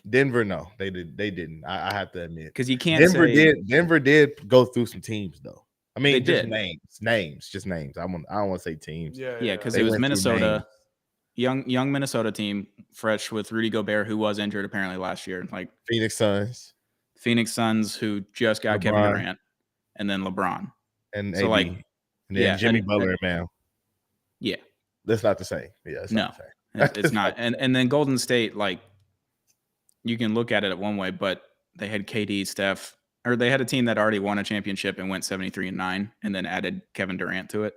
Denver, no, they didn't. I have to admit. Because you can't Denver say Denver did go through some teams though. I mean, They just did. just names. I don't want to say teams. Yeah, Yeah, because They it was went through Minnesota, young Minnesota team, fresh with Rudy Gobert, who was injured apparently last year, like Phoenix Suns Phoenix Suns, who just got Kevin LeBron. Durant, and then LeBron. and So, AD. like, and then yeah, Jimmy and- Butler and Mal. Yeah, That's not the same. Yeah, it's not the same. it's not. And then Golden State, like, you can look at it one way, but they had KD, Steph, or they had a team that already won a championship and went 73-9, and then added Kevin Durant to it.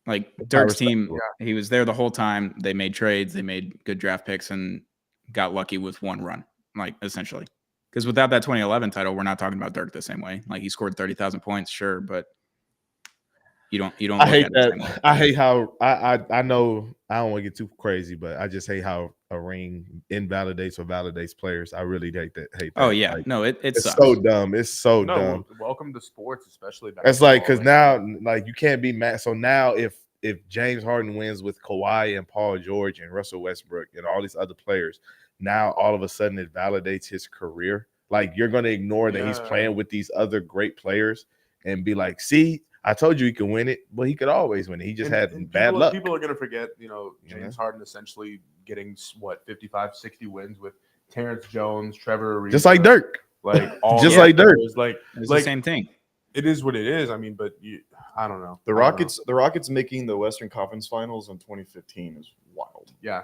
Like Dirk's team, he was there the whole time. They made trades, they made good draft picks, and got lucky with one run, like essentially. Because without that 2011 title, we're not talking about Dirk the same way. Like he scored 30,000 points, sure, but you don't. I look hate at it the same way. that. I hate how I know I don't want to get too crazy, but I just hate how a ring invalidates or validates players. I really hate that. Oh yeah, Like, no, it it's sucks. so dumb. It's so No, dumb. welcome to sports, especially. It's like because basketball. now like you can't be mad. So now if if James Harden wins with Kawhi and Paul George and Russell Westbrook and all these other players, now all of a sudden it validates his career. Like you're gonna ignore that he's playing with these other great players and be like, see, I told you he could win it, but he could always win it. He just had bad luck. People are gonna forget, James Harden essentially getting 55, 60 wins with Terrence Jones, Trevor Ariza, Just like Dirk. like all Just the like Dirk. players, like It's the same thing. it is what it is. I mean, but I don't know. The Rockets making the Western Conference Finals in 2015 is wild. Yeah.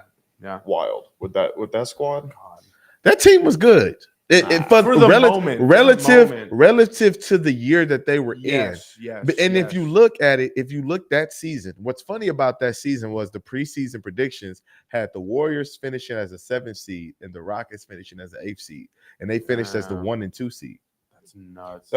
Wild with that squad. God. That team was good. But For the moment, relative to the year that they were in. Yes. And if you look at it, if you look that season, what's funny about that season was the preseason predictions had the Warriors finishing as a 7th seed and the Rockets finishing as an 8th seed, and they finished as the 1 and 2 seed. that's nuts.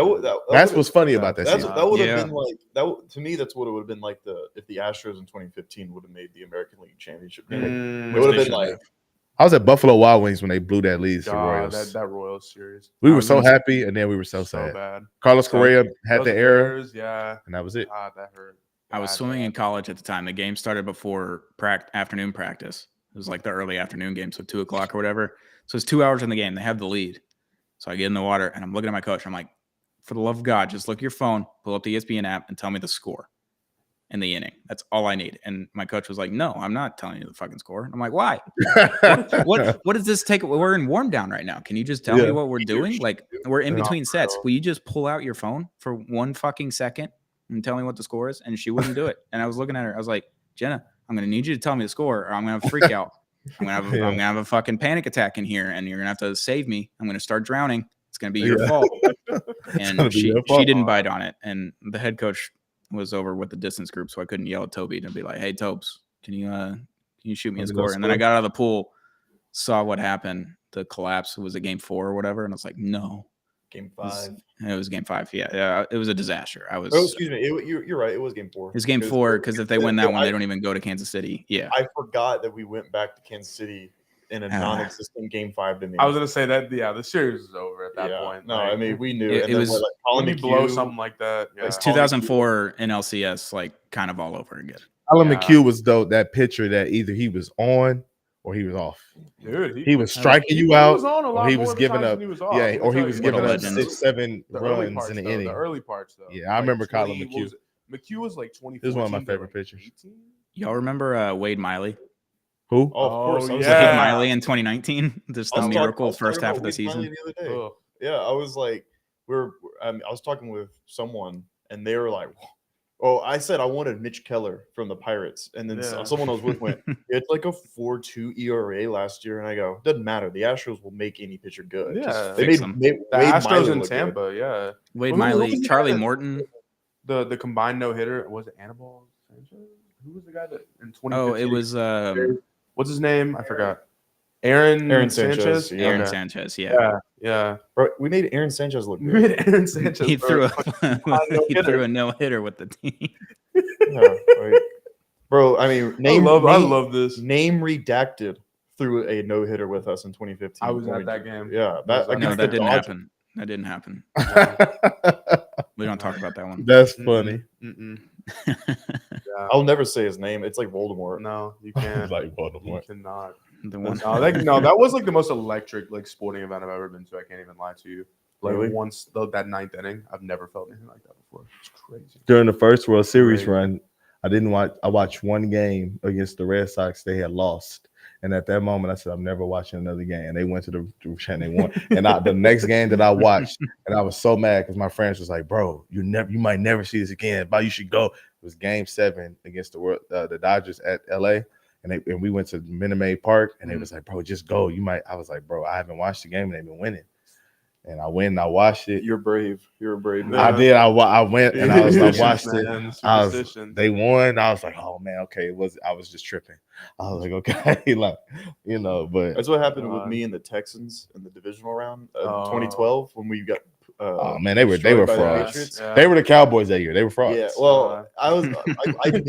That's what's funny about that That season. would have Yeah. been like that to me. That's what it would have been like if the Astros in 2015 would have made the American League Championship game. It Which would they have been should like have. I was at Buffalo Wild Wings when they blew that lead to Royals. That Royals series. We I were was so gonna say happy, and then we were so sad. bad. Carlos Correa had Those the error, players, yeah. and that was it. God, that hurt. I was Bad, swimming bad. in college at the time. The game started before afternoon practice. It was like the early afternoon game, so 2:00 or whatever. So it's 2 hours in the game. They have the lead. So I get in the water and I'm looking at my coach. I'm like, for the love of God, just look at your phone, pull up the ESPN app, and tell me the score in the inning. That's all I need. And my coach was like, no, I'm not telling you the fucking score. I'm like, why? What does this take? We're in warm down right now. Can you just tell me what we're doing? Like, we're in between sets. Will you just pull out your phone for 1 fucking second and tell me what the score is? And she wouldn't do it. And I was looking at her. I was like, Jenna, I'm going to need you to tell me the score or I'm going to have a freak out. I'm going to have a fucking panic attack in here and you're going to have to save me. I'm going to start drowning. It's going to be your fault. And she didn't bite on it. And the head coach was over with the distance group, so I couldn't yell at Toby and be like, "Hey, Tobes, can you shoot me a score?" And then I got out of the pool, saw what happened, the collapse. Was it game 4 or whatever? And I was like, "No, Game 5. it was game 5." Yeah, it was a disaster. Oh, excuse me. You're right. It was game 4. It was game 4 because if they win that one, they don't even go to Kansas City. Yeah, I forgot that we went back to Kansas City in a non-existent game 5 to me. I was gonna say that. Yeah, the series is over at that point. No, like, I mean we knew. It And then was- like when Colin you blow McHugh, something like that. Yeah. it's 2004 in LCS, like kind of all over again. Alan Yeah. McHugh was that pitcher that either he was on or he was off. Dude, He was striking you he out, was on a lot or he more was the giving times up. than he was off. Yeah, Let me or he tell was you, giving what a up legend. 6-7 the early runs parts, in the though, inning. the early parts though. Yeah, I remember Colin 20 McHugh. McHugh was like 20. He was one of my favorite pitchers. Y'all remember Wade Miley? Who? Oh, of course. Oh, I was yeah. Wade Miley in 2019, just I the was miracle talking first half about of the Wade Miley season. the other day. Yeah, I was like, I was talking with someone, and they were like, "Oh, I said I wanted Mitch Keller from the Pirates," and then Yeah. someone I was with went, "It's like a 4.2 ERA last year," and I go, "Doesn't matter. The Astros will make any pitcher good. Yeah. Just, they Fix made, them. made The Wade Astros Miley in look Tampa, yeah. Wade Who was Miley, the guy Charlie that- Morton. The combined no hitter was it Anibal Sanchez? Who was the guy that in 2015? Oh, it was What's his name? I forgot. Aaron Sanchez, yeah. Aaron Okay. Sanchez. Yeah. Bro, we made Aaron Sanchez look We good. made Aaron Sanchez. He bro. he threw a no hitter with the team. Yeah, like, bro, I mean, I love this. Name redacted threw a no hitter with us in 2015. I was at that game. Yeah, No, against that the didn't Dodgers. happen. That didn't happen. We don't talk about that one. That's funny. Mm-mm. I'll never say his name. It's like Voldemort. No, you can't. Like You Baltimore. cannot. The one. No, that was like the most electric like sporting event I've ever been to. I can't even lie to you. Like Really? once that 9th inning, I've never felt anything like that before. It's crazy. During the first World Series Great. run, I watched one game against the Red Sox. They had lost. And at that moment, I said, I'm never watching another game. And they went to the and they won. And the next game that I watched, and I was so mad because my friends was like, bro, you might never see this again. But you should go. It was game 7 against the Dodgers at LA. And we went to Minute Maid Park, and they was like, bro, just go. You might. I was like, bro, I haven't watched the game, and they've been winning. And I went and I watched it. You're brave. You're a brave man. I did. I went and I watched it. Man, I was- superstition. They won. I was like, oh man, okay. I was just tripping. I was like, okay, like, but That's what happened with God. me and the Texans in the divisional round Oh. of 2012 when we got. oh man, they were destroyed by the frauds. Patriots. Yeah. They were the Cowboys that year. They were frauds. Yeah, well, I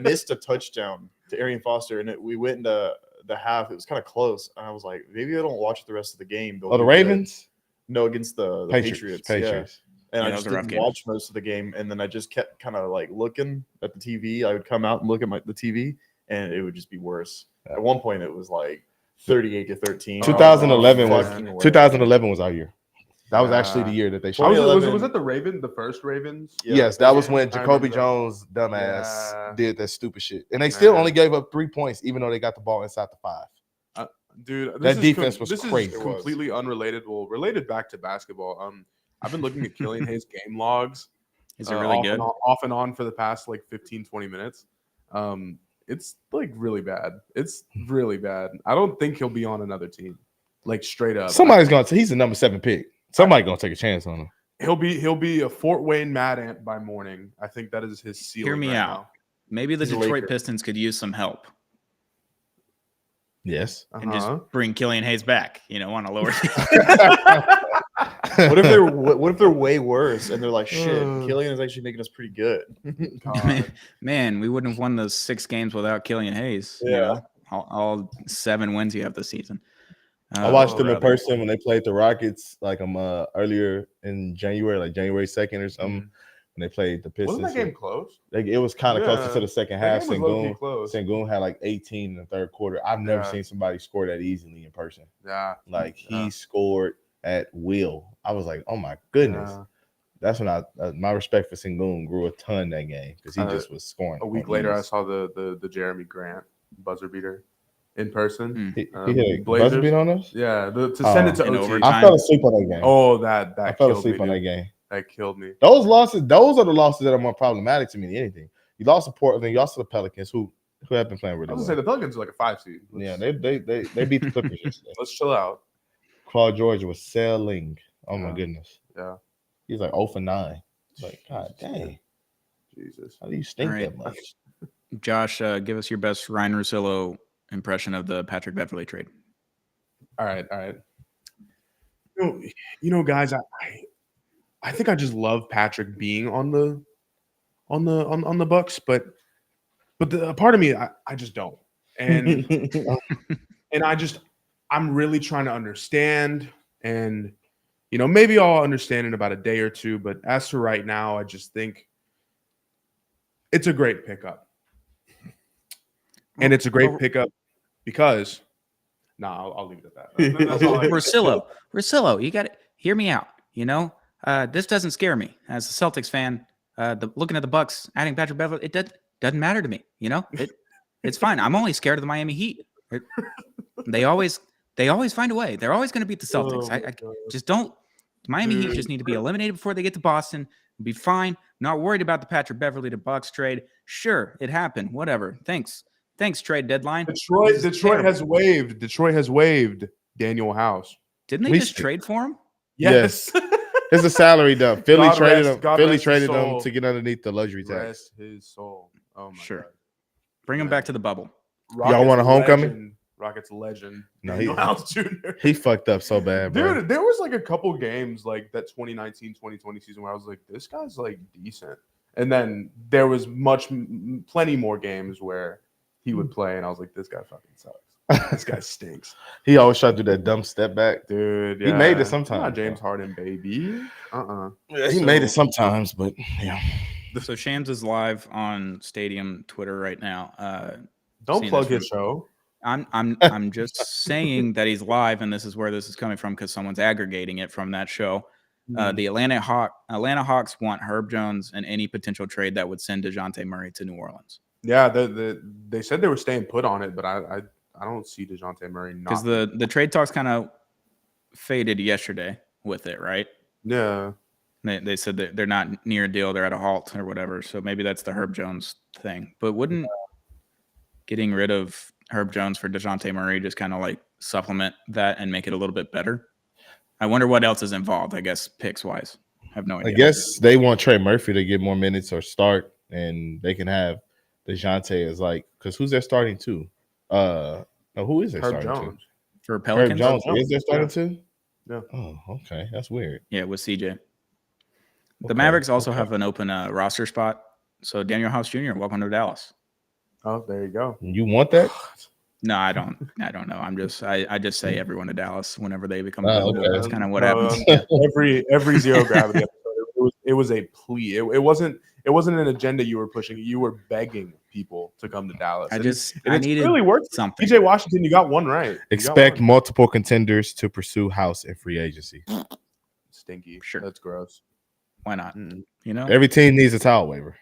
missed a touchdown to Arian Foster, and we went into the half. It was kind of close, and I was like, maybe I don't watch the rest of the game. They'll Oh, the do good. Ravens? No, against the Patriots. Patriots. and Yeah, I that just was a rough didn't game. watch most of the game. And then I just kept kind of like looking at the TV. I would come out and look at the TV, and it would just be worse. At one point, it was like 38-13. 2011 Fucking was way. 2011 was our year. That was Yeah. actually the year that they Was shot. it, 2011 was it the first Ravens? Yeah. Yes, that was when I Jacoby remember that. Jones, dumbass, Yeah. did that stupid shit, and they still Man. only gave up 3 points, even though they got the ball inside the 5. Dude, That this is defense was this crazy. is It was. completely unrelated. Well, related back to basketball. I've been looking at Killian Hayes game logs. Is it really off good? And off and on for the past like 15-20 minutes. It's like really bad. It's really bad. I don't think he'll be on another team. Like straight up. Somebody's gonna. He's the number 7 pick. Somebody gonna take a chance on him. He'll be a Fort Wayne Mad Ant by morning. I think that is his ceiling. Hear me right out. Maybe the He's a Detroit Laker. Pistons could use some help Yes. Now. and just bring Killian Hayes back, on a lower team. What if they're way worse and they're like, shit, Killian is actually making us pretty good. God. Man, we wouldn't have won those 6 games without Killian Hayes. Yeah. All 7 wins you have this season. I watched them in rather. person when they played the Rockets, like earlier in January, like January 2nd or something. When they played the Pistons, Wasn't that game close? Like, it was kind of closer Yeah. to the second That half. game was low-key Sengun, close. Sengun had like 18 in the third quarter. I've never Yeah. seen somebody score that easily in person. Yeah. Like he Yeah. scored at will. I was like, oh my goodness. Yeah. That's when my respect for Sengun grew a ton that game because he Uh, just was scoring. A week on later, I ease. saw the Jeremy Grant buzzer beater in person. he um, hit a Blazers. buzzer beat on us. Yeah, to send it to In OT. overtime. I fell asleep on that game. Oh, that I fell killed asleep me, on that dude. game. That killed me. Those are the losses that are more problematic to me than anything. You lost to Portland, you lost to the Pelicans, who have been playing I really was well. gonna say the Pelicans are like a 5 seed. Yeah, they beat the Clippers yesterday. Let's chill out. Claude George was selling. Oh my Yeah. goodness. Yeah. He's like 0 for 9. Like, God dang. Jesus. How do you stink All right. that much? Josh, give us your best Ryan Russillo impression of the Patrick Beverly trade. All right. Guys, I think I just love Patrick being on the Bucks, but a part of me I just don't, and I'm really trying to understand, and maybe I'll understand in about a day or two, but as for right now, I just think it's a great pickup, and it's a great pickup because. I'll leave it at that. That's all I- Russillo, you got to hear me out. This doesn't scare me as a Celtics fan. Looking at the Bucks adding Patrick Beverly, it doesn't matter to me. It's fine. I'm only scared of the Miami Heat. They always find a way. They're always going to beat the Celtics. I just don't. Miami Heat just need to be eliminated before they get to Boston. Be fine. Not worried about the Patrick Beverly to Bucks trade. Sure, it happened. Whatever. Thanks, trade deadline. Detroit has waived Daniel House. Didn't they We just should- trade for him? Yes. It's a salary dump. Philly God traded rest- him. God Philly rest his traded him soul. to get underneath the luxury tax. Rest his soul. Oh my Sure. God. Bring him back to the bubble. Y'all want a homecoming? Rockets legend. No, Daniel House Jr. He fucked up so bad, bro. Dude, there was like a couple games like that 2019-2020 season where I was like, this guy's like decent. And then there was plenty more games where he would play and I was like, this guy fucking sucks. This guy stinks. He always tried to do that dumb step back. Dude, He made it yeah. sometimes, Not James bro. Harden, baby. Yeah, he made it sometimes, but yeah. So Shams is live on Stadium Twitter right now. Don't Seen plug this his show. I'm just saying that he's live, and this is where this is coming from because someone's aggregating it from that show. The Atlanta Hawks want Herb Jones and any potential trade that would send DeJounte Murray to New Orleans. Yeah, they said they were staying put on it, but I don't see DeJounte Murray Because not. the trade talks kind of faded yesterday with it, right? Yeah. They said that they're not near a deal, they're at a halt or whatever. So maybe that's the Herb Jones thing. But wouldn't getting rid of Herb Jones for DeJounte Murray just kind of like supplement that and make it a little bit better? I wonder what else is involved, I guess, picks wise. I have no idea. I guess they want Trey Murphy to get more minutes or start, and they can have DeJounte as like, because who's their starting two? No, who is their Herb starting Jones. For two? Pelicans, Herb Jones Jones, is their starting two? Yeah. Oh, okay. That's weird. yeah, with CJ. The Okay, Mavericks also okay. have an open roster spot. So Daniel House Jr., welcome to Dallas. Oh, there you go. You want that? No, I don't know. I just say everyone to Dallas whenever they become Oh, available. okay. That's kind of what happens. Every zero gravity episode, it it was a plea. It wasn't an agenda you were pushing. You were begging people to come to Dallas. I And it's needed really worked. something. PJ Washington, you got one right. Expect multiple contenders to pursue House in free agency. Stinky. Sure. That's gross. Why not? Mm-mm. You know, Every team needs a towel waiver.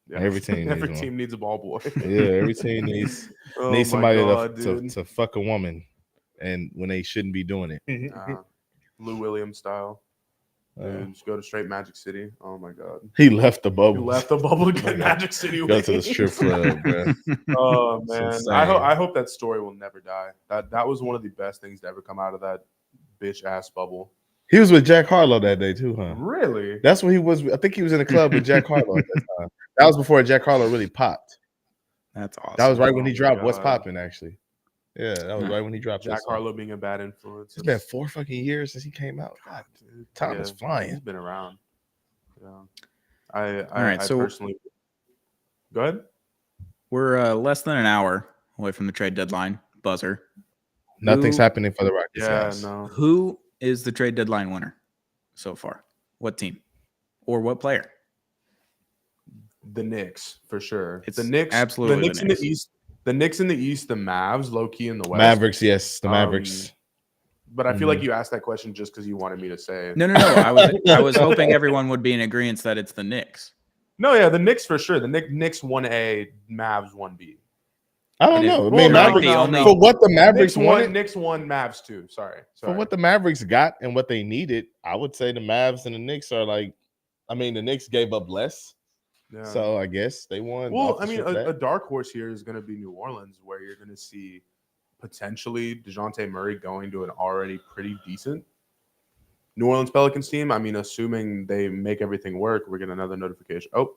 Yeah. Every team Every needs team needs a ball boy. Yeah, every team needs Oh needs my somebody God, to fuck a woman, and when they shouldn't be doing it. Lou Williams style. Uh, Dude, just go to straight Magic City. Oh my God. he left the You bubble. left the bubble to get Magic City. Go to the wings. strip club, bro. Oh It's man, insane. I hope that story will never die. That was one of the best things to ever come out of that bitch ass bubble. He was with Jack Harlow that day too, huh? Really? That's when he was. I think he was in the club with Jack Harlow at that time. That was before Jack Harlow really popped. that's awesome. That was right when he Oh my dropped What's God. Poppin', actually. Yeah, that was right when he dropped Jack that song. Harlow being a bad influence. It's been 4 fucking years since he came out. God, Dude, time is He's flying. been around. Yeah. I right, so- personally go ahead. We're less than an hour away from the trade deadline buzzer. Nothing's Who- happening for the Rockets. Yeah, guys. no. Who is the trade deadline winner so far? What team or what player? The Knicks for sure. It's the Knicks, absolutely the the Knicks in Knicks. the East. The Knicks in the East, the Mavs, low key in the West. Mavericks, yes, the Mavericks. But I feel like you asked that question just because you wanted me to say it. No. I was hoping everyone would be in agreement that it's the Knicks. No, yeah, the Knicks for sure. The Knicks 1A, Mavs 1B. I don't And know. I it- mean, well, Mavericks, the only- for what the Mavericks Knicks wanted, Knicks 1, Mavs 2. Sorry. for what the Mavericks got and what they needed, I would say the Mavs and the Knicks are like. I mean, the Knicks gave up less, Yeah. so I guess they won. Well, off the I mean, strip of a that. dark horse here is going to be New Orleans, where you're going to see potentially DeJounte Murray going to an already pretty decent New Orleans Pelicans team. I mean, assuming they make everything work, we're getting another notification. Oh,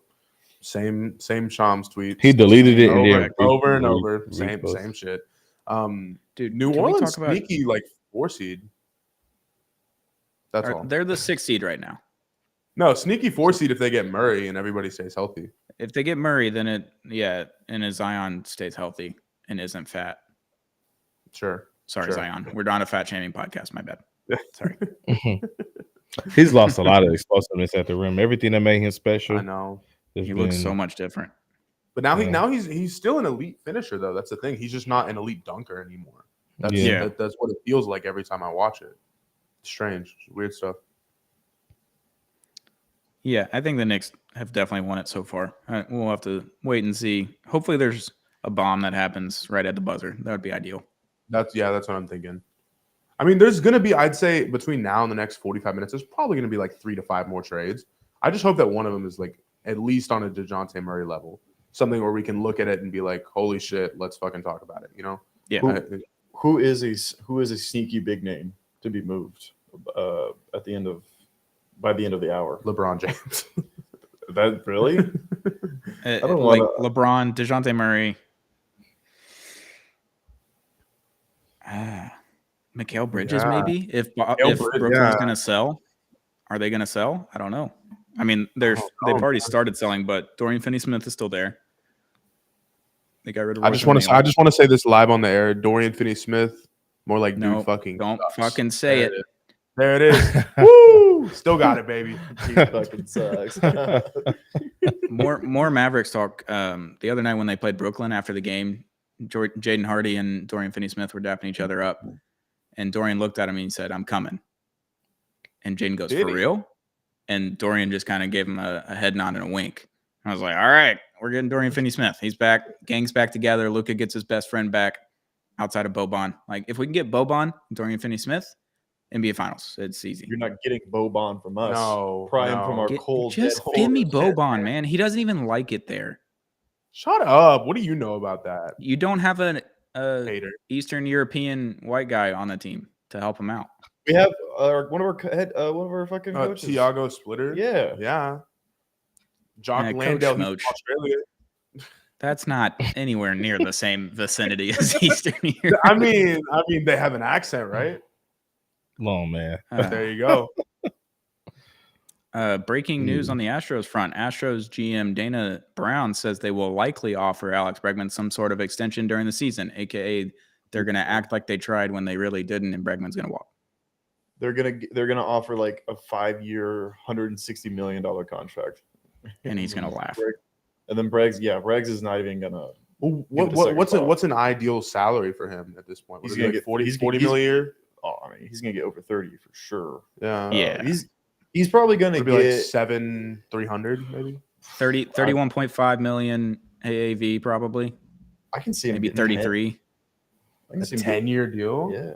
same Shams tweet. He deleted it and then over and re- over. re- Same repost. shit. Dude, New can we Orleans talk about- sneaky like 4 seed. That's all. They're the 6th seed right now. No, sneaky 4 seed if they get Murray and everybody stays healthy. If they get Murray, then and if Zion stays healthy and isn't fat. Sure. Sorry, Sure. Zion. We're not a fat shaming podcast. My bad. Sorry. He's lost a lot of explosiveness at the rim. Everything that made him special. I know. He looks so much different. But now Yeah. he's still an elite finisher though. That's the thing. He's just not an elite dunker anymore. That's Yeah. that's what it feels like every time I watch it. Strange, weird stuff. Yeah, I think the Knicks have definitely won it so far. We'll have to wait and see. Hopefully, there's a bomb that happens right at the buzzer. That would be ideal. That's what I'm thinking. I mean, there's gonna be, I'd say, between now and the next 45 minutes, there's probably gonna be like 3 to 5 more trades. I just hope that one of them is like at least on a DeJounte Murray level, something where we can look at it and be like, "Holy shit, let's fucking talk about it." You know? Yeah. Who is a sneaky big name to be moved by the end of the hour? LeBron James. That really? I don't like wanna- LeBron, DeJounte Murray. Mikal Bridges, Yeah. maybe. If Bridges, Brooklyn's yeah. going to sell, are they going to sell? I don't know. I mean, they've know, already started selling, but Dorian Finney-Smith is still there. They got rid of. I just want to say this live on the air. Dorian Finney-Smith, more like No, dude fucking. don't sucks. fucking say it. There it is. Woo! Still got it, baby. He fucking sucks. More Mavericks talk. The other night when they played Brooklyn after the game, Jaden Hardy and Dorian Finney-Smith were dapping each other up, and Dorian looked at him and he said, "I'm coming." And Jaden goes, Did "For he? real?" And Dorian just kind of gave him a head nod and a wink. I was like, "All right, we're getting Dorian Finney-Smith. He's back. Gang's back together. Luka gets his best friend back outside of Boban. Like, if we can get Boban, Dorian Finney-Smith, NBA Finals, it's easy." You're not getting Boban from us. No, Pry him no. from our cold. Just dead give me holders. Boban, man. He doesn't even like it there. Shut up. What do you know about that, You don't have a hater? Eastern European white guy on the team to help him out. We have one of our fucking coaches. Tiago Splitter. Yeah. Yeah. Jock Coach Landale, he's from Schmoach. Australia. That's not anywhere near the same vicinity as Eastern Europe. I mean, they have an accent, right? Long man. There you go. Breaking news on the Astros front. Astros GM Dana Brown says they will likely offer Alex Bregman some sort of extension during the season, aka they're going to act like they tried when they really didn't, and Bregman's going to walk. they're gonna offer like a 5-year, $160 million contract, And he's gonna laugh. And then Braggs is not even gonna. Well, Give it a second thought. what's an ideal salary for him at this point? He's Would it gonna be get- like 40 he's- 40 he's- million a year. Oh, I mean, he's gonna get over 30 for sure. Yeah, Yeah. He's probably gonna It'd be get. like 7,300 maybe. 31.5 million AAV probably. I can see him Maybe getting 10. 33. I can A see him 10-year deal. getting- Yeah,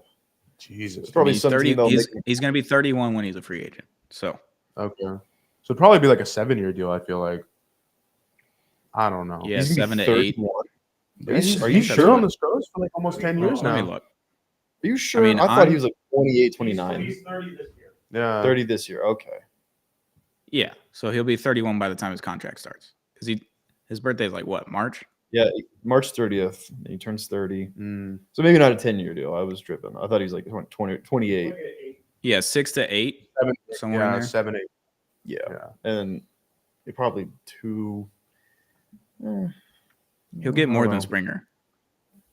Jesus. it's probably He's some 30 team that'll he's, make him- he's gonna be 31 when he's a free agent. So Okay. So it'd probably be like a 7-year deal. I feel like. I don't know. yeah, he's gonna 7 be to 8. 31. Are you, I think that's sure on what- the Stros for like almost 10 years Let me now? look. Are you sure? mean, I thought I'm- he was like 28, 29. He's 30 this year. Yeah. 30 this year. Okay. Yeah, so he'll be 31 by the time his contract starts. Because his birthday is like what, March? Yeah, March 30th. He turns 30. Mm. So maybe not a 10-year deal. I was tripping. I thought he was like 20, 28. Yeah, 6 to 8. 7, Somewhere in yeah, there. 7, 8. Yeah. Yeah. And it probably 2. He'll get more I than don't know. Springer.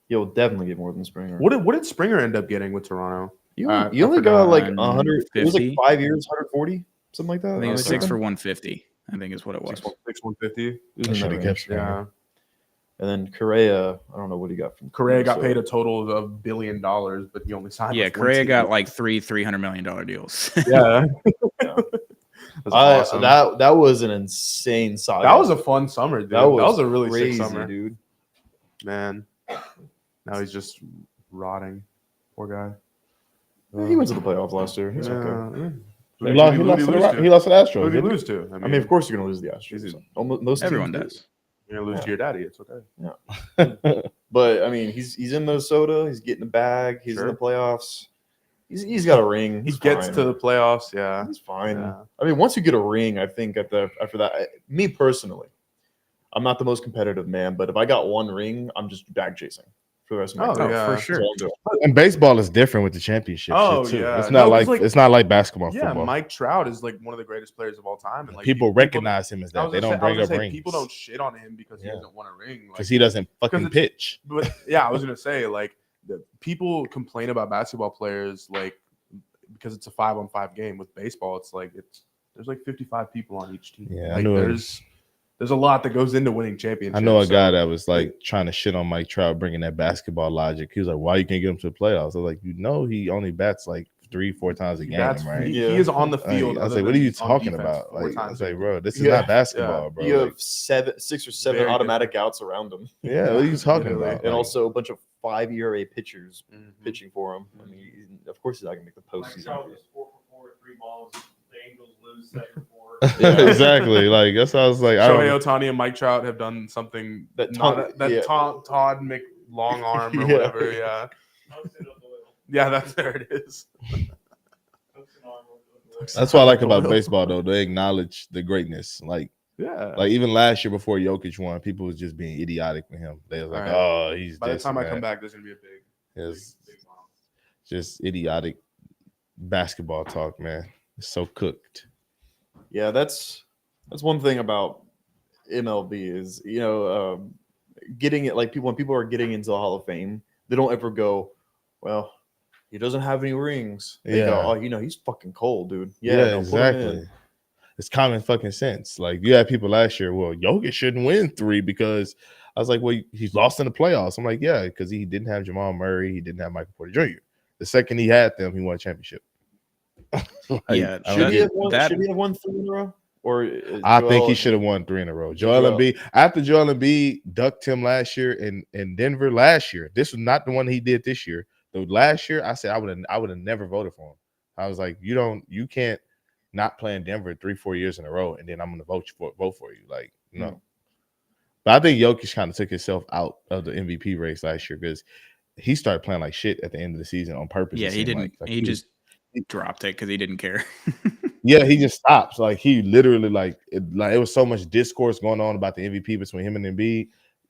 He'll definitely get more than Springer. What did Springer end up getting with Toronto? You, I you only forgot. got like 100. It was like 150? 5 years, 140, something like that. I think it was Like 6 that. for 150. I think is what it was. 150. It was I in should that have range. kept Springer. Yeah. And then Correa, I don't know what he got from Correa got Minnesota. paid a total of $1 billion, but he only signed. Yeah, with one Correa team. got like $300 million deals. Yeah. Yeah. That's awesome. That was an insane saga. That was a fun summer, dude. That was a really crazy, sick summer, dude. man. Now he's just rotting. Poor guy. Yeah, he went to the playoffs last year. He's okay. Yeah. He lost to the Astros. Who did he didn't he? lose to? I mean, of course you're gonna lose the Astros. Almost most Everyone teams do. does. you're gonna lose to your daddy. It's okay. But I mean, he's in Minnesota. He's getting the bag. He's in Sure. the playoffs. He's got a ring. He He's gets fine. to the playoffs. Yeah. He's fine. Yeah. I mean, once you get a ring, I think after that, me personally, I'm not the most competitive man, but if I got one ring, I'm just bag chasing for the rest of my Oh, career. yeah. for That's sure. all I'm doing. And baseball is different with the championship. Oh, shit too. yeah. It's No, not 'cause, like- it's not like basketball, Yeah, football. Mike Trout is like one of the greatest players of all time, and like people recognize him as I that. was They gonna don't say- I was bring gonna up say, rings people don't shit on him because he Yeah. doesn't want a ring. Like, because he doesn't fucking it's- pitch. But yeah, I was gonna say like the people complain about basketball players like because it's a 5-on-5 game. With baseball, it's like there's like 55 people on each team. Yeah, I like, knew it. there's a lot that goes into winning championships. I know a so- guy that was like trying to shit on Mike Trout, bringing that basketball logic. He was like, "Why you can't get him to the playoffs?" I was like, he only bats like 3-4 times a game, That's right? he, Yeah. he is on the Like, field. I was other like, "What are than you on talking defense about?" 4 Like, I times was a like, game. "Bro, this is Yeah. not basketball, bro." You Like, have 6 or 7 Very automatic outs around him. yeah, what are you talking Literally. about? And Like, also a bunch of 5 ERA pitchers Mhm. pitching for him. I mean, of course he's not gonna make the Mike postseason. Trout was 4 for 4 with 3 balls. The Angels lose 7-4. yeah, exactly. Like that's how I was like, I Shohei don't, Ohtani and Mike Trout have done something That that Todd- Todd Mc long arm or Yeah. whatever. Yeah, yeah, that's there it is. that's what I like about baseball though. They acknowledge the greatness. Like Yeah. even last year before Jokic won, people was just being idiotic with him. They was like, Right. "Oh, he's By the this time and I come that." back, there's gonna be a big. It's just idiotic basketball talk, man. It's so cooked. Yeah, that's one thing about MLB is getting it like when people are getting into the Hall of Fame, they don't ever go, well, he doesn't have any rings. They go, Yeah. oh, he's fucking cold, dude. Yeah, no, put him in. exactly. It's common fucking sense. Like you had people last year, well, Jokic shouldn't win 3 because I was like, well, he's lost in the playoffs. I'm like, yeah, because he didn't have Jamal Murray, he didn't have Michael Porter Jr. The second he had them, he won a championship. Like, Yeah, I Should don't he get- have won? that- Should he have won 3 in a row? Or I think he should have won 3 in a row. Joel Embiid, after Joel Embiid ducked him last year in Denver last year, this was not the one he did this year. The last year, I said I would have never voted for him. I was like, you can't not play in Denver 3-4 years in a row, and then I'm gonna vote for you. Like, no. But I think Jokic kind of took himself out of the MVP race last year because he started playing like shit at the end of the season on purpose. Yeah, it he seemed didn't. like. He just dropped it because he didn't care. Yeah, he just stops. Like he literally it was so much discourse going on about the MVP between him and Embiid.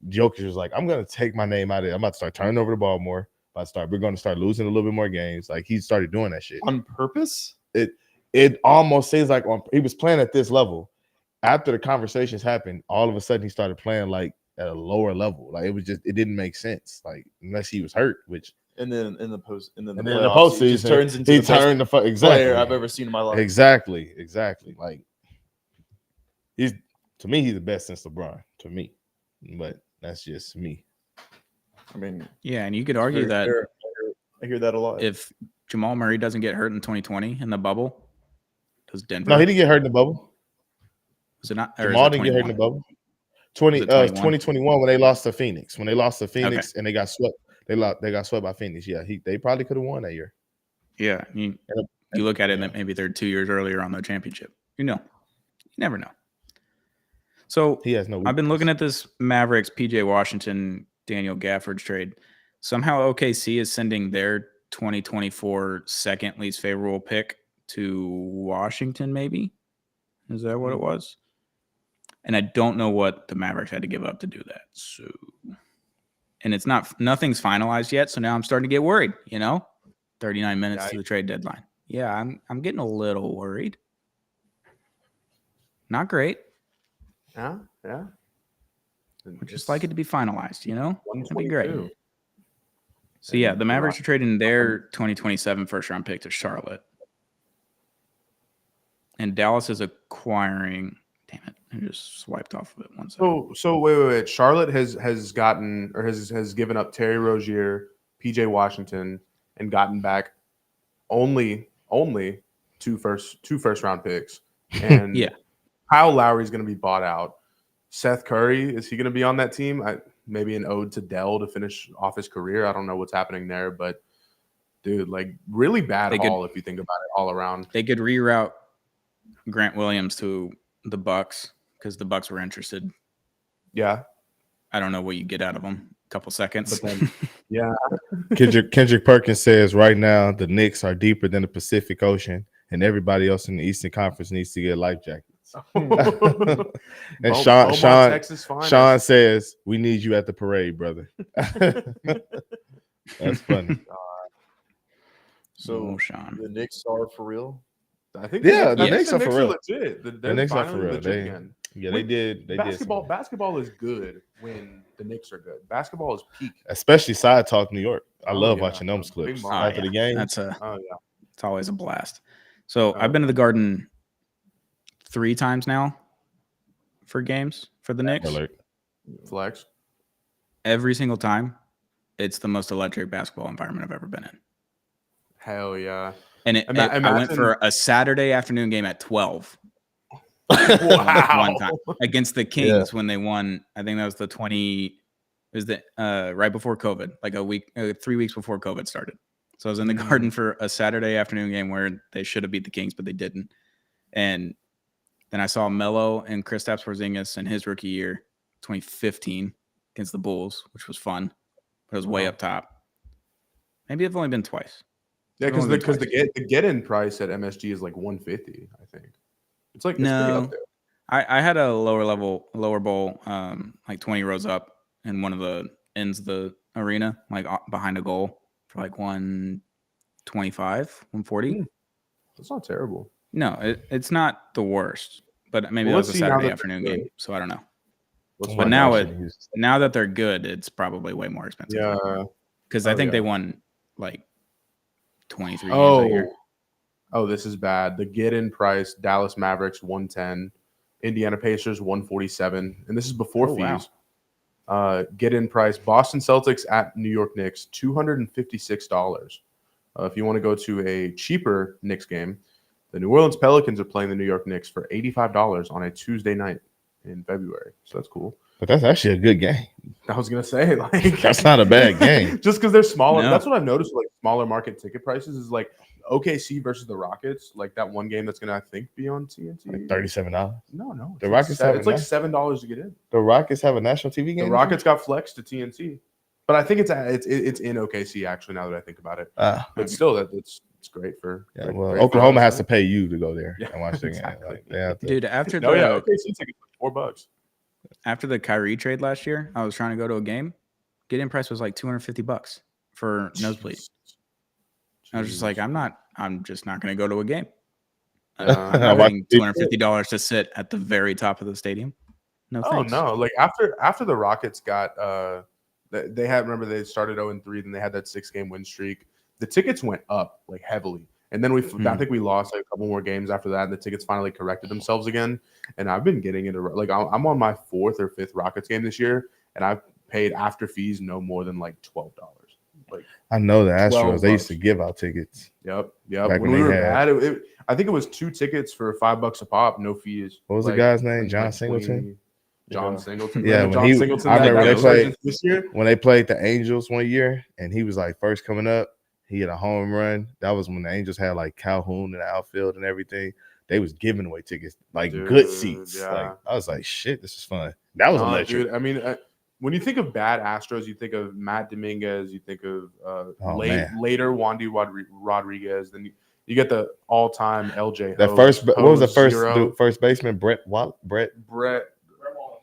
Jokic was like, I'm gonna take my name out of it. I'm about to start turning over the ball more. We're gonna start losing a little bit more games. Like he started doing that shit. on purpose. It almost seems like he was playing at this level. After the conversations happened, all of a sudden he started playing like at a lower level. Like it didn't make sense. Like unless he was hurt, which And then in the the playoffs, he just postseason, turns into he the best turned the player exactly. I've ever seen in my life. Exactly. Like he's to me, he's the best since LeBron. To me, but that's just me. I mean, Yeah, and you could argue very that fair. I hear that a lot. if Jamal Murray doesn't get hurt in 2020 in the bubble, does Denver? No, he didn't get hurt in the bubble. Was it not? Or is Jamal it didn't get hurt in the 21? bubble. 20, Was it 21? 2021 when they lost to Phoenix. When they lost to Phoenix and they got swept, they got swept by Phoenix. Yeah, they probably could have won that year. Yeah, you look at it that maybe they're 2 years earlier on the championship. You never know. So He has no. I've been looking at this Mavericks, PJ Washington, Daniel Gafford trade. Somehow OKC is sending their 2024 second least favorable pick to Washington, maybe? Is that what it was? And I don't know what the Mavericks had to give up to do that. So, and nothing's finalized yet. So now I'm starting to get worried, 39 minutes to the trade deadline. Yeah, I'm getting a little worried. Not great. Yeah. Would just like it to be finalized, That'd be great. 122. So yeah, the Mavericks are trading their 2027 first round pick to Charlotte. And Dallas is acquiring. Damn it! I just swiped off of it. One second. So wait. Charlotte has gotten or has given up Terry Rozier, PJ Washington, and gotten back only two first round picks. And Yeah. Kyle Lowry is going to be bought out. Seth Curry, is he going to be on that team? Maybe an ode to Dell to finish off his career. I don't know what's happening there, but dude, like really bad haul if you think about it all around. They could reroute Grant Williams to the Bucks because the Bucks were interested. Yeah. I don't know what you get out of them. A couple seconds. But then, yeah. Kendrick Perkins says right now the Knicks are deeper than the Pacific Ocean, and everybody else in the Eastern Conference needs to get life jackets. And Sean says we need you at the parade, brother. That's funny. So Sean. the Knicks are for real. I think the the Knicks are for real. Legit. The Knicks are for real. Again. They did. Basketball is good when the Knicks are good. Basketball is peak. Especially Side Talk New York. I love watching those clips after the game. It's always a blast. So Oh. I've been to the Garden 3 times now for games for the Knicks. Alert. Flex. Every single time, it's the most electric basketball environment I've ever been in. Hell yeah. And I went for a Saturday afternoon game at 12. Wow. One time against the Kings when they won. I think that was right before COVID, like 3 weeks before COVID started. So I was in the Garden for a Saturday afternoon game where they should have beat the Kings, but they didn't. And then I saw Melo and Kristaps Porzingis in his rookie year, 2015, against the Bulls, which was fun. But it was way up top. Maybe I've only been twice. Yeah, because the get-in price at MSG is like $150, I think. It's like it's pretty up there. I had a lower bowl, like 20 rows up in one of the ends of the arena, like behind a goal for like 125, 140. That's not terrible. No, it's not the worst, but maybe that was a Saturday afternoon game, so I don't know. But now that they're good, it's probably way more expensive. Yeah, because I think they won like 23 games that year. Oh, this is bad. The get-in price: Dallas Mavericks 110, Indiana Pacers 147, and this is before fees. Wow. Get-in price: Boston Celtics at New York Knicks $256. If you want to go to a cheaper Knicks game, the New Orleans Pelicans are playing the New York Knicks for $85 on a Tuesday night in February. So that's cool. But that's actually a good game. I was gonna say, like, that's not a bad game. Just because they're smaller. No. That's what I've noticed with, like, smaller market ticket prices is like OKC versus the Rockets, like that one game that's gonna, I think, be on TNT. Like $37. No. The Rockets it's like $7 to get in. The Rockets have a national TV game. The Rockets got flexed to TNT, but I think it's in OKC actually. Now that I think about it, but still, it's great for. Yeah, great, well, great Oklahoma has to pay you to go there and watch the exactly. game. Like, dude, after OKC tickets like $4. After the Kyrie trade last year, I was trying to go to a game. Get-in price was like $250 for nosebleed. I was just like, I'm just not going to go to a game. I'm not paying $250 to sit at the very top of the stadium. No, thanks. Oh no! Like after the Rockets got They had, remember, they started 0-3, then they had that 6-game win streak. The tickets went up like heavily. And then I think we lost like a couple more games after that. And the tickets finally corrected themselves again. And I've been getting into like I'm on my 4th or 5th Rockets game this year, and I've paid after fees no more than like $12. Like I know the Astros. They $12. used to give out tickets. Yep. Back When when we they were had- bad, I think it was 2 tickets for $5 a pop, no fees. What was the Like, guy's name? like John Singleton? John Yeah. Singleton. Yeah, Remember when John he- Singleton. I remember that they played- resurgence this year. When they played the Angels one year, and he was like first coming up, he had a home run. That was when the Angels had like Calhoun in the outfield and everything. They was giving away tickets, like good Dude, seats. yeah. Like I was like, shit, this is fun. That was electric. Dude, I mean, when you think of bad Astros, you think of Matt Dominguez, you think of man. later Wandy Rodriguez, then you get the all-time LJ. That Hose, first, what was the Hose first Zero, dude, first baseman? Brett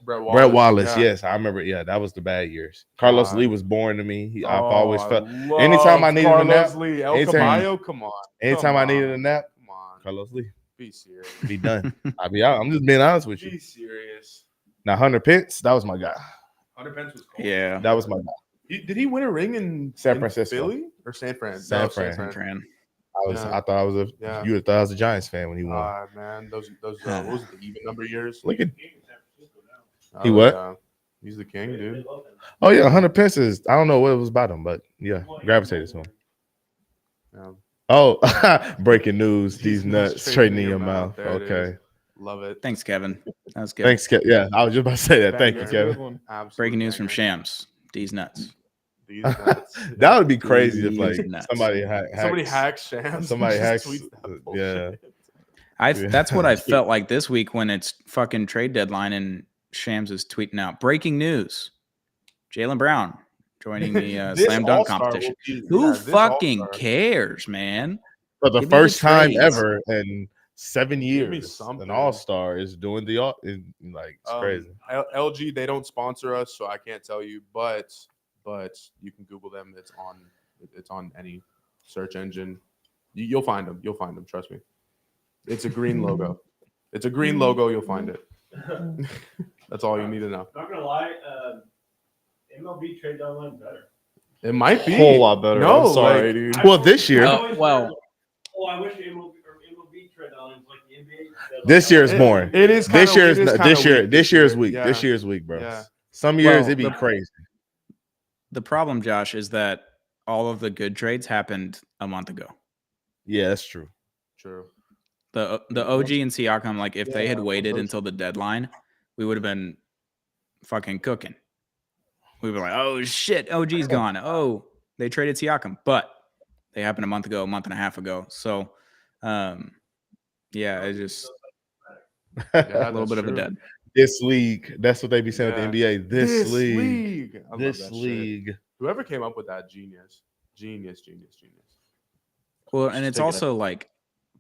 Brett Wallace. yeah. Yes, I remember. Yeah, that was the bad years. Carlos God. Lee was boring to me. I've Oh, always I felt. love anytime I needed a Carlos nap- Lee, El anytime- Caballo, come on. Anytime Come I needed a on, nap, come on. Carlos Lee, Be serious. be done. I'm just being honest with Be you. serious. Now Hunter Pence, that was my guy. Hunter Pence was cold. Yeah. That was my guy. Did he win a ring in San in Francisco. Philly or San Fran? San No, Fran. Fran. Yeah. I thought I was a. Yeah. You would have thought I was a Giants fan when he won. Man, those what was it, the even number years? Look at. Oh, He what? yeah. He's the king, dude. Oh yeah, Hunter Pence is. I don't know what it was about him, but yeah, gravitated to him. Yeah. Oh, breaking news! These These nuts nuts straighten in your mouth. There it is. Okay. Love it. Thanks, Kevin. That was good. Thanks, Kev. Yeah, I was just about to say that. Thank you, Banger. Kevin. Absolute Breaking news from banger. Shams. These nuts. These nuts. That would be crazy if like These nuts. somebody hacks. Somebody hacks Shams. Somebody and hacks- just tweets that yeah. bullshit. Yeah. That's what I felt like this week when it's fucking trade deadline and Shams is tweeting out breaking news: Jaylen Brown joining the This slam dunk All-Star will competition. be- Who yeah, this fucking All-Star. cares, man? For the Give me the first time trades. ever in 7 Give me years, something. an all-star is doing the like it's crazy. LG, they don't sponsor us, so I can't tell you, but you can Google them. It's on any search engine. You'll find them. You'll find them. Trust me. It's a green logo. It's a green logo. You'll find it. That's all you need to know. Not gonna lie, MLB trade deadline better. It might be Whole lot better. No, I'm sorry, like- dude. Well, this year, Oh, well. I wish MLB trade deadline was like the NBA. deadline. this year is It- boring. It is. This kinda- year's it is this kinda year weak this year's week. Yeah. This year's week, bro. Yeah. Some years Well, it'd be the- crazy. The problem, Josh, is that all of the good trades happened a month ago. Yeah, that's true. True. The OG and Siakam, like if they had Yeah, waited those- until the deadline, we would have been fucking cooking. We were like, oh shit, OG's gone. Oh, they traded Siakam, but they happened a month ago, a month and a half ago. So, yeah, it's just Yeah, a little bit of a dead. This league, that's what they be saying Yeah. with the NBA. This league. I love This that shit. league. Whoever came up with that, genius. Well, and it's take it also like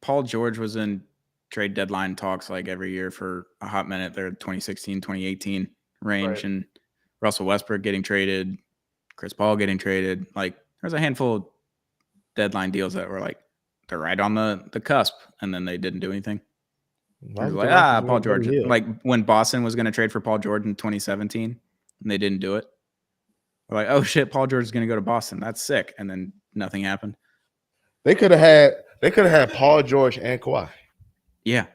Paul George was in trade deadline talks like every year for a hot minute there, 2016, 2018 range, Right. and Russell Westbrook getting traded, Chris Paul getting traded. Like there's a handful of deadline deals that were like they're right on the cusp, and then they didn't do anything. It was like, Paul George. Like when Boston was going to trade for Paul George in 2017, and they didn't do it. We're like, oh shit, Paul George is going to go to Boston. That's sick, and then nothing happened. They could have had Paul George and Kawhi. Yeah, He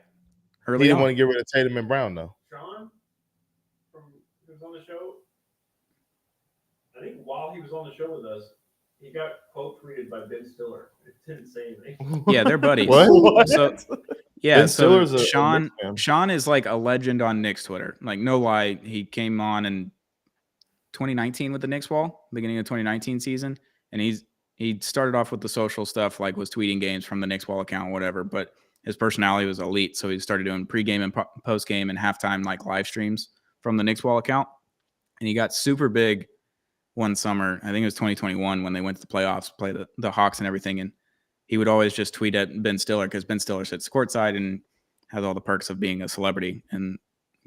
early didn't on. want to get rid of Tatum and Brown though. Sean, from who was on the show, I think while he was on the show with us, he got quote tweeted by Ben Stiller. It didn't say anything. Yeah, they're buddies. What? So yeah, Ben so Stiller's a Sean Knicks fan. Sean is like a legend on Knicks Twitter. Like no lie, he came on in 2019 with the Knicks wall, beginning of 2019 season, and he started off with the social stuff, like was tweeting games from the Knicks wall account, whatever. But his personality was elite, so he started doing pregame and postgame and halftime like live streams from the Knicks wall account, and he got super big one summer. I think it was 2021 when they went to the playoffs, play the Hawks and everything, and he would always just tweet at Ben Stiller because Ben Stiller sits courtside and has all the perks of being a celebrity and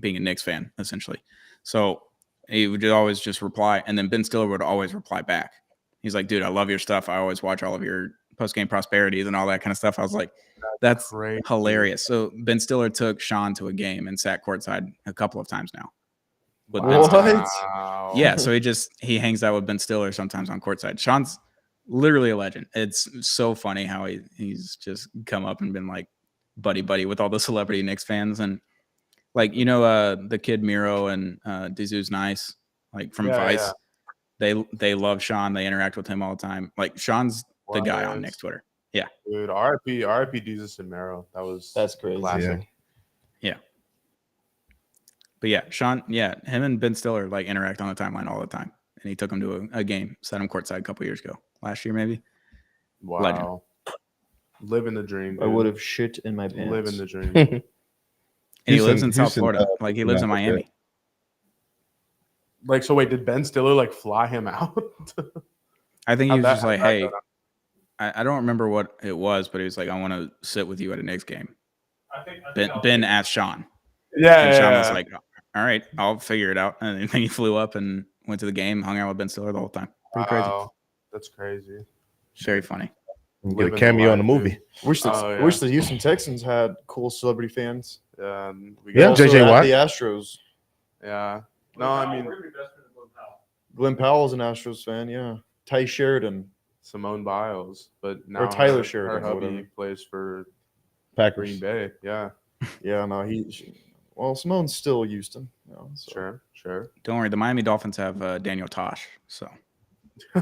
being a Knicks fan, essentially. So he would always just reply, and then Ben Stiller would always reply back. He's like, dude, I love your stuff. I always watch all of your post-game prosperities and all that kind of stuff. I was like, that's Great. hilarious. So Ben Stiller took Sean to a game and sat courtside a couple of times now. with What? Ben Stiller. Wow. Yeah, so he hangs out with Ben Stiller sometimes on courtside. Sean's literally a legend. It's so funny how he's just come up and been like buddy with all the celebrity Knicks fans, and like the kid Miro and Dizoo's Nice, like from Vice. They love Sean. They interact with him all the time. Like Sean's the guy on Knicks Twitter. Yeah, Dude, RIP Jesus and Mero. That's crazy. Classic. yeah. But yeah, Sean, him and Ben Stiller like interact on the timeline all the time. And he took him to a game, set him courtside a couple years ago. Last year, maybe. Wow. Legend. Living the dream. I dude. would have shit in my pants. Living the dream. And he lives in South Houston, Florida. Like he lives in Miami. Like, so wait, did Ben Stiller like fly him out? I think he How'd was that- just like, how'd that hey, go down? I don't remember what it was, but he was like, I want to sit with you at a Knicks game. I think Ben asked Sean. Yeah, And Sean was yeah. like, all right, I'll figure it out. And then he flew up and went to the game, hung out with Ben Stiller the whole time. Pretty crazy. Wow. That's crazy. Very funny. Get Living a the cameo in the life, movie. Wish the Oh, yeah. wish the Houston Texans had cool celebrity fans. We Yeah, got- Also JJ at Watt. the Astros. Yeah. No, I mean Glenn Powell's an Astros fan. Yeah, Ty Sheridan. Simone Biles, but now Tyler her Sheridan or hubby whatever. plays for Packers. Green Bay. Yeah, Yeah, no, well, Simone's still Houston. So. sure. Don't worry, the Miami Dolphins have Daniel Tosh. So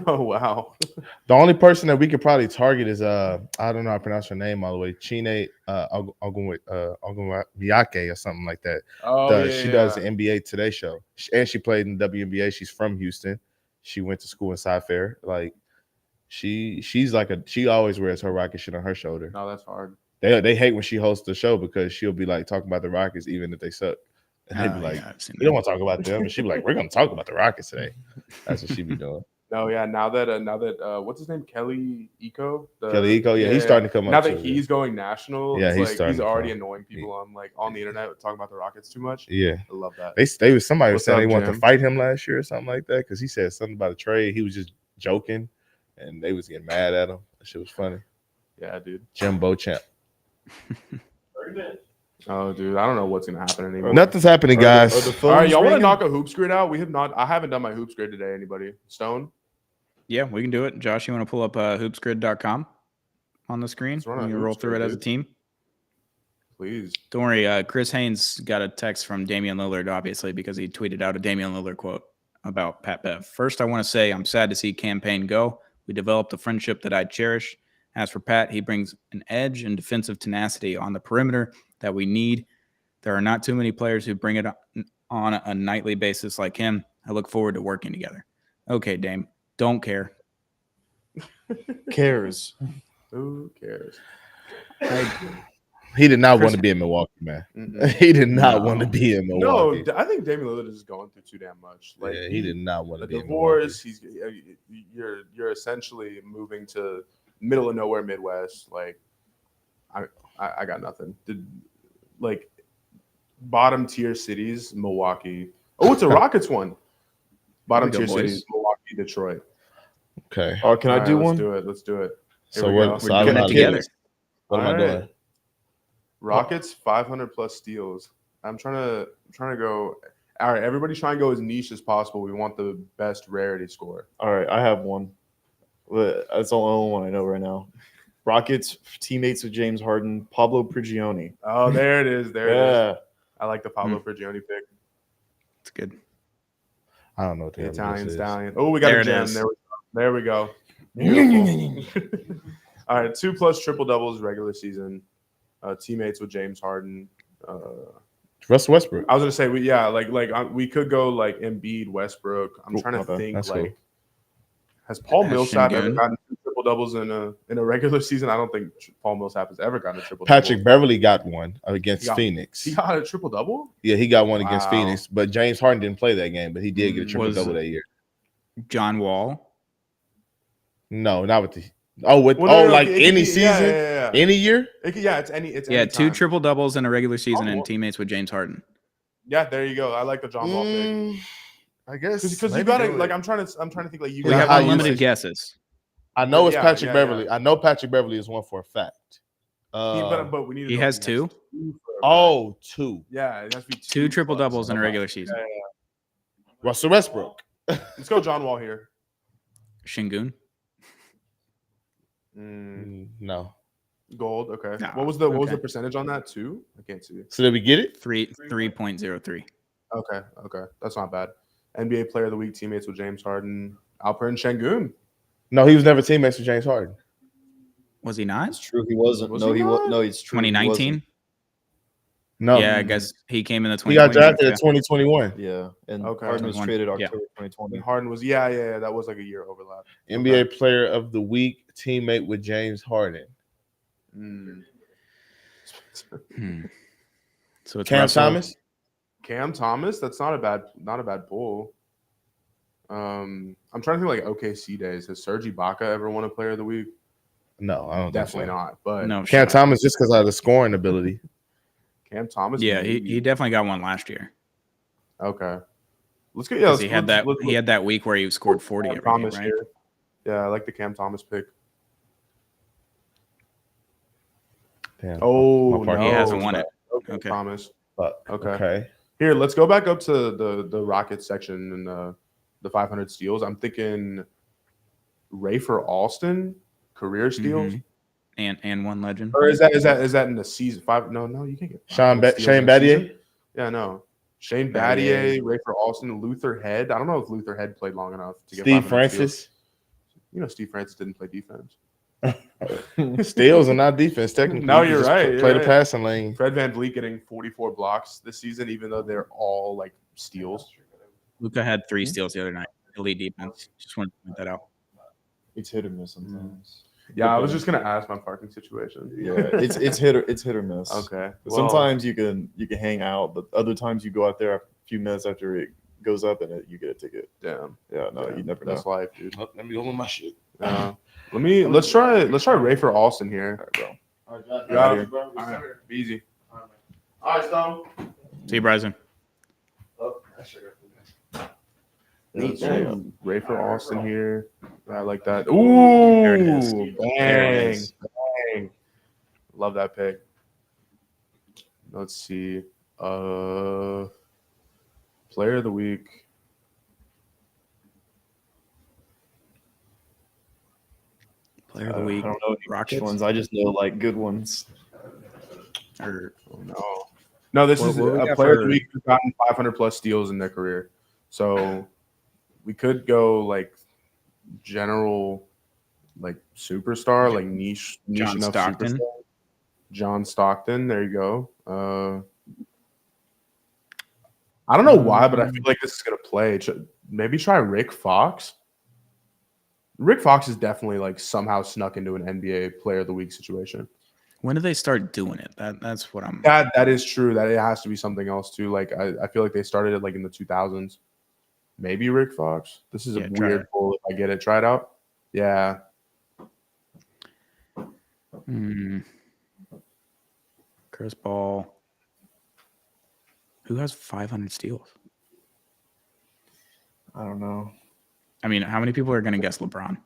Oh wow. The only person that we could probably target is I don't know how to pronounce her name all the way. Chine Ogumwake or something like that. Oh She does the NBA Today show, and she played in the WNBA. She's from Houston. She went to school in Cy-Fair. Like she's like she always wears her Rocket shit on her shoulder. No, that's hard. They hate when she hosts the show because she'll be like talking about the Rockets even if they suck. And they'd be like, I've seen we don't want to talk about them. And she'd be like, we're gonna talk about the Rockets today. That's what she'd be doing. No, yeah. Now that what's his name, Kelly Eco. Kelly Eco, yeah, he's starting to come Now up. that too, he's going national, Yeah, it's he's like starting he's to already come. annoying people on the internet talking about the Rockets too much. yeah. I love that. They was somebody was What's saying up, they wanted to Jim? fight him last year or something like that because he said something about a trade. He was just joking, and they was getting mad at him. That shit was funny. Yeah, dude. Jim Beauchamp. 30 minutes. Oh, dude, I don't know what's gonna happen anymore. Nothing's happening, Are the guys. phones All right, y'all want to ringing? knock a hoops grid out? We have not. I haven't done my hoops grid today. Anybody? Stone? Yeah, we can do it. Josh, you want to pull up hoopsgrid.com on the screen? Let's run a You roll hoops through it grid, as a dude. team. Please. Don't worry. Chris Haynes got a text from Damian Lillard, obviously, because he tweeted out a Damian Lillard quote about Pat Bev. First, I want to say I'm sad to see Campaign go. We developed a friendship that I cherish. As for Pat, he brings an edge and defensive tenacity on the perimeter that we need. There are not too many players who bring it on a nightly basis like him. I look forward to working together. Okay, Dame. Don't care. Cares. Who cares? He did not Chris- want to be in Milwaukee, man. Mm-mm. He did not No. want to be in No, Milwaukee. I think Damian Lillard is going through too damn much. Like Yeah, he did not want the to be in divorce. Milwaukee. You're essentially moving to middle of nowhere Midwest. Like I got nothing. Like bottom tier cities, Milwaukee. Oh, it's a Rockets one. Bottom Here we tier go, boys. cities, Milwaukee, Detroit. Okay. Oh, can I All do right, one? Let's do it. Here So we what? go. So We're I doing don't it know together. kids. What am All I right. doing? Rockets 500 plus steals. I'm trying to go. All right, everybody try and go as niche as possible. We want the best rarity score. All right, I have one. Well, that's the only one I know right now. Rockets teammates with James Harden, Pablo Prigioni. Oh, there it is. There it is. Yeah, I like the Pablo Prigioni pick. It's good. I don't know what The the hell Italian this is. stallion. Oh, we got There a it gem. is. There we go. Beautiful. All right, 2+ triple doubles regular season. Teammates with James Harden. Russell Westbrook. I was gonna say we could go like Embiid, Westbrook. I'm trying to okay, think that's like cool. has Paul Ash Millsap ever Shingun. gotten 2 triple doubles in a regular season? I don't think Paul Millsap has ever gotten a triple. Patrick Beverly got one against He got- Phoenix. He got a triple double. Yeah, he got one against Wow. Phoenix, but James Harden didn't play that game, but he did get a triple Was- double that year. John Wall. No, not with the with Well, no, like it could any be- season, yeah. any year. Yeah, It's any 2 time. triple doubles in a regular season Oh, and well. teammates with James Harden. Yeah, there you go. I like the John Wall pick. I guess Because you maybe gotta do it. like I'm trying to think like you We Yeah, have how gotta you unlimited say- guesses. I know it's Yeah, Patrick yeah, Beverly. yeah. I know Patrick Beverly is one for a fact. but we need. To He know has if 2? for a fact. Oh, 2. Yeah, it has to be 2 triple plus. doubles in a regular season. Russell Westbrook. Let's go John Wall here. Shingun. No. Gold. Okay. Nah, What was the okay. percentage on that? 2? I can't see it. So did we get it? 3.03. Okay. That's not bad. NBA Player of the Week teammates with James Harden, Alperen Şengün. No, he was never teammates with James Harden. Was he not? It's true. He wasn't. Was no, he he was. not? No, he's true. he 2019. No. Yeah, I guess he came in the He got 2020. drafted in 2021. wasn't. Yeah, and Okay. Harden was 21. traded Yeah. October 2020. And Harden was yeah. That was like a year overlap. NBA Player of the Week teammate with James Harden. Mm. So it's Cam Russell. Thomas. Cam Thomas. That's not a bad pull. I'm trying to think like OKC days. Has Serge Ibaka ever won a Player of the Week? No, I don't Definitely think so. not. But No, Cam shot. Thomas just because of the scoring ability. Cam Thomas. Yeah, maybe. he definitely got one last year. Okay. Let's go. 'Cause he had that week where he scored 40 Cam every game, Thomas right? here. Yeah, I like the Cam Thomas pick. Damn. Oh, My partner- He no. hasn't won it. Okay, Okay. Thomas. But, Okay. okay. Here, let's go back up to the Rockets section and the 500 steals. I'm thinking Rafer Alston career steals, And one legend. or is that in the season 5? No, you can't get 500 steals Shane in a season. Battier. Yeah, no. Shane Battier, Rafer Alston, Luther Head. I don't know if Luther Head played long enough to get Steve 500 steals. Francis. You know, Steve Francis didn't play defense. Steals and not defense, technically. No, You you're just right, Play you're the right. passing lane. Fred VanVleet getting 44 blocks this season, even though they're all like steals. Luka had 3 steals the other night. Elite defense. Just wanted to point that out. It's hit or miss sometimes. Yeah, I was just gonna ask my parking situation. Yeah, it's hit or miss. Okay. But well, sometimes you can hang out, but other times you go out there a few minutes after it goes up and you get a ticket. damn. Yeah, no, Yeah, you never know. That's life, dude. Let me hold my shit. Let's try Rafer Alston here. All right, bro. Yeah. Yeah. All right, be easy. All right, Stone. See you, Bryson. Oh, I should have. Rafer Alston here. I like that. Ooh, There it is. bang, There it is. bang. Love that pick. Let's see. Player of the week. Player of the week. I don't know any Rockets. ones. I just know like good ones. Or No, this What- is what we a got player of for- the week who's gotten 500 plus steals in their career. So we could go like general, like superstar, like niche John enough Stockton. superstar. John Stockton. There you go. I don't know why, but I feel like this is gonna play. Maybe try Rick Fox. Rick Fox is definitely like somehow snuck into an NBA Player of the Week situation. when did they start doing it? That's what I'm. That is true. That it has to be something else too. Like I feel like they started it like in the 2000s. Maybe Rick Fox. This is Yeah, a try weird it. pull. If I get it, try it out. Yeah. Chris Paul. Who has 500 steals? I don't know. I mean, how many people are going to guess LeBron?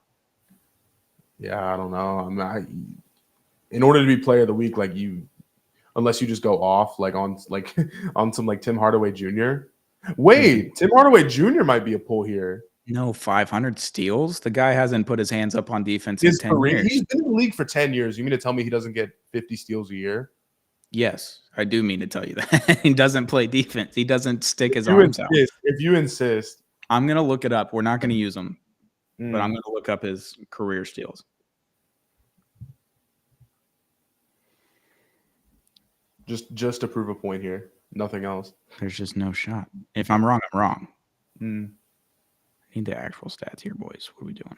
Yeah, I don't know. In order to be Player of the Week, like unless you just go off like on some like Tim Hardaway Jr. Wait, Tim Hardaway Jr. might be a pull here. No, 500 steals. The guy hasn't put his hands up on defense in His 10 career, years. he's been in the league for 10 years. You mean to tell me he doesn't get 50 steals a year? Yes, I do mean to tell you that. He doesn't play defense. He doesn't stick his If you arms out. insist, if you insist. I'm going to look it up. We're not going to use him, but Mm. I'm going to look up his career steals. Just to prove a point here. Nothing else. There's just no shot. If I'm wrong, I'm wrong. Mm. I need the actual stats here, boys. What are we doing?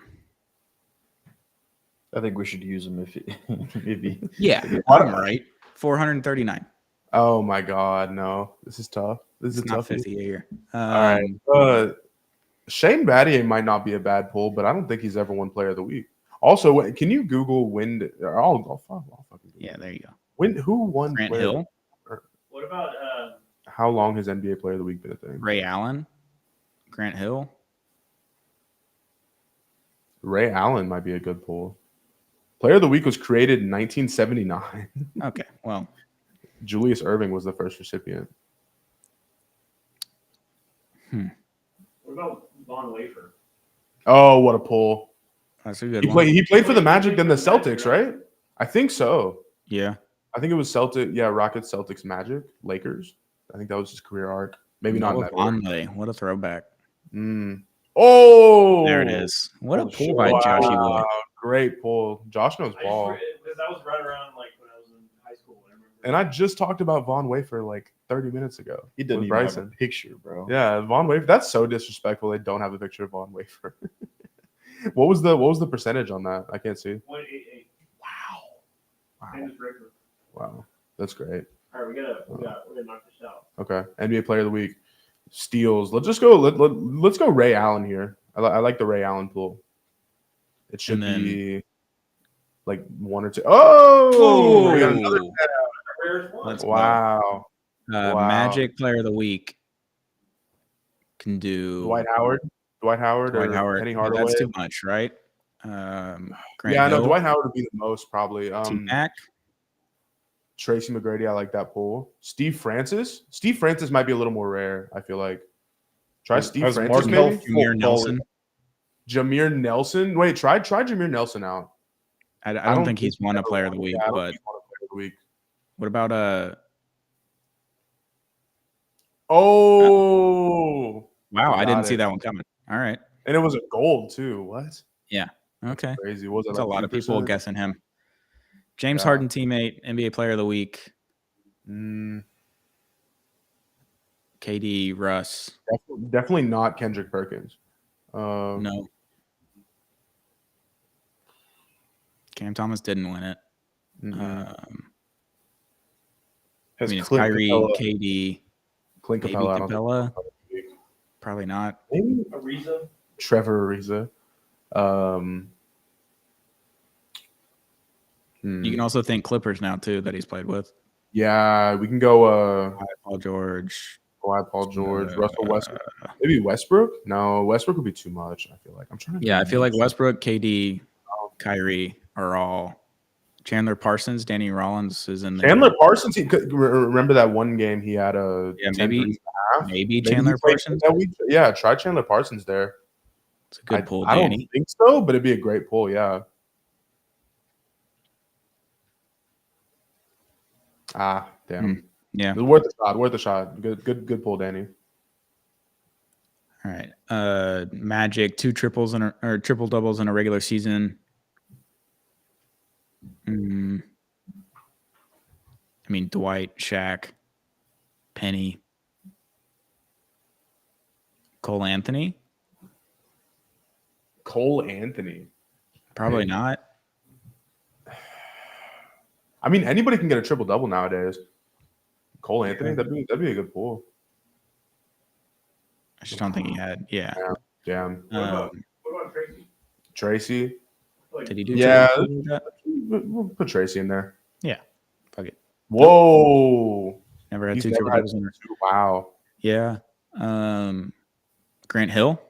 I think we should use him if he Yeah, I'm right. 439. Oh my God, no. This is tough. This is It's not tough. 50 a year. All right. Shane Battier might not be a bad pull, but I don't think he's ever won Player of the Week. Also, can you Google when? I'll fucking Google Yeah, it. there you go. Who won? Grant Player- Hill, What about How long has NBA Player of the Week been a thing? Ray Allen, Grant Hill. Ray Allen might be a good pull. Player of the Week was created in 1979. Okay, well, Julius Erving was the first recipient. about Von Wafer? Oh, what a pull! That's a good He one. played for the Magic then the Celtics, right? I think so. Yeah. I think it was Celtic. Yeah, Rockets, Celtics, Magic, Lakers. I think that was his career arc. Maybe not in Noah that order. Vonleh. What a throwback. Mm. Oh, There it is. What a Oh, pull by Joshy boy. wow, great pull. Josh knows ball. Because that was right around like when I was in high school. I remember. And I just talked about Von Wafer like 30 minutes ago. He doesn't with even have a Bryson. picture, bro. Yeah, Von Wafer. That's so disrespectful. They don't have a picture of Von Wafer. What was the percentage on that? I can't see. 188. Wow. Same as Ricker. Wow. That's great. All right, we gotta knock this out. Okay. NBA Player of the Week. Steals. Let's just go. Let's go Ray Allen here. I like the Ray Allen pool. It should And then- be like one or two. Oh, we got another. Rarest one. Let's go. Wow. Wow. Magic Player of the Week can do Dwight Howard. Dwight Howard Dwight or Howard. Penny Yeah, Hardaway. that's too much, right? Grant Yeah, I know Hill, Dwight Howard would be the most probably. T-Mac. Tracy McGrady, I like that pool. Steve Francis. Steve Francis might be a little more rare. I feel like. Try Steve Has Francis, Markelle maybe. Jameer Fultz Nelson. Jameer Nelson. Wait, try Jameer Nelson out. I don't think he's won a Player of the Week, Yeah, I don't but think he's won a Player of the Week. what about Oh, Wow, I Got didn't see it. that one coming. All right, and it was a gold too. What? okay. Crazy. What was it? That's a like lot of people 2%? guessing him. James Yeah. Harden teammate, NBA Player of the Week, Mm, KD, Russ. definitely not Kendrick Perkins. No. Cam Thomas didn't win it. mm-mm. I Has mean, it's Clint Kyrie, Capella. KD, Clint maybe Capella. I don't Capella. think. Probably not. Maybe Ariza. Trevor Ariza. You can also think Clippers now too that he's played with. Yeah, we can go. Paul George. Kawhi, Paul George, Russell Westbrook. Maybe Westbrook. No, Westbrook would be too much. I feel like I'm trying to. Yeah, I feel like Westbrook, KD, Kyrie are all. Chandler Parsons, Danny Rollins is in there. Chandler Parsons. Remember that one game he had a Yeah, 10 maybe threes and a half? maybe Maybe Chandler he played Parsons. that week. Yeah, try Chandler Parsons there. It's a good pull, I don't Danny. think so, but it'd be a great pull. Yeah. Ah, damn. Yeah. It was worth a shot. Worth a shot. Good pull, Danny. All right. Magic, 2 triples or triple doubles in a regular season. I mean, Dwight, Shaq, Penny, Cole Anthony. Cole Anthony. Probably not. I mean, anybody can get a triple double nowadays. Cole Anthony, that'd be a good pull. I just don't think he had. Yeah. Damn. What about Tracy? Tracy. Like, Did he do? Yeah. triple double with that? We'll put Tracy in there. Yeah. Fuck it. Whoa. Never had He's 2 never triple had doubles in a. two. Wow. Yeah. Grant Hill.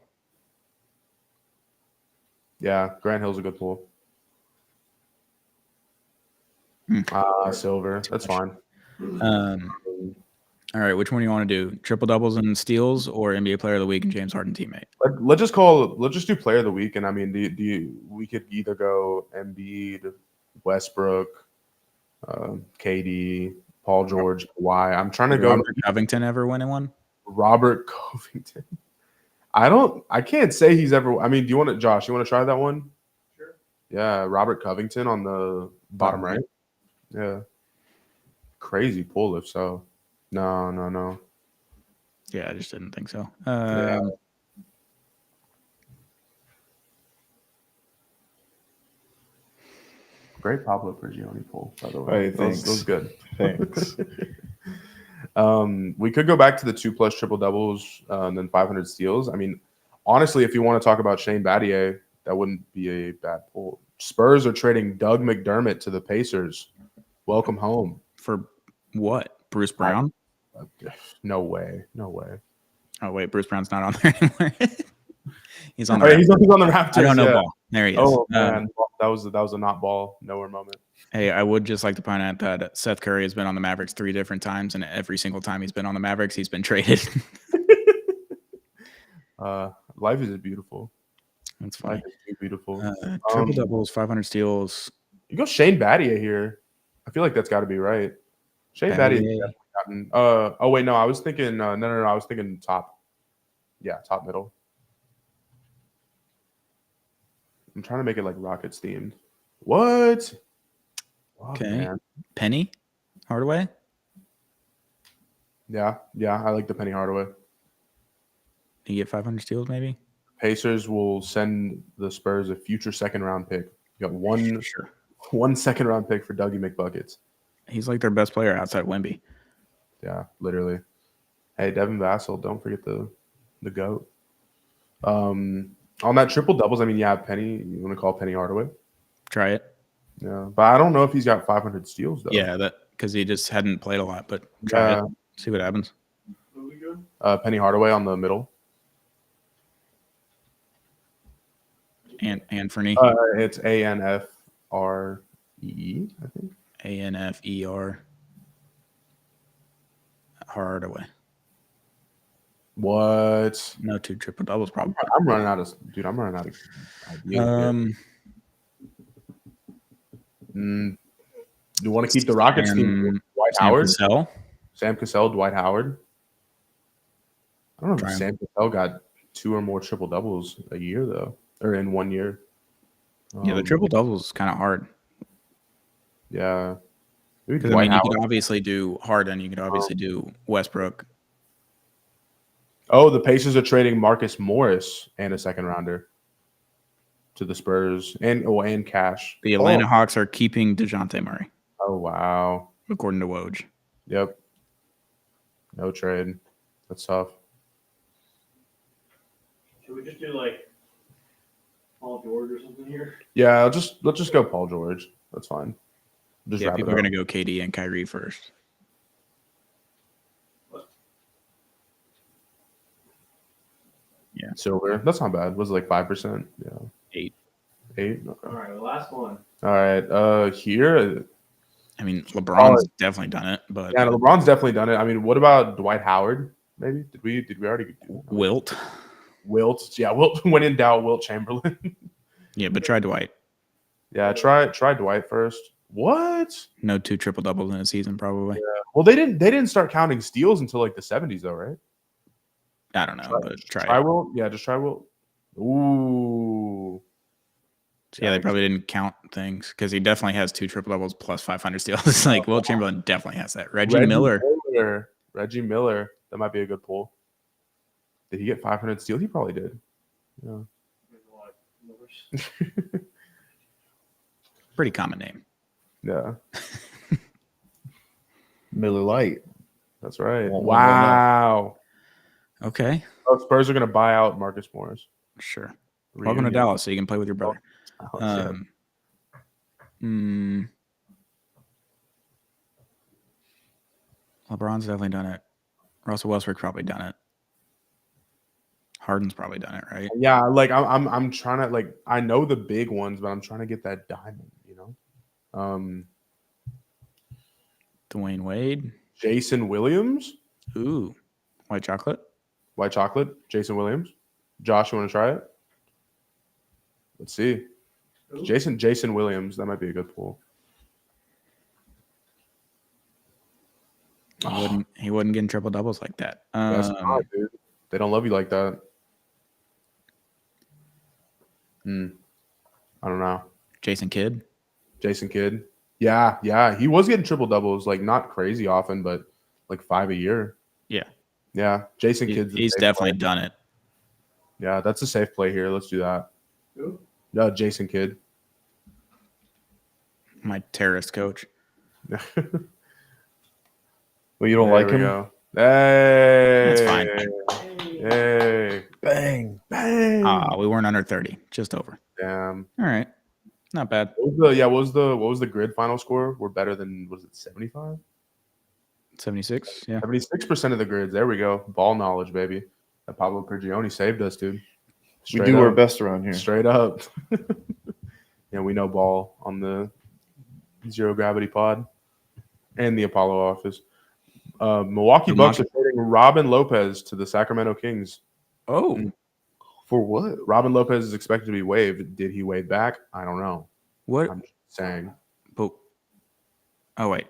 Yeah, Grant Hill's a good pull. Silver. That's fine. All right. Which one do you want to do? Triple doubles and steals, or NBA Player of the Week and James Harden teammate? Let's just do player of the week, and I mean, we could either go Embiid, Westbrook, KD, Paul George, Kawhi. I'm trying to Did go Robert Covington ever win one? Robert Covington. I can't say he's ever. I mean, do you want to, Josh? You want to try that one? Sure. Yeah, Robert Covington on the bottom right. Yeah, crazy pull if so. No. Yeah, I just didn't think so. Yeah. Great Pablo Prigioni pull, by the way. Hey, That was thanks. good. Thanks. We could go back to the 2+ triple doubles and then 500 steals. I mean, honestly, if you want to talk about Shane Battier, that wouldn't be a bad pull. Spurs are trading Doug McDermott to the Pacers. Welcome home. For what? Bruce Brown? No way. Oh wait, Bruce Brown's not on there anymore. He's on Oh, the. yeah, he's on the Raptors. I don't know yeah. ball. There he is. Oh man, that was a not ball nowhere moment. Hey, I would just like to point out that Seth Curry has been on the Mavericks 3 different times, and every single time he's been on the Mavericks, he's been traded. Life is beautiful. That's funny. Life is too beautiful. Triple doubles, 500 steals. You go Shane Battier here. I feel like that's got to be right. Shane Battier. Battier. Gotten, oh wait, no, I was thinking. No, I was thinking top. Yeah, top middle. I'm trying to make it like Rockets themed. What? Oh, Okay. man. Penny Hardaway. Yeah, I like the Penny Hardaway. You get 500 steals, maybe. Pacers will send the Spurs a future second round pick. You got one Sure. 1 second round pick for Dougie McBuckets. He's like their best player outside Wemby. Yeah, literally. Hey, Devin Vassell, don't forget the GOAT. On that triple doubles, I mean, yeah, Penny. You want to call Penny Hardaway? Try it. Yeah, but I don't know if he's got 500 steals though. Yeah, that because he just hadn't played a lot. But try Yeah. it. See what happens. Who are we doing? Penny Hardaway on the middle. And Fernie. It's ANFREE, I think. ANFER. Hardaway. What? No 2 triple doubles, probably. I'm running out of ideas here. Do you want to keep the Rockets team? Dwight Sam Howard, Cassell. Sam Cassell, Dwight Howard. I don't know Try if him. Sam Cassell got 2 or more triple doubles a year though, or in 1 year. Yeah, the triple doubles is kind of hard. Yeah. Maybe Because I Dwight mean, you Howard. could obviously do Harden. You could obviously do Westbrook. Oh, the Pacers are trading Marcus Morris and a second rounder to the Spurs and cash. The Atlanta Hawks are keeping DeJounte Murray, Oh wow. according to Woj. Yep. No trade. That's tough. Should we just do like Paul George or something here? Yeah, let's just go Paul George. That's fine. Just Yeah, wrap people it are up. going to go KD and Kyrie first. Silver. That's not bad. Was it like 5%? Yeah. 8. 8. Okay. All right, the last one. All right. Here. I mean, LeBron's definitely done it, but Yeah, LeBron's definitely done it. I mean, what about Dwight Howard? Maybe did we already do that? Wilt. Wilt? Yeah, Wilt. When in doubt, Wilt Chamberlain. Yeah, but try Dwight. Yeah, try Dwight first. What? No 2 triple doubles in a season, probably. Well, they didn't start counting steals until like the 70s, though, right? I don't know, but try Try it. Wilt. Yeah, just try Wilt. Ooh. Yeah, they probably didn't count things because he definitely has 2 triple doubles plus 500 steals. It's like Wilt Chamberlain definitely has that. Reggie Miller. Reggie Miller. That might be a good pull. Did he get 500 steals? He probably did. Yeah. There's a lot of numbers. Pretty common name. Yeah. Miller Lite. That's right. Won't win Wow. Okay, Oh, Spurs are going to buy out Marcus Morris. sure. Welcome to Reunion. Dallas so you can play with your brother. Oh, shit. LeBron's definitely done it. Russell Westbrook's probably done it. Harden's probably done it, right? Yeah, like I'm trying to like I know the big ones, but I'm trying to get that diamond, you know. Dwayne Wade. Jason Williams, Ooh, white chocolate. white chocolate. Jason Williams. Josh, you want to try it? Let's see. Who? Jason Williams. That might be a good pull. He wouldn't get triple doubles like that. That's not, dude. They don't love you like that. I don't know. Jason Kidd. Jason Kidd. Yeah. He was getting triple doubles, like not crazy often, but like 5 a year. Yeah. Yeah. Jason Kidd's a He's safe definitely play. done it. Yeah, that's a safe play here. Let's do that. Who? Jason Kidd. My terrorist coach. Well, you don't like him? Go. Hey. That's fine. Hey. Bang. We weren't under 30, just over. Damn. All right, not bad. What was the grid final score? We're better than, was it 75? 76. Yeah. 76% of the grids. There we go. Ball knowledge, baby. That Pablo Prigioni saved us, dude. We Straight do our up. best around here. Straight up. Yeah, we know ball on the Zero Gravity Pod and the Apollo office. Milwaukee Good Bucks luck. are trading Robin Lopez to the Sacramento Kings. Oh, For what? Robin Lopez is expected to be waived. Did he waive back? I don't know. What? I'm just saying. But oh wait,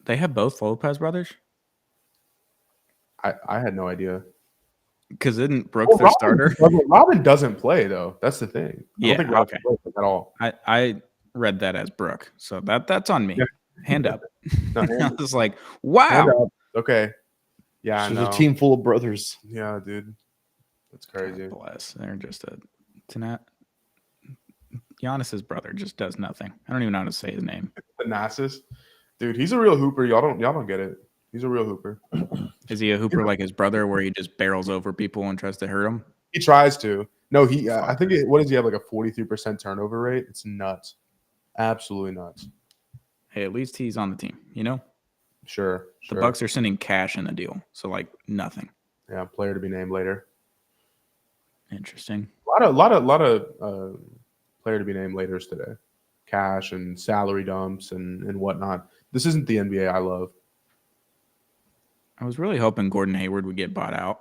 they have both Lopez brothers. I had no idea. Because isn't Brooks their starter? Robin doesn't play though. That's the thing. I don't think Robin plays at all. I read that as Brooke, so that's on me. Yeah. Hand up. No, I was like, wow. Okay. Yeah, I There's know. a team full of brothers. Yeah, dude. That's crazy. Bless. They're just Giannis's brother just does nothing. I don't even know how to say his name. Thanasis. Dude, he's a real hooper. Y'all don't get it. He's a real hooper. Is he a hooper like his brother, where he just barrels over people and tries to hurt them? He tries to. No, he. I think. What does he have? Like a 43% turnover rate? It's nuts. Absolutely nuts. Hey, at least he's on the team. You know, Sure. the Bucks are sending cash in the deal, so like nothing. Yeah, player to be named later. Interesting. A lot of player to be named laters today. Cash and salary dumps and whatnot. This isn't the NBA I love. I was really hoping Gordon Hayward would get bought out.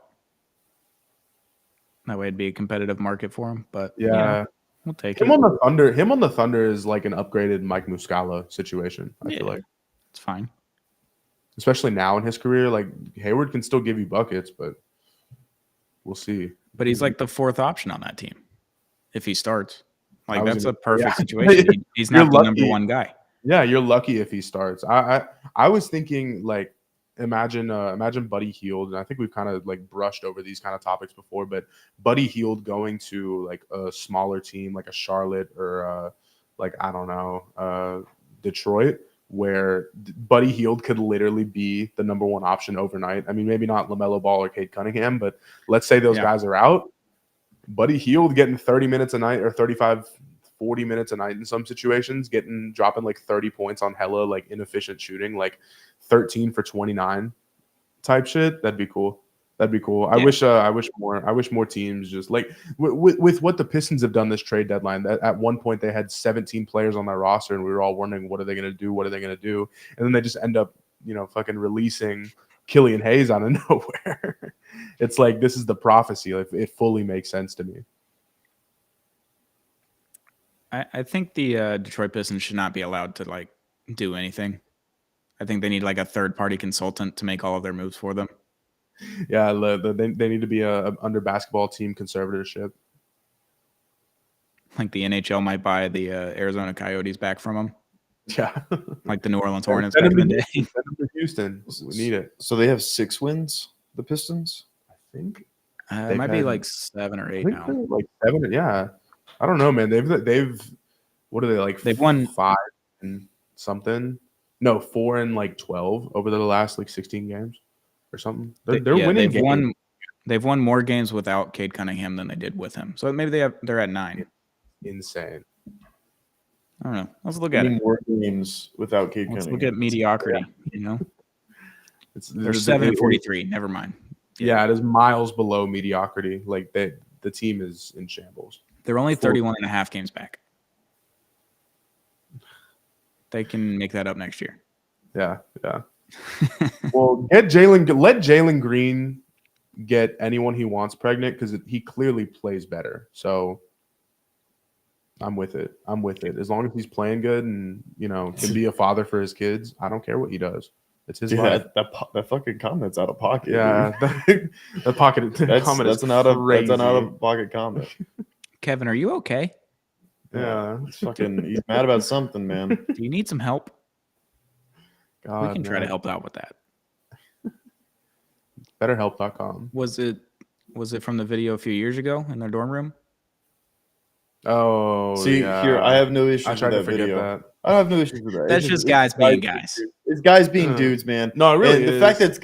That way it'd be a competitive market for him. But Yeah. we'll take Him it. on the Thunder is like an upgraded Mike Muscala situation, I feel like. It's fine. Especially now in his career. Like Hayward can still give you buckets, but we'll see. But he's like the fourth option on that team if he starts. I Like was that's gonna- a perfect yeah. situation. He's You're not the number lucky. one guy. Yeah, you're lucky if he starts. I was thinking like imagine Buddy Hield, and I think we've kind of like brushed over these kind of topics before, but Buddy Hield going to like a smaller team like a Charlotte or like I don't know Detroit, where Buddy Hield could literally be the number one option overnight. I mean, maybe not LaMelo Ball or Cade Cunningham, but let's say those guys are out. Buddy Hield getting 30 minutes a night or 35, 40 minutes a night in some situations, dropping like 30 points on hella like inefficient shooting, like 13 for 29 type shit. That'd be cool. That'd be cool. Yeah. I wish more teams just like with what the Pistons have done this trade deadline. That at one point they had 17 players on their roster, and we were all wondering what are they going to do? What are they going to do? And then they just end up, fucking releasing Killian Hayes out of nowhere. It's like this is the prophecy. It fully makes sense to me. I think the Detroit Pistons should not be allowed to like do anything. I think they need like a third party consultant to make all of their moves for them. Yeah, they need to be under basketball team conservatorship. Like the NHL might buy the Arizona Coyotes back from them, Yeah, like the New Orleans Hornets Send back in them the to day. Houston. Send them to Houston. We need it. So they have 6 wins, the Pistons? I think. It might be had- like 7 or I 8 think now. they're like 7. Yeah, I don't know, man. They've what are they like? They've won 5 and something. No, 4 and like 12 over the last like 16 games or something. They're Yeah, winning. They've won more games without Cade Cunningham than they did with him. So maybe they're at 9. Insane. I don't know. Let's look at it. More games without Cade Let's Cunningham. look at mediocrity. You know, they're 7 and 43. Never mind. Yeah, it is miles below mediocrity. Like the team is in shambles. They're only 31 and a half games back. They can make that up next year. Yeah. Well, let Jalen Green get anyone he wants pregnant because he clearly plays better. So I'm with it. As long as he's playing good and can be a father for his kids, I don't care what he does. It's his life. That fucking comment's out of pocket. Yeah, dude. the pocket comment That's is an out crazy. of pocket comment. Kevin, are you okay? Yeah, He's he's mad about something, man. Do you need some help? God, We can try to man. help out with that. BetterHelp.com. Was it from the video a few years ago in their dorm room? Oh, See, yeah. here I have no issues I with tried that to forget video. that. I have no issues with that. That's just guys being guys. It's guys being Yeah. dudes, man. No, it really and the is. fact that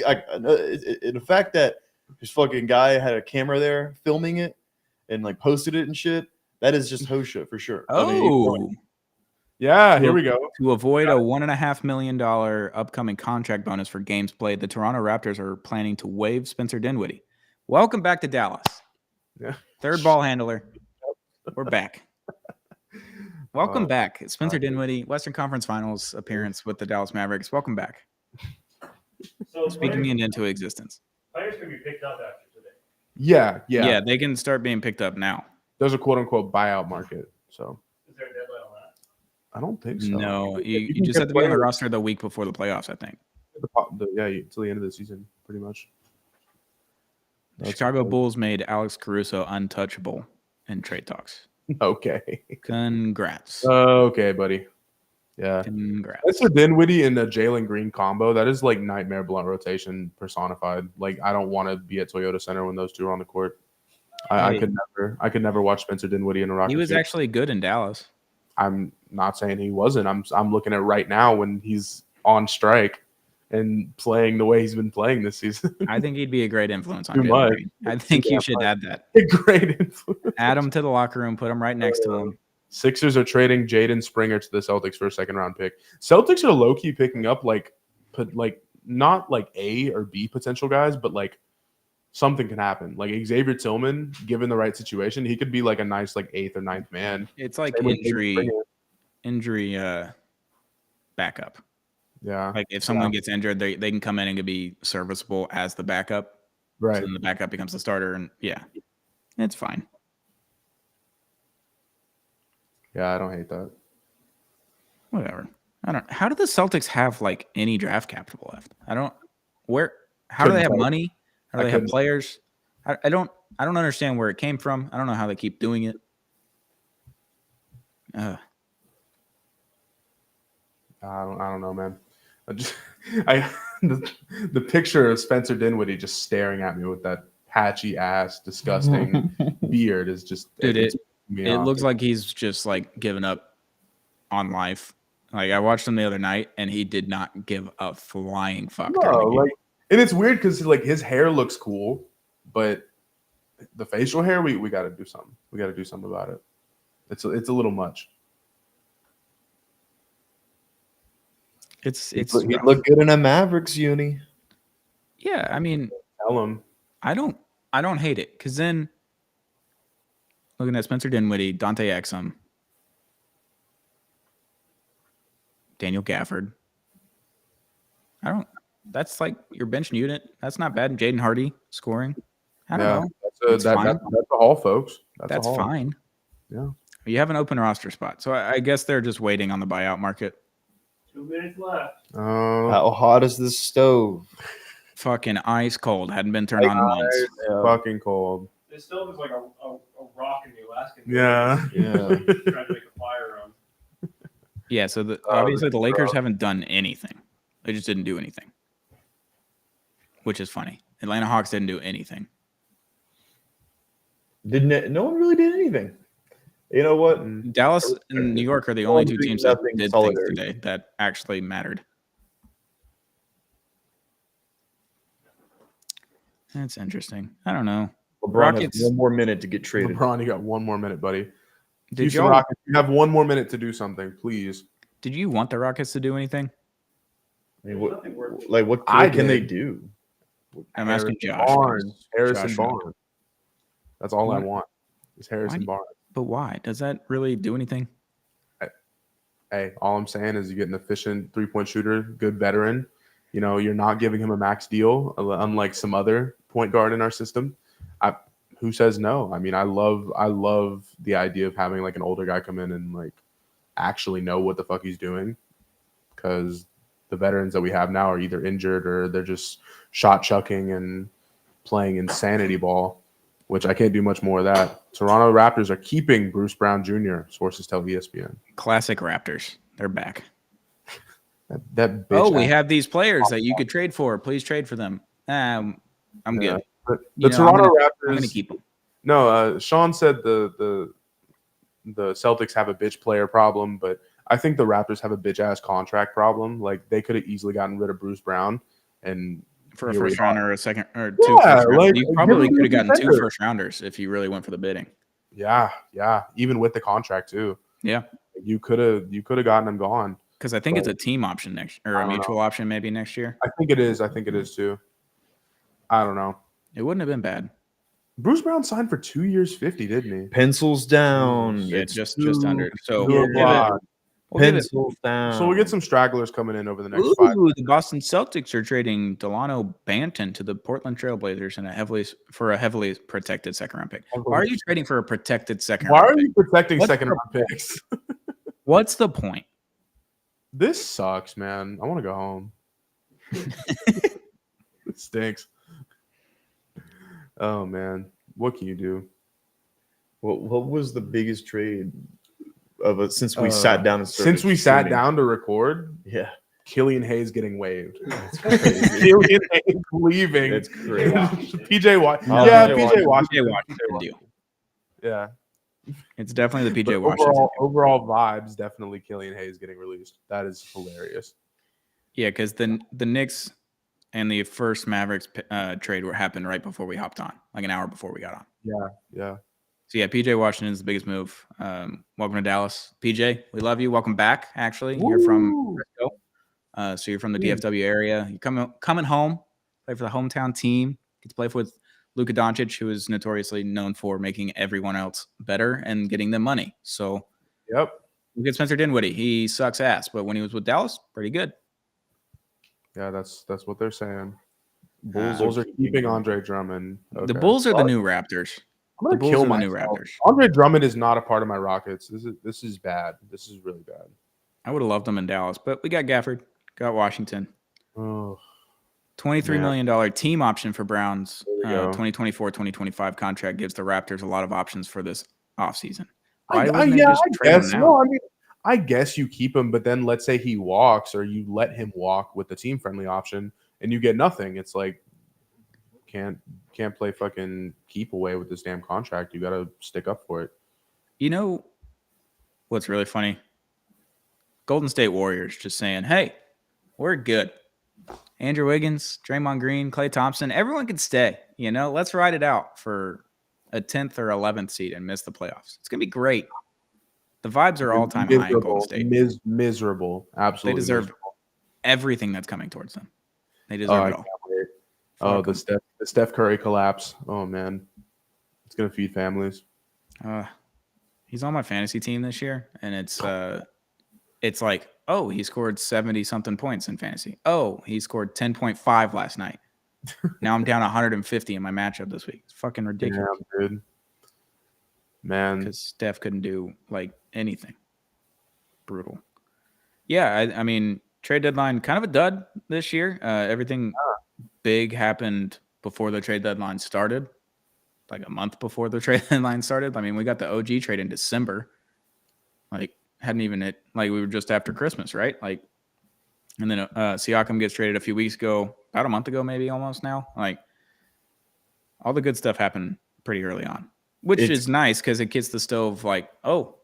the fact that this fucking guy had a camera there filming it and like posted it and shit, that is just ho shit for sure. I mean, Oh, Yeah, here we go. to avoid a $1.5 million upcoming contract bonus for games played, the Toronto Raptors are planning to waive Spencer Dinwiddie. Welcome back to Dallas. Yeah. Third ball handler. We're back. Welcome Oh, back. Spencer God. Dinwiddie, Western Conference Finals appearance with the Dallas Mavericks. Welcome back. So Speaking players, it into existence. players can be picked up after today. Yeah, Yeah, they can start being picked up now. There's a quote unquote buyout market. So Is there a deadline on that? I don't think so. No, you can just get have to be on the players- roster the week before the playoffs, I think. Till the end of the season, pretty much. Chicago Bulls made Alex Caruso untouchable in trade talks. Okay. Congrats. Okay, buddy. Yeah. Congrats. That's a Dinwiddie and a Jalen Green combo. That is like nightmare blunt rotation personified. Like I don't want to be at Toyota Center when those two are on the court. I could never watch Spencer Dinwiddie in a Rockets. He was game. actually good in Dallas. I'm not saying he wasn't. I'm looking at right now when he's on strike and playing the way he's been playing this season. I think he'd be a great influence on Too Jalen much. Green. I think you should add that. Great influence. Add him to the locker room, put him right next to him. Sixers are trading Jaden Springer to the Celtics for a second round pick. Celtics are low key picking up like not like A or B potential guys, but like something can happen. Like Xavier Tillman, given the right situation, he could be like a nice like 8th or 9th man. It's like Same with Jaden injury Springer. backup. Yeah. Like if someone gets injured, they can come in and can be serviceable as the backup. Right. So then the backup becomes the starter, and yeah, it's fine. Yeah, I don't hate that. Whatever. I don't. How do the Celtics have like any draft capital left? I don't. Where? How do they have Couldn't tell. money? How do I they have couldn't. players? I don't understand where it came from. I don't know how they keep doing it. I don't know, man. The picture of Spencer Dinwiddie just staring at me with that patchy ass, disgusting beard is just Dude, it's it looks like he's just like given up on life. Like I watched him the other night, and he did not give a flying fuck. during the game. like, and it's weird because like his hair looks cool, but the facial hair, we got to do something. We got to do something about it. It's a little much. It's He'd rough. look good in a Mavericks uni. Yeah, I mean, Tell him. I don't hate it because then looking at Spencer Dinwiddie, Dante Exum, Daniel Gafford. That's like your bench unit. That's not bad. Jaden Hardy scoring. I don't know. That's fine. that's a haul, folks. That's a haul. fine. Yeah. You have an open roster spot. So I guess they're just waiting on the buyout market. 2 minutes left. How hot is this stove? Fucking ice cold. Hadn't been turned on in months. Fucking cold. This still looks like a rock in the Alaskan. Yeah. Yeah. Trying to make a fire on. Yeah, so obviously the Lakers haven't done anything. They just didn't do anything, which is funny. Atlanta Hawks didn't do anything. No one really did anything. You know what? Dallas and New York are the only two doing teams that nothing did solidarity. things today that actually mattered. That's interesting. I don't know. LeBron Rockets- has one more minute to get traded. LeBron, you got one more minute, buddy. Did Houston y'all? Rockets, you have one more minute to do something, please. Did you want the Rockets to do anything? I mean, Nothing works. what I can they did. do? I'm asking Harrison Josh. Barnes. Harrison Josh Barnes. That's all I What? want. Is Harrison Why- Barnes. But why? Does that really do anything? Hey, all I'm saying is you get an efficient 3-point shooter, good veteran. You know, you're not giving him a max deal, unlike some other point guard in our system. Who says no? I mean, I love the idea of having like an older guy come in and like actually know what the fuck he's doing, because the veterans that we have now are either injured or they're just shot chucking and playing insanity ball, which I can't do much more of that. Toronto Raptors are keeping Bruce Brown Jr., sources tell ESPN. Classic Raptors. They're back. That bitch Oh, we ass- have these players that you could trade for. Please trade for them. I'm Yeah. good. The You know, Toronto I'm Raptors. going to keep them. No, Sean said the Celtics have a bitch player problem, but I think the Raptors have a bitch ass contract problem. Like they could have easily gotten rid of Bruce Brown and For a here we first are. round or a second or two Yeah, first rounders. like, You give probably him could have a gotten two contender. first rounders if you really went for the bidding. Yeah, even with the contract too. Yeah. You could have gotten him gone. Because I think it's a team option next or I a don't mutual option maybe next year. I think it is too. I don't know. It wouldn't have been bad. Bruce Brown signed for 2 years, 50, didn't he? Pencils down. Yeah, It's just too- under. So Good pivot, block. We'll give it- Pencils down. So we get some stragglers coming in over the next 5. Ooh, the Boston Celtics are trading Delano Banton to the Portland Trailblazers in a heavily protected second round pick. Why are you trading for a protected second Why round are pick? you protecting What's second the round picks? What's the point? This sucks, man. I want to go home. It stinks. Oh man, what can you do? What was the biggest trade of it since we sat down and started Since we sat streaming? down to record, Yeah, Killian Hayes getting waived. it's crazy. Killian Hayes leaving. It's crazy. PJ Watt. Oh, Yeah, PJ PJ PJ Washington. Washington deal. Yeah. It's definitely the PJ But Washington. overall vibes, definitely Killian Hayes getting released. That is hilarious. Yeah, because the Knicks and the first Mavericks trade happened right before we hopped on, like an hour before we got on. Yeah. So yeah, PJ Washington is the biggest move. Welcome to Dallas, PJ. We love you. Welcome back. Actually, you're from Frisco, so you're from the DFW area. You're coming home, play for the hometown team. Get to play with Luka Doncic, who is notoriously known for making everyone else better and getting them money. So Yep. we get Spencer Dinwiddie. He sucks ass, but when he was with Dallas, pretty good. Yeah, that's what they're saying. Bulls Bulls are keeping Andre Drummond. The Okay. Bulls are the new Raptors. I'm gonna the Bulls kill are the new myself. Raptors. Andre Drummond is not a part of my Rockets. This is bad. This is really bad. I would have loved them in Dallas, but we got Gafford, got Washington. Oh, $23 million team option for Brown's There we go. 2024-2025 contract gives the Raptors a lot of options for this offseason. I guess. No, I mean, I guess you keep him, but then let's say he walks or you let him walk with the team friendly option and you get nothing. It's like can't play fucking keep away with this damn contract. You got to stick up for it. You know what's really funny? Golden State Warriors just saying, hey, we're good. Andrew Wiggins, Draymond Green, Klay Thompson, everyone can stay. You know, let's ride it out for a 10th or 11th seed and miss the playoffs. It's going to be great. The vibes are all-time high in Golden State. Miserable. Absolutely. They deserve miserable. everything that's coming towards them. They deserve it all. Oh, Fuck the Steph Curry collapse. Oh man, it's gonna feed families. He's on my fantasy team this year, and it's like, oh, he scored 70-something points in fantasy. Oh, he scored 10.5 last night. Now I'm down 150 in my matchup this week. It's fucking ridiculous. Damn, dude. Man, Because Steph couldn't do like anything. Brutal. Yeah, I mean, trade deadline kind of a dud this year. Everything big happened before the trade deadline started, like a month before the trade deadline started. I mean, we got the OG trade in December. Like, hadn't even hit, like, we were just after Christmas, right? Like, and then Siakam gets traded a few weeks ago, about a month ago, maybe almost now. Like, all the good stuff happened pretty early on, which is nice because it gets the stove like, oh,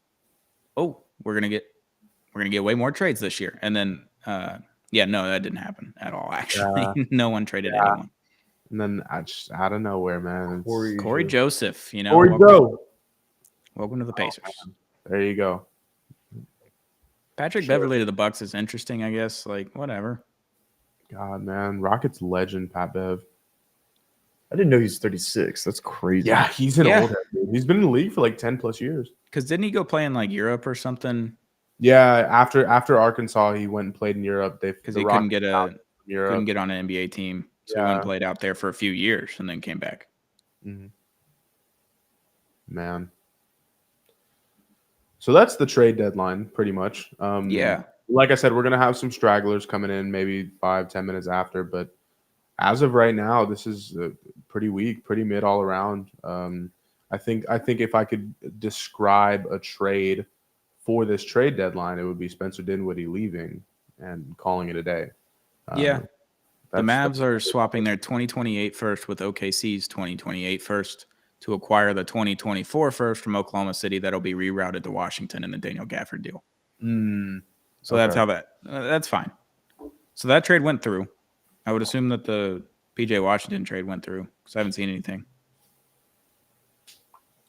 we're gonna get way more trades this year. And then, no, that didn't happen at all. Actually, no one traded anyone. and then just out of nowhere, man. Corey Joseph, you know, Corey Joe. welcome to the Pacers. There you go. Patrick Beverley to the Bucks is interesting, I guess. Like, whatever. God, man, Rockets legend Pat Bev. I didn't know he's 36. That's crazy. Yeah, he's an Yeah. old head, dude. He's been in the league for like 10 plus years. Because didn't he go play in like Europe or something? Yeah, after Arkansas, he went and played in Europe. Because he couldn't get on Europe. an NBA team, so he went and played out there for a few years and then came back. Mhm. Man. So that's the trade deadline, pretty much. Yeah. Like I said, we're gonna have some stragglers coming in, maybe 5-10 minutes after. But as of right now, this is pretty weak, pretty mid all around. I think if I could describe a trade for this trade deadline, it would be Spencer Dinwiddie leaving and calling it a day. Yeah. The That's- Mavs are swapping their 2028 first with OKC's 2028 first to acquire the 2024 first from Oklahoma City that'll be rerouted to Washington in the Daniel Gafford deal. So that's Okay. how that's fine. So that trade went through. I would assume that the PJ Washington trade went through because I haven't seen anything.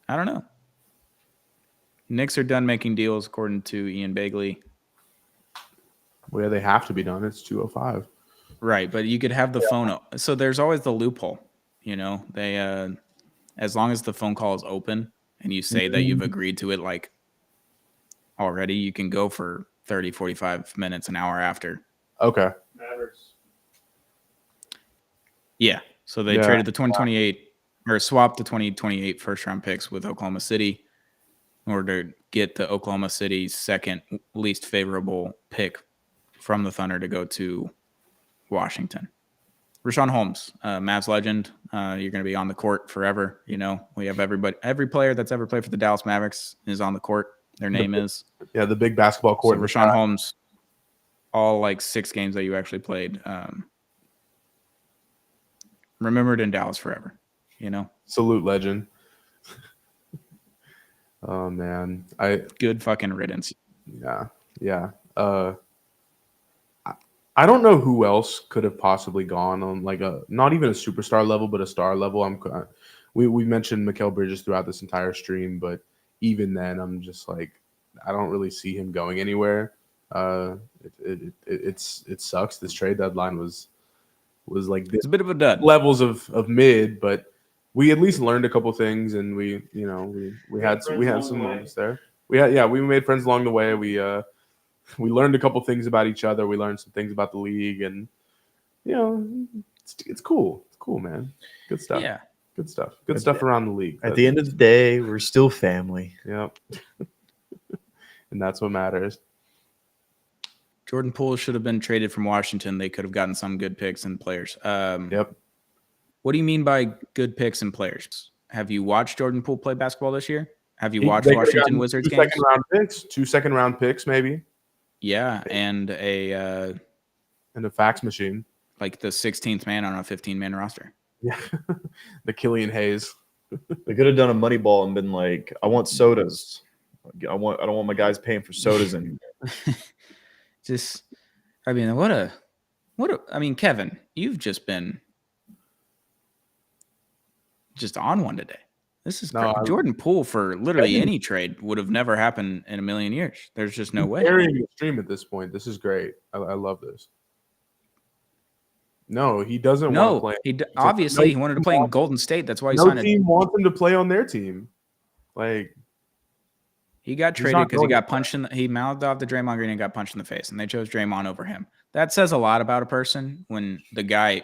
I don't know. Knicks are done making deals according to Ian Begley. Well, yeah, they have to be done. It's 2:05. Right, but you could have the phone. So there's always the loophole. You know, they as long as the phone call is open and you say that you've agreed to it, like already, you can go for 30, 45 minutes, an hour after. Okay. Mavericks. Yeah. So they Yeah. traded the 2028 or swapped the 2028 first round picks with Oklahoma City in order to get the Oklahoma City's second least favorable pick from the Thunder to go to Washington. Richaun Holmes, Mavs legend. You're going to be on the court forever. You know, we have every player that's ever played for the Dallas Mavericks is on the court. Their name is. Yeah, the big basketball court. So Richaun Holmes, all like 6 games that you actually played, remembered in Dallas forever. You know, Salute legend. Oh man, good fucking riddance. yeah. I don't know who else could have possibly gone on like a not even a superstar level, but a star level. We mentioned Mikal Bridges throughout this entire stream, but even then, I'm just like I don't really see him going anywhere. It sucks. This trade deadline was like this It's a bit of a dud. levels of mid, but we at least learned a couple things, and we had some moments there. We made friends along the way. We learned a couple things about each other. We learned some things about the league, and it's cool. It's cool, man. Good stuff. Yeah. Good stuff. Good stuff around the league. At the end of the day, we're still family. Yep. And that's what matters. Jordan Poole should have been traded from Washington. They could have gotten some good picks and players. Yep. What do you mean by good picks and players? Have you watched Jordan Poole play basketball this year? Have you watched They could have Washington gotten Wizards two games? Two second round picks, maybe, Yeah, and a and a fax machine. like the 16th man on a 15-man roster. Yeah. The Killian Hayes. They could have done a money ball and been like, I want sodas. I don't want my guys paying for sodas anymore. Just, I mean, I mean, Kevin, you've just been just on one today. This is No, Jordan Poole for literally any trade would have never happened in a million years. There's just no way. Carrying the stream at this point. This is great. I love this. No, he doesn't want to play. Obviously, no he wanted to team play in wants- Golden State. That's why he No signed team wants him to play on their team. Like, He got He's traded not because he going got punched he mouthed off to Draymond Green and got punched in the face, and they chose Draymond over him. That says a lot about a person when the guy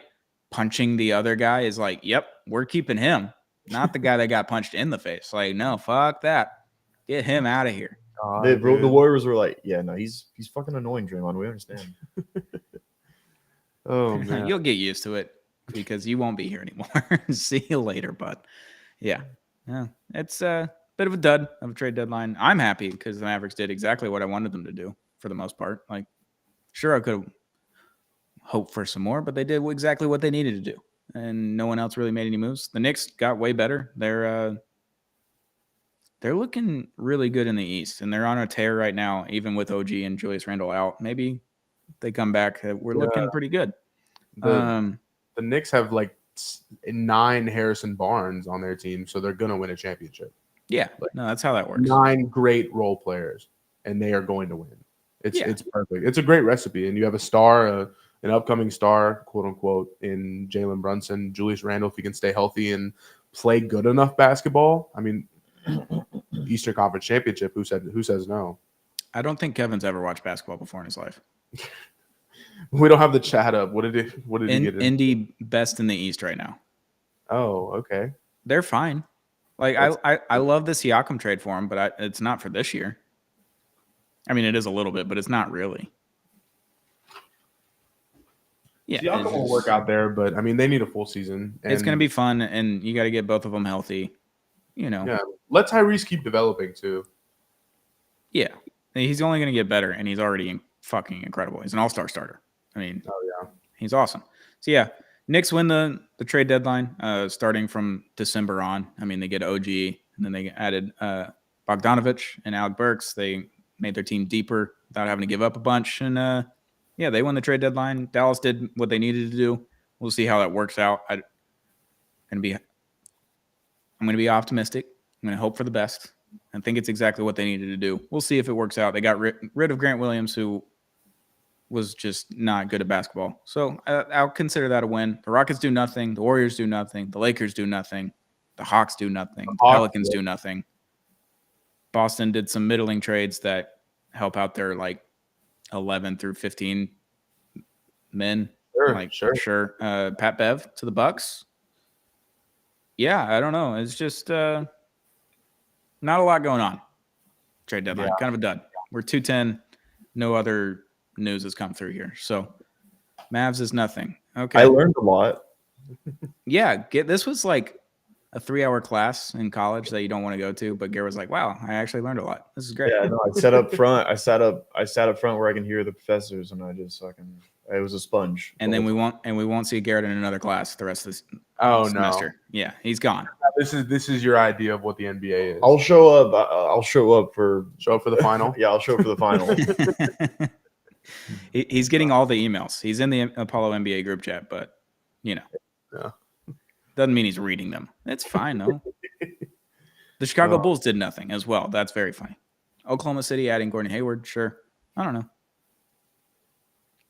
punching the other guy is like, "Yep, we're keeping him," not the guy that got punched in the face. Like, no, fuck that, get him out of here. The Warriors were like, yeah, no, he's fucking annoying, Draymond. We understand. Oh man. You'll get used to it because you won't be here anymore. See you later, bud. Yeah, it's a bit of a dud of a trade deadline. I'm happy because the Mavericks did exactly what I wanted them to do for the most part. Like, sure, I could have hoped for some more, but they did exactly what they needed to do, and no one else really made any moves. The Knicks got way better. They're looking really good in the East, and they're on a tear right now, even with OG and Julius Randle out. Maybe they come back. We're looking pretty good. The Knicks have like 9 Harrison Barnes on their team, so they're gonna win a championship. Yeah, no, that's how that works. 9 great role players, and they are going to win. It's perfect. It's a great recipe, and you have a star, an upcoming star, quote unquote, in Jalen Brunson, Julius Randle, if he can stay healthy and play good enough basketball. I mean, Eastern Conference Championship. Who says no? I don't think Kevin's ever watched basketball before in his life. We don't have the chat up. What did he get? Indy best in the East right now. Oh, okay. They're fine. Like I love the Siakam trade for him, but it's not for this year. I mean, it is a little bit, but it's not really. Yeah, Siakam will work out there, but I mean, they need a full season. It's going to be fun, and you got to get both of them healthy. You know. Yeah. Let Tyrese keep developing too. Yeah, he's only going to get better, and he's already fucking incredible. He's an all-star starter. I mean, he's awesome. So yeah, Knicks win the trade deadline starting from December on. I mean, they get OG, and then they added Bogdanovich and Alec Burks. They made their team deeper without having to give up a bunch, and they won the trade deadline. Dallas did what they needed to do. We'll see how that works out. I'm going to be optimistic. I'm going to hope for the best. I think it's exactly what they needed to do. We'll see if it works out. They got rid of Grant Williams, who was just not good at basketball. So I'll consider that a win. The Rockets do nothing. The Warriors do nothing. The Lakers do nothing. The Hawks do nothing. The Pelicans do nothing. Boston did some middling trades that help out their like 11 through 15 men. Sure, Like sure. sure. Pat Bev to the Bucks. Yeah, I don't know. It's just not a lot going on. Trade deadline, kind of a dud. We're 2-10. No other news has come through here. So Mavs is nothing. Okay. I learned a lot. Yeah, this was like a 3-hour class in college that you don't want to go to, but Garrett was like, "Wow, I actually learned a lot. This is great." Yeah, no, I sat up front. I sat up front where I can hear the professors, and I just fucking. It was a sponge. And then we won't see Garrett in another class the rest of this Oh semester. no, Yeah, he's gone. this is your idea of what the NBA is. I'll show up. I'll show up for. show up for the final. Yeah, I'll show up for the final. He's getting all the emails. He's in the Apollo NBA group chat, but Yeah. doesn't mean he's reading them. It's fine though. The Chicago Bulls did nothing as well. That's very funny. Oklahoma City adding Gordon Hayward, sure. I don't know.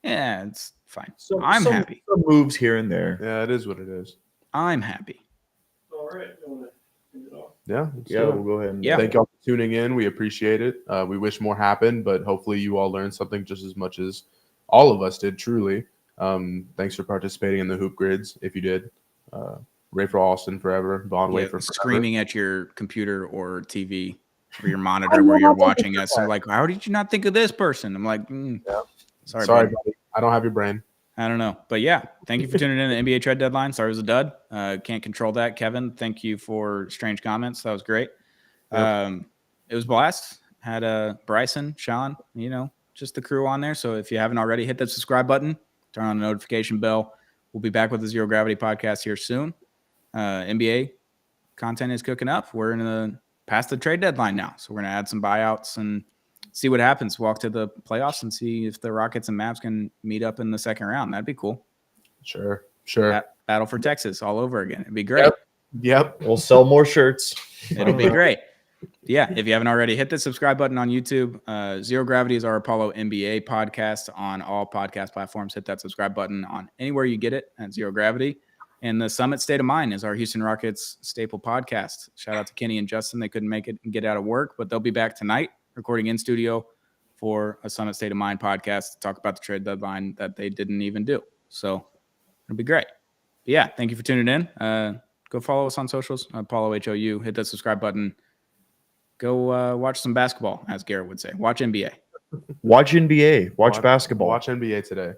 Yeah, it's fine. I'm happy. Some moves here and there. Yeah, it is what it is. I'm happy. All right. You wanna end it off? Yeah. Yeah, we'll go ahead. And, Yeah. Thank y'all for tuning in. We appreciate it. We wish more happened, but hopefully you all learned something just as much as all of us did, truly. Thanks for participating in the Hoop Grids, if you did. Ray for Austin forever. Von Way for forever. Screaming at your computer or TV or your monitor where you're watching us. And like, how did you not think of this person? I'm like, sorry, buddy. buddy. I don't have your brain. I don't know. But yeah, thank you for tuning in to the NBA trade deadline. Sorry it was a dud. Can't control that. Kevin, thank you for strange comments. That was great. It was a blast. Had Bryson, Sean, just the crew on there. So if you haven't already, hit that subscribe button, turn on the notification bell. We'll be back with the Zero Gravity podcast here soon. NBA content is cooking up. We're past the trade deadline now. So we're going to add some buyouts and see what happens. Walk to the playoffs and see if the Rockets and Mavs can meet up in the second round. That'd be cool. Sure. Battle for Texas all over again. It'd be great. Yep. We'll sell more shirts. It'll be great. Yeah, if you haven't already, hit the subscribe button on YouTube. Zero Gravity is our Apollo NBA podcast on all podcast platforms. Hit that subscribe button on anywhere you get it at Zero Gravity. And the Summit State of Mind is our Houston Rockets staple podcast. Shout out to Kenny and Justin. They couldn't make it and get out of work, but they'll be back tonight recording in studio for a Summit State of Mind podcast to talk about the trade deadline that they didn't even do. So it'll be great. But yeah, thank you for tuning in. Go follow us on socials, Apollo HOU. Hit that subscribe button. Go watch some basketball, as Garrett would say. Watch NBA. Watch NBA. Watch basketball. Watch NBA today.